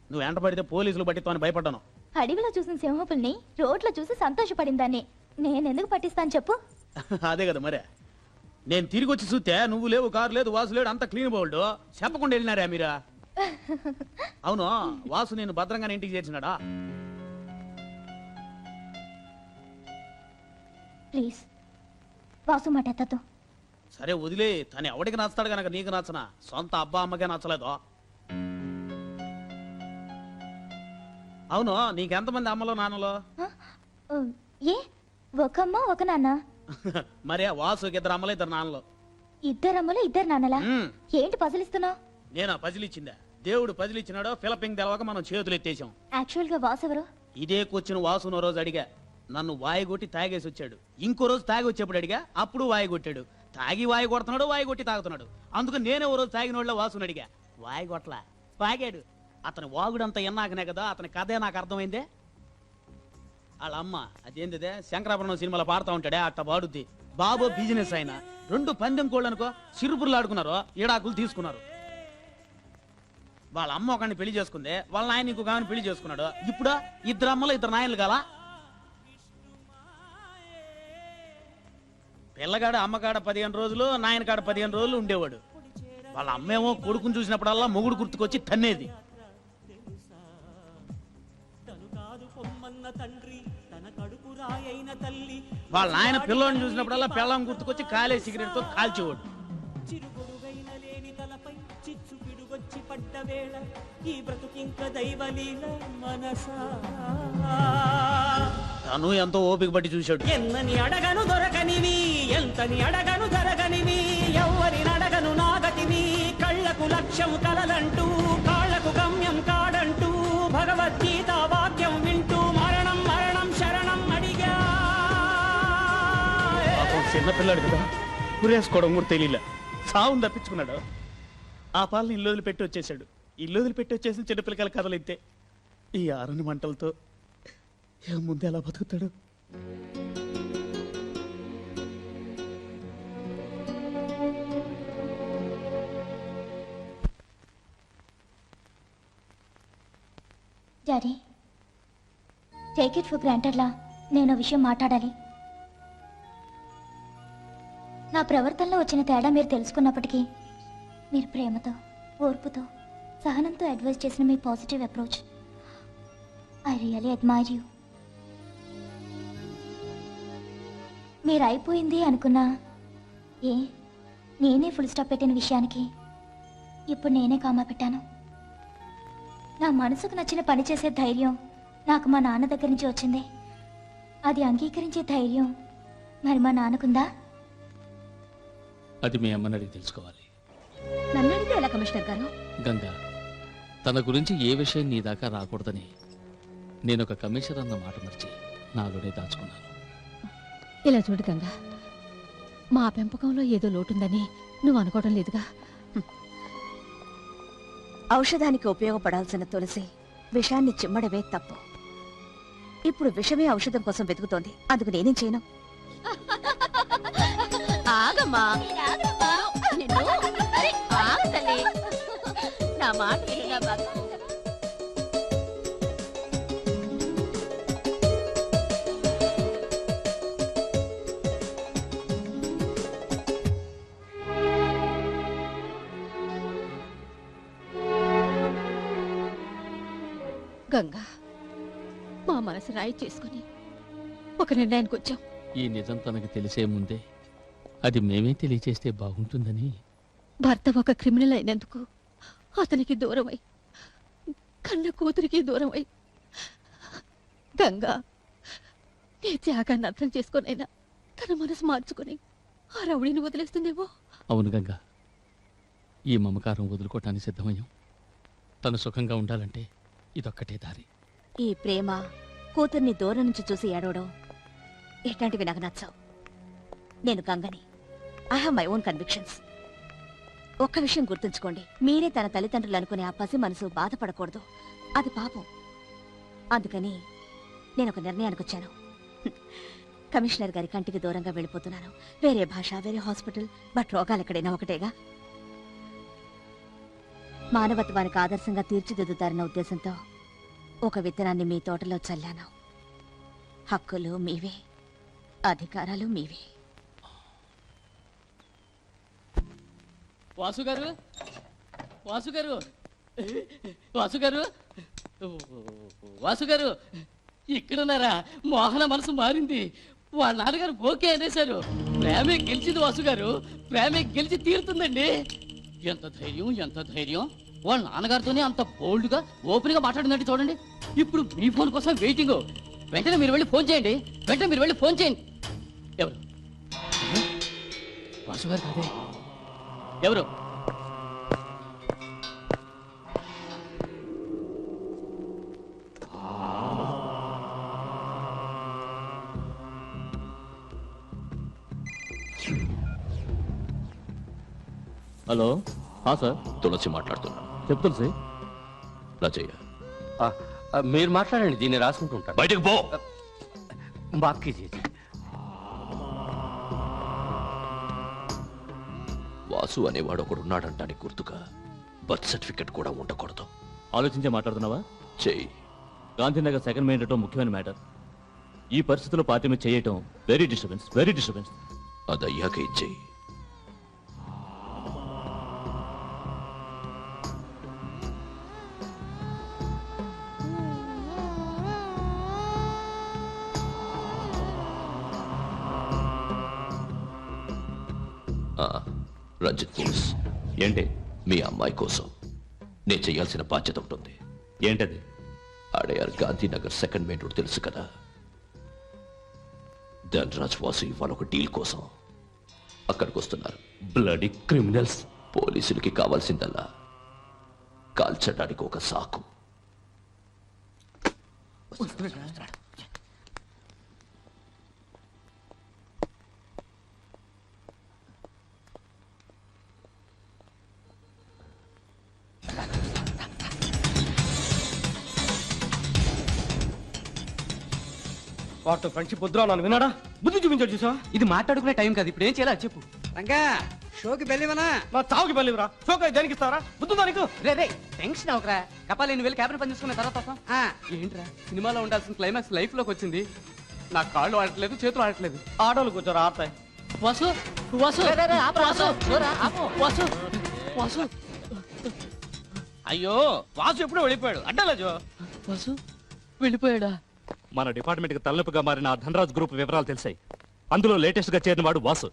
నువ్వు వెంట పడితే పోలీసులు పట్టితో అని భయపడ్డాను. అడవిలో చూసిన సింహపుల్ని రోడ్లో చూసి సంతోషపడిందాన్ని నేనెందుకు పట్టిస్తాను చెప్పు? అదే కదా మరే. నేను తిరిగి వచ్చి చూస్తే నువ్వు లేవు, కారు లేదు, వాసు లేడు, అంత క్లీన్ బోల్డ్. చెప్పకుండా వెళ్ళినారా మీరా? అవును, వాసు నేను భద్రంగానే ఇంటికి చేర్చినాడా? ప్లీజ్ వాసు మాట ఎత్తద్దు. సరే వదిలే. తను ఎవడికి నచ్చుతాడు కనుక నీకు నచ్చనా? సొంత అబ్బా అమ్మకే నచ్చలేదు. అవును, నీకెంతమంది అమ్మలో నాన్నలో? ఏ ఒక అమ్మ ఒక నాన్న. మరే వాసుకి ఇద్దరు అమ్మలు ఇద్దరు నాన్నలు. ఇద్దరమ్మలు ఇద్దరు నాన్నలా? ఏంటి పజిలిస్తున్నావు? నేనా పజిలిచ్చిందా? దేవుడు పజిలిచ్చినాడో ఫిలపింగ్ తెలవక మనం చేతులు ఎత్తేసాం. యాక్చువల్ గా వాసు ఎవరు? ఇదే కూర్చుని వాసునో రోజు అడిగా, నన్ను వాయి కొట్టి తాగేసి వచ్చాడు. ఇంకో రోజు తాగి వచ్చేప్పుడు అడిగా, అప్పుడు వాయి కొట్టాడు. తాగి వాయి కొడుతున్నాడు, వాయి కొట్టి తాగుతున్నాడు. అందుకు నేనే ఓ రోజు తాగినోళ్ళ వాసుని అడిగా, వాయి కొట్టలా, తాగాడు. అతని వాగుడంతా ఎన్నాకనే కదా అతని కథే నాకు అర్థమైందే. వాళ్ళ అమ్మ అదేంటిదే శంకరాభరణం సినిమాలో పాడుతూ ఉంటాడే అట్ట పాడుద్ది. బాబు బిజినెస్ అయినా 2 పందెం కోళ్ళు అనుకో, సిరుపురులు ఆడుకున్నారు, ఈడాకులు తీసుకున్నారు. వాళ్ళ అమ్మ ఒకరిని పెళ్లి చేసుకుంది, వాళ్ళ నాయన ఇంకొక ఆమెను పెళ్లి చేసుకున్నాడు. ఇప్పుడు ఇద్దరు అమ్మలు ఇద్దరు నాయనలు కాలా? పిల్లగాడు అమ్మకాడ 15 రోజులు, నాయన కాడ 15 రోజులు ఉండేవాడు. వాళ్ళ అమ్మేమో కొడుకుని చూసినప్పుడల్లా మొగుడు గుర్తుకొచ్చి తన్నేది. వాళ్ళ నాయన పిల్లోని చూసినప్పుడల్లా పెళ్ళం గుర్తుకొచ్చి కాలే సిగరెట్ తో కాల్చేవాడు. తను ఎంతో ఓపిక పట్టి చూశాడు. ఎన్నని అడగను దొరకనివి, ఎంతని అడగను జరగనివి, ఎవ్వరి నడగను నాగతివి, కళ్ళకు లక్ష్యం కలలంటూ కాళ్ళకు గమ్యం కాడంటూ భగవద్గీత వాక్యం వింటూ మరణం మరణం శరణం అడిగా. చిన్నపిల్లాడు కదా, కురేసుకోవడం కూడా తెలియలే. సావును తప్పించుకున్నాడు. ఆ పాలని ఇల్లు వదిలిపెట్టి వచ్చేసాడు. ఇల్లు వదిలిపెట్టి వచ్చేసిన చిన్నపిల్లకాయల కథలు అయితే ఈ ఆరని మంటలతో ముందు ఎలా బతుకుతాడు? డాడీ, టేక్ ఇట్ ఫర్ గ్రాంటెడ్లా నేను విషయం మాట్లాడాలి. నా ప్రవర్తనలో వచ్చిన తేడా మీరు తెలుసుకున్నప్పటికీ మీరు ప్రేమతో, ఓర్పుతో, సహనంతో అడ్వైజ్ చేసిన మీ positive approach, I really admire you. మీరు అయిపోయింది అనుకున్నా నేనే ఫుల్ స్టాప్ పెట్టిన విషయానికి ఇప్పుడు నేనే కామా పెట్టాను. నా మనసుకు నచ్చిన పని చేసే ధైర్యం నాకు మా నాన్న దగ్గర నుంచి వచ్చింది. అది అంగీకరించే ధైర్యం మరి మా నాన్నకుందా? అది మీ అమ్మని అడిగి తెలుసుకోవాలి. నన్ను అడిగితే ఎలా కమిషనర్ గారు? గంగా, తన గురించి ఏ విషయం నీ దాకా రాకూడదని నేను ఒక కమిషనర్ అన్న మాట మర్చి నాలోనే దాచుకున్నాను. ఇలా చూడు గంగా, మా పెంపకంలో ఏదో లోటుందని నువ్వు అనుకోవడం లేదుగా. ఔషధానికి ఉపయోగపడాల్సిన తులసి విషాన్ని చిమ్మడమే తప్పు. ఇప్పుడు విషమే ఔషధం కోసం వెతుకుతోంది. అందుకు నేనేం చేయను? ఆగమ్మా, నా మాట గంగా, మా మనసు రాయి చేసుకుని ఒక నిర్ణయానికి వచ్చాం. ఈ నిజం తనకు తెలిసే ముందే అది మేమే తెలియచేస్తే బాగుంటుందని. భర్త ఒక క్రిమినల్ అయినందుకు అతనికి దూరమై, కన్న కూతురికి దూరమై, గంగా నీ త్యాగాన్ని అర్థం చేసుకునైనా తన మనసు మార్చుకుని ఆ రౌడీని వదిలేస్తుందేమో. అవును గంగా, ఈ మమకారం వదులుకోవటానికి సిద్ధమయ్యాం. తను సుఖంగా ఉండాలంటే ఇదొక్కటే దారి. ఈ ప్రేమ కూతుర్ని దూరం నుంచి చూసి ఏడవడం ఇట్లాంటివి నాకు నచ్చావు. నేను గంగని. I have my own convictions. ఒక్క విషయం గుర్తుంచుకోండి, మీరే తన తల్లిదండ్రులు అనుకునే ఆ పసి మనసు బాధపడకూడదు. అది పాపం. అందుకని నేను ఒక నిర్ణయానికి వచ్చాను. కమిషనర్ గారి కంటికి దూరంగా వెళ్ళిపోతున్నాను. వేరే భాష, వేరే హాస్పిటల్, బట్ రోగాలు ఎక్కడైనా ఒకటేగా. మానవత్వానికి ఆదర్శంగా తీర్చిదిద్దుతారన్న ఉద్దేశంతో ఒక విత్తనాన్ని మీ తోటలో చల్లాను. హక్కులు మీవే, అధికారాలు మీవే. వాసు గారు, వాసు గారు, వాసు గారు, వాసు గారు, ఇక్కడున్నారా? మోహన మనసు మారింది. వాళ్ళ నాన్నగారు ఓకే అనేశారు. ప్రేమే గెలిచింది వాసు గారు, ప్రేమే గెలిచి తీరుతుందండి. ఎంత ధైర్యం, ఎంత ధైర్యం! వాళ్ళ నాన్నగారితోనే అంత బోల్డ్గా, ఓపెన్గా మాట్లాడిందంటే చూడండి. ఇప్పుడు మీ ఫోన్ కోసం వెయిటింగ్. వెంటనే మీరు వెళ్ళి ఫోన్ చేయండి. వెంటనే మీరు వెళ్ళి ఫోన్ చేయండి. ఎవరు? వాసు గారు కాదే. ఎవరు? Hello, sir. తులసి మాట్లాడుతున్నా. చెప్తాను సార్. రాజయ్య, మీరు మాట్లాడండి, దీన్ని రాసుకుంటుంటాను. బయటకు పో. మాఫీ చేసి. వాసు అనేవాడు ఒకడు ఉన్నాడంటానికి గుర్తుగా బర్త్ సర్టిఫికెట్ కూడా ఉండకూడదు. ఆలోచించే మాట్లాడుతున్నావా? చెయ్యి. గాంధీనగర్ సెకండ్ మెయిన్ రేటో ముఖ్యమైన మ్యాటర్. ఈ పరిస్థితుల్లో పార్టీ మీద చేయటం వెరీ డిస్టర్బెన్స్, వెరీ డిస్టర్బెన్స్. అదయ్యాక ఇచ్చేయి. రంజిత్ బోస్, ఏంటి? మీ అమ్మాయి కోసం నేను చేయాల్సిన బాధ్యత ఉంటుంది. ఏంటది? Adyar Gandhinagar second main road తెలుసు కదా? ధనరాజ్ వాసు ఇవాళ ఒక డీల్ కోసం అక్కడికి వస్తున్నారు. Bloody criminals. పోలీసులకి కావాల్సిందల్లా కాల్చడానికి ఒక సాకు. వాటితో ఫ్రెండ్షిప్ వద్దురా నన్ను విన్నాడా? బుద్ధి చూపించాడు చూసా. ఇది మాట్లాడుకునే టైం కాదు, ఇప్పుడు ఏం చేయాలి చెప్పు. రంగా షోకి బెల్లివనా? నా చావుకి బెల్లివరా. షోకి దేనికి ఇస్తారా? బుద్ధి దానికి. రే టెన్షన్ అవకరా. కపాలి నువ్వు వెళ్ళి క్యాబిన్ పని చూసుకున్న తర్వాత వస్తాం. ఏంట్రా సినిమాలో ఉండాల్సిన క్లైమాక్స్ లైఫ్ లోకి వచ్చింది. నా కాళ్ళు ఆడట్లేదు, చేతులు ఆడట్లేదు. ఆడోళ్ళు కూర్చోరా ఆడతాయి. వాసు వాసు వాసు వాసు. అయ్యో వాసు ఎప్పుడో వెళ్ళిపోయాడు. అడ్డాలా జో. వాసు వెళ్ళిపోయాడా? మన డిపార్ట్మెంట్ కి తలనొప్పిగా మారిన ఆ ధనరాజ్ గ్రూప్ వివరాలు తెలిసాయి. అందులో లేటెస్ట్ గా చేరిన వాడు వాసు.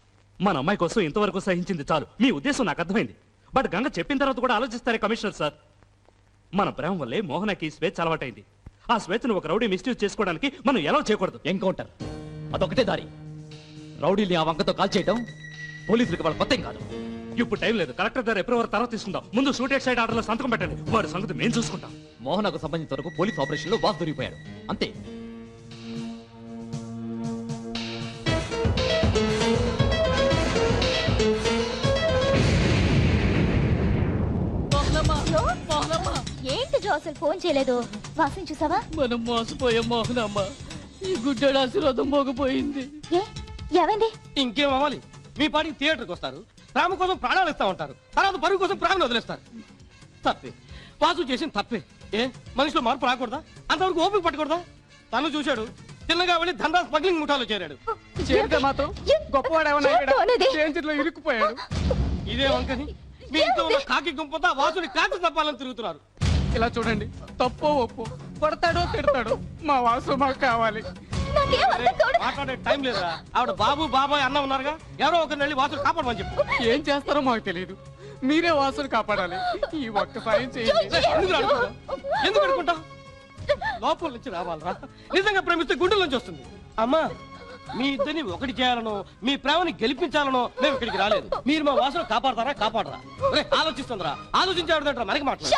మన అమ్మాయి కోసం ఇంతవరకు సహించింది చాలు. మీ ఉద్దేశం నాకు అర్థమైంది. బట్ గంగ చెప్పిన తర్వాత కూడా ఆలోచిస్తారే కమిషనర్ సార్. మన ప్రేమ వల్లే మోహనకి స్వేచ్ఛ అలవాటైంది. ఆ స్వేచ్ఛను ఒక రౌడీ మిస్యూజ్ చేసుకోవడానికి మనం ఎలా చేయకూడదు. ఎన్కౌంటర్ అదొకటే దారి. రౌడీల్ని ఆ వంకతో కాల్ చేయడం పోలీసులకు వాళ్ళ కొత్త కాదు. ఇప్పుడు టైం లేదు. కలెక్టర్ గారు ఎప్రూవర్ తర్వాత తీసుకుందాం. ముందు షూటెడ్ సైడ్ ఆర్డర్లో సంతకం పెట్టండి. వాడి సంగతి మేము చూసుకుంటాం. మోహనకు సంబంధించిన వరకు పోలీస్ ఆపరేషన్ లో వాసు దొరికిపోయాడు అంతే. ఏంటి జో అసలు ఫోన్ చేయలేదు? వాసన చూసావా? మనం మోసపోయాం మోహనమ్మ. ఈ గుడ్డెడు ఆశీర్వాదం మోగపోయింది. ఏమైంది? ఇంకేం అవ్వాలి? మీ పాటికి థియేటర్కి వస్తారు, ప్రేమ కోసం ప్రాణాలు ఇస్తా ఉంటారు, తర్వాత పరుగు కోసం ప్రాణాలు వదిలేస్తారు. తప్పే. వాసు చేసిన తప్పే. మనిషిలో మార్పు రాకూడదా? అంతవరకు ఓపిక పట్టకూడదా? తను చూశాడు, తిన్నగా వెళ్ళి ధనరాజ్ స్మగ్లింగ్ ముఠాలో చేరాడు. చేరితే మాత్రం గొప్పవాడేమన్నా ఇరుక్కుపోయాడు. ఇదే వంకని మీ ఇంట్లో ఉన్న కాకి గుంపంతా వాసుని కాకి తప్పాలని తిరుగుతున్నారు. ఇలా చూడండి, తప్పో ఒప్పో కొడతాడో తిడతాడో మా వాసు మాకు కావాలి. మాట్లాడే టైం లేదురా. ఆవిడ బాబు బాబాయ్ అన్న ఉన్నారుగా, ఎవరో ఒకరిని వెళ్ళి వాసుని కాపాడమని చెప్పు. ఏం చేస్తారో మాకు తెలియదు, మీరే వాసుని కాపాడాలి. ఈ ఒక్క సాయం చేయండి. ఎందుకు అనుకుంటావు? లోపల నుంచి రావాలరా. నిజంగా ప్రేమిస్తే గుండెల నుంచి వస్తుంది. అమ్మా, మీ ఇద్దరిని ఒకటి చేయాలనో మీ ప్రేమని గెలిపించాలనో మేము ఇక్కడికి రాలేదు. మీరు మా వాసును కాపాడతారా కాపాడరా? ఆలోచిస్తుందిరా. ఆలోచించాడుదంటారా మనకి మాట్లాడు.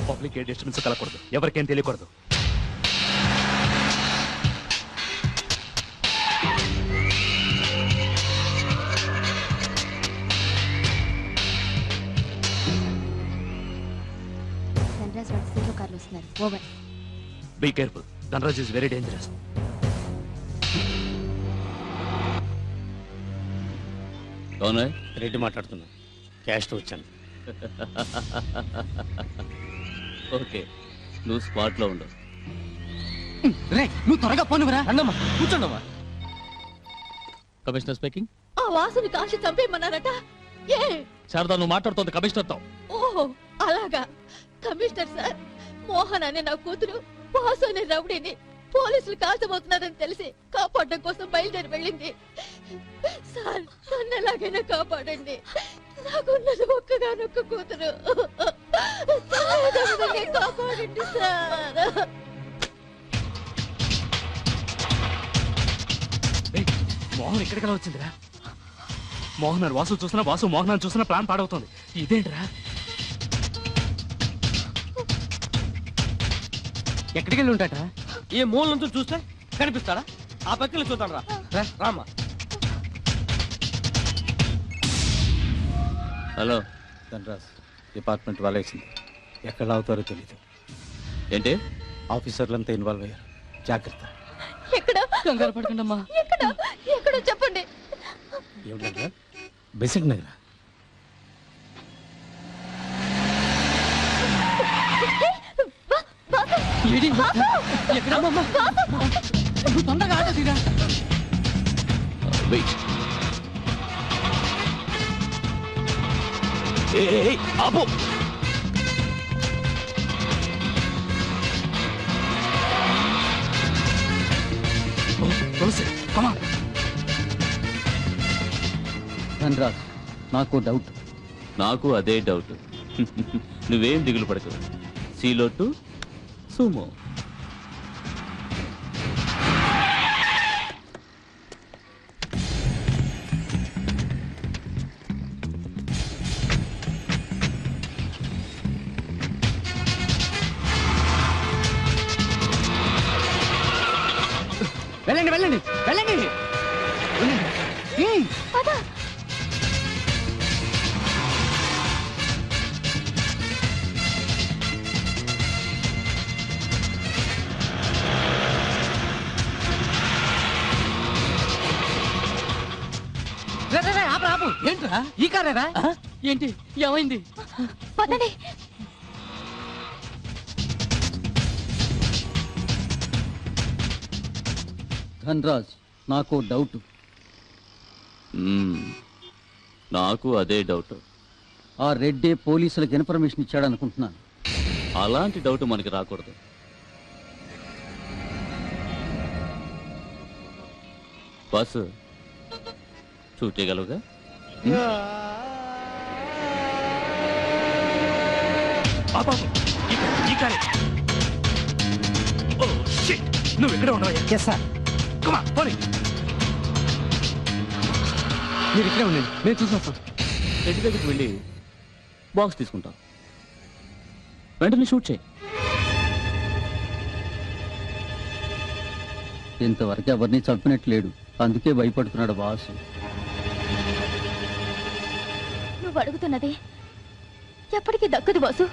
పబ్లిక్ ఏ డిస్టర్బెన్స్ కలగకూడదు, ఎవరికేం తెలియకూడదు. ధనరాజ్ వాడి సీలో కార్లు వస్తున్నారు. Over. Be careful. Dhanraj is very dangerous. Reddy మాట్లాడుతున్నా. క్యాష్తో వచ్చాను. ఓకే, నువ్వు స్పాట్లో ఉండు. నువ్వు త్వరగా పోనువరా. అన్నమ్మా కూర్చోండమ్మా. Commissioner speaking. ఆ వాసుని కాల్చి చంపేయమన్నారట. ఏ శారదా, నువ్వు మాట్లాడుతోంది కమిషనర్తో. ఓహో అలాగా. కమిషనర్ సార్, మోహన్ అనే నా కూతురు వాసు అనే రౌడీని పోలీసులు కాల్చబోతున్నారని తెలిసి కాపాడడం కోసం బయలుదేరి వెళ్ళింది. సార్, నన్ను ఎలాగైనా కాపాడండి. నాకున్నది ఒక్కగానొక్క కూతురు. కాపాడండి సార్. మోహన్ ఎక్కడికలా వచ్చిందిరా? మోహన్ వాసు చూసినా, వాసు మోహన్ చూసినా ప్లాన్ పాడవుతుంది. ఇదేంటిరా? ఎక్కడికి వెళ్ళి ఉంటాట? ఏ మూల నుంచి చూస్తే కనిపిస్తాడా? ఆ పక్కన చూద్దాం రా. రామ్మా. హలో ధనరాజ్, డిపార్ట్మెంట్ వాళ్ళేసింది. ఎక్కడ అవుతారో తెలీదు. ఏంటి? ఆఫీసర్లంతా ఇన్వాల్వ్ అయ్యారు. జాగ్రత్త. ఎక్కడ? కంగారు పడకండమ్మా. ఎక్కడ? ఎక్కడో చెప్పండి. ఏమిటంటే బెసెంట్ నగర. నువ్వు తొందరగా ఆటో తీరా. వెయిట్. ఆపు. ధనరాజ్, నాకు డౌట్. నాకు అదే డౌట్. నువ్వేం దిగులు పడకు. సీలో టు సుమో. వెళ్ళండి వెళ్ళండి వెళ్ళండి. ఆపు. ఏంట్రా ఈ కారేరా? ఏంటి ఏమైంది? పదండి. ధనరాజ్, నాకు డౌట్. నాకు అదే డౌట్. ఆ రెడ్డే పోలీసులకు ఇన్ఫర్మేషన్ ఇచ్చాడు అనుకుంటున్నాను. అలాంటి డౌట్ మనకి రాకూడదు. బాసు షూట్ చేయగలవుగా? నువ్వు ఇక్కడ ఉండవా? మీరు ఇక్కడే ఉండండి, నేను చూసి వస్తాను. రెడ్డి దగ్గరికి వెళ్ళి బాక్స్ తీసుకుంటాం, వెంటనే షూట్ చేయి. ఇంతవరకు ఎవరిని చంపినట్లేడు, అందుకే భయపడుతున్నాడు బాసు. నువ్వు అడుగుతున్నది ఎప్పటికీ దక్కదు బాసు.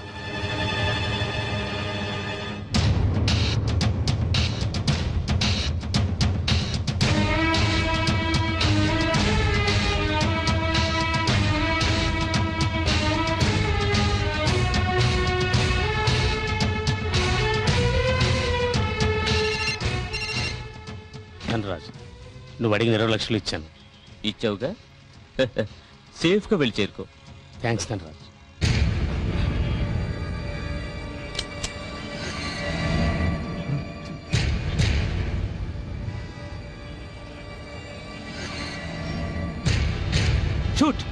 ధనరాజ్, నువ్వు అడిగిన 20 లక్షలు ఇచ్చాను. ఇచ్చావుగా? సేఫ్గా వెళ్ళి చేరుకో. Thanks Dhanraj. Shoot.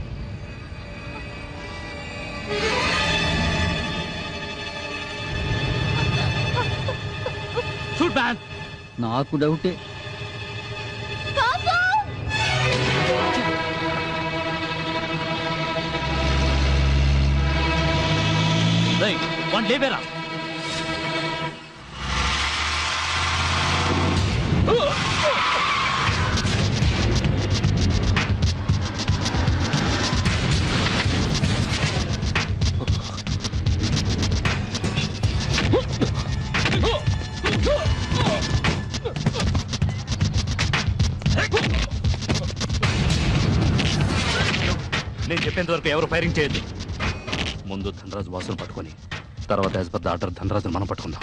Shoot man. నాకు డౌటే. వన్ లేవేరా. నేను చెప్పేంత వరకు ఎవరు ఫైరింగ్ చేయొద్దు. ముందు ధనరాజు వాసును పట్టుకొని తర్వాత యాజ్ పర్ ద ఆర్డర్ ధనరాజును మనం పట్టుకుందాం.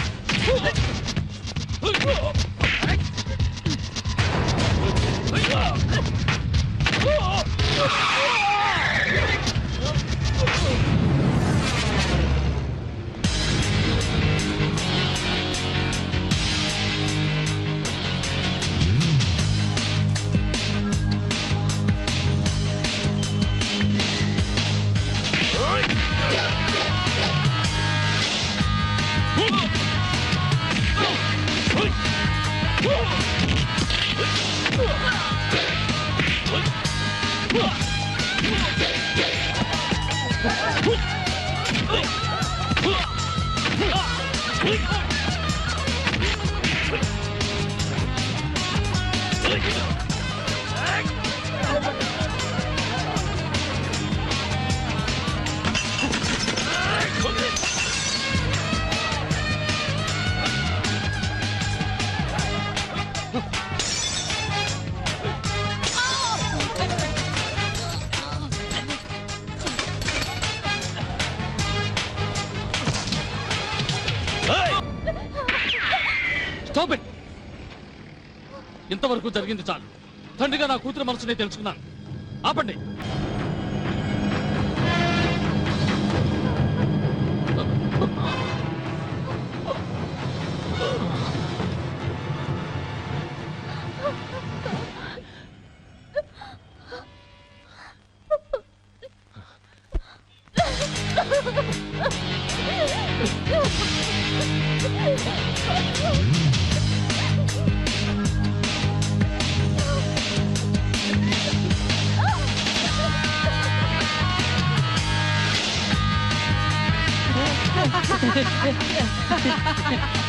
ఇంతవరకు జరిగింది చాలు. తండ్రిగా నా కూతురు మనసునే తెలుసుకున్నాను. ఆపండి. Ha ha ha ha!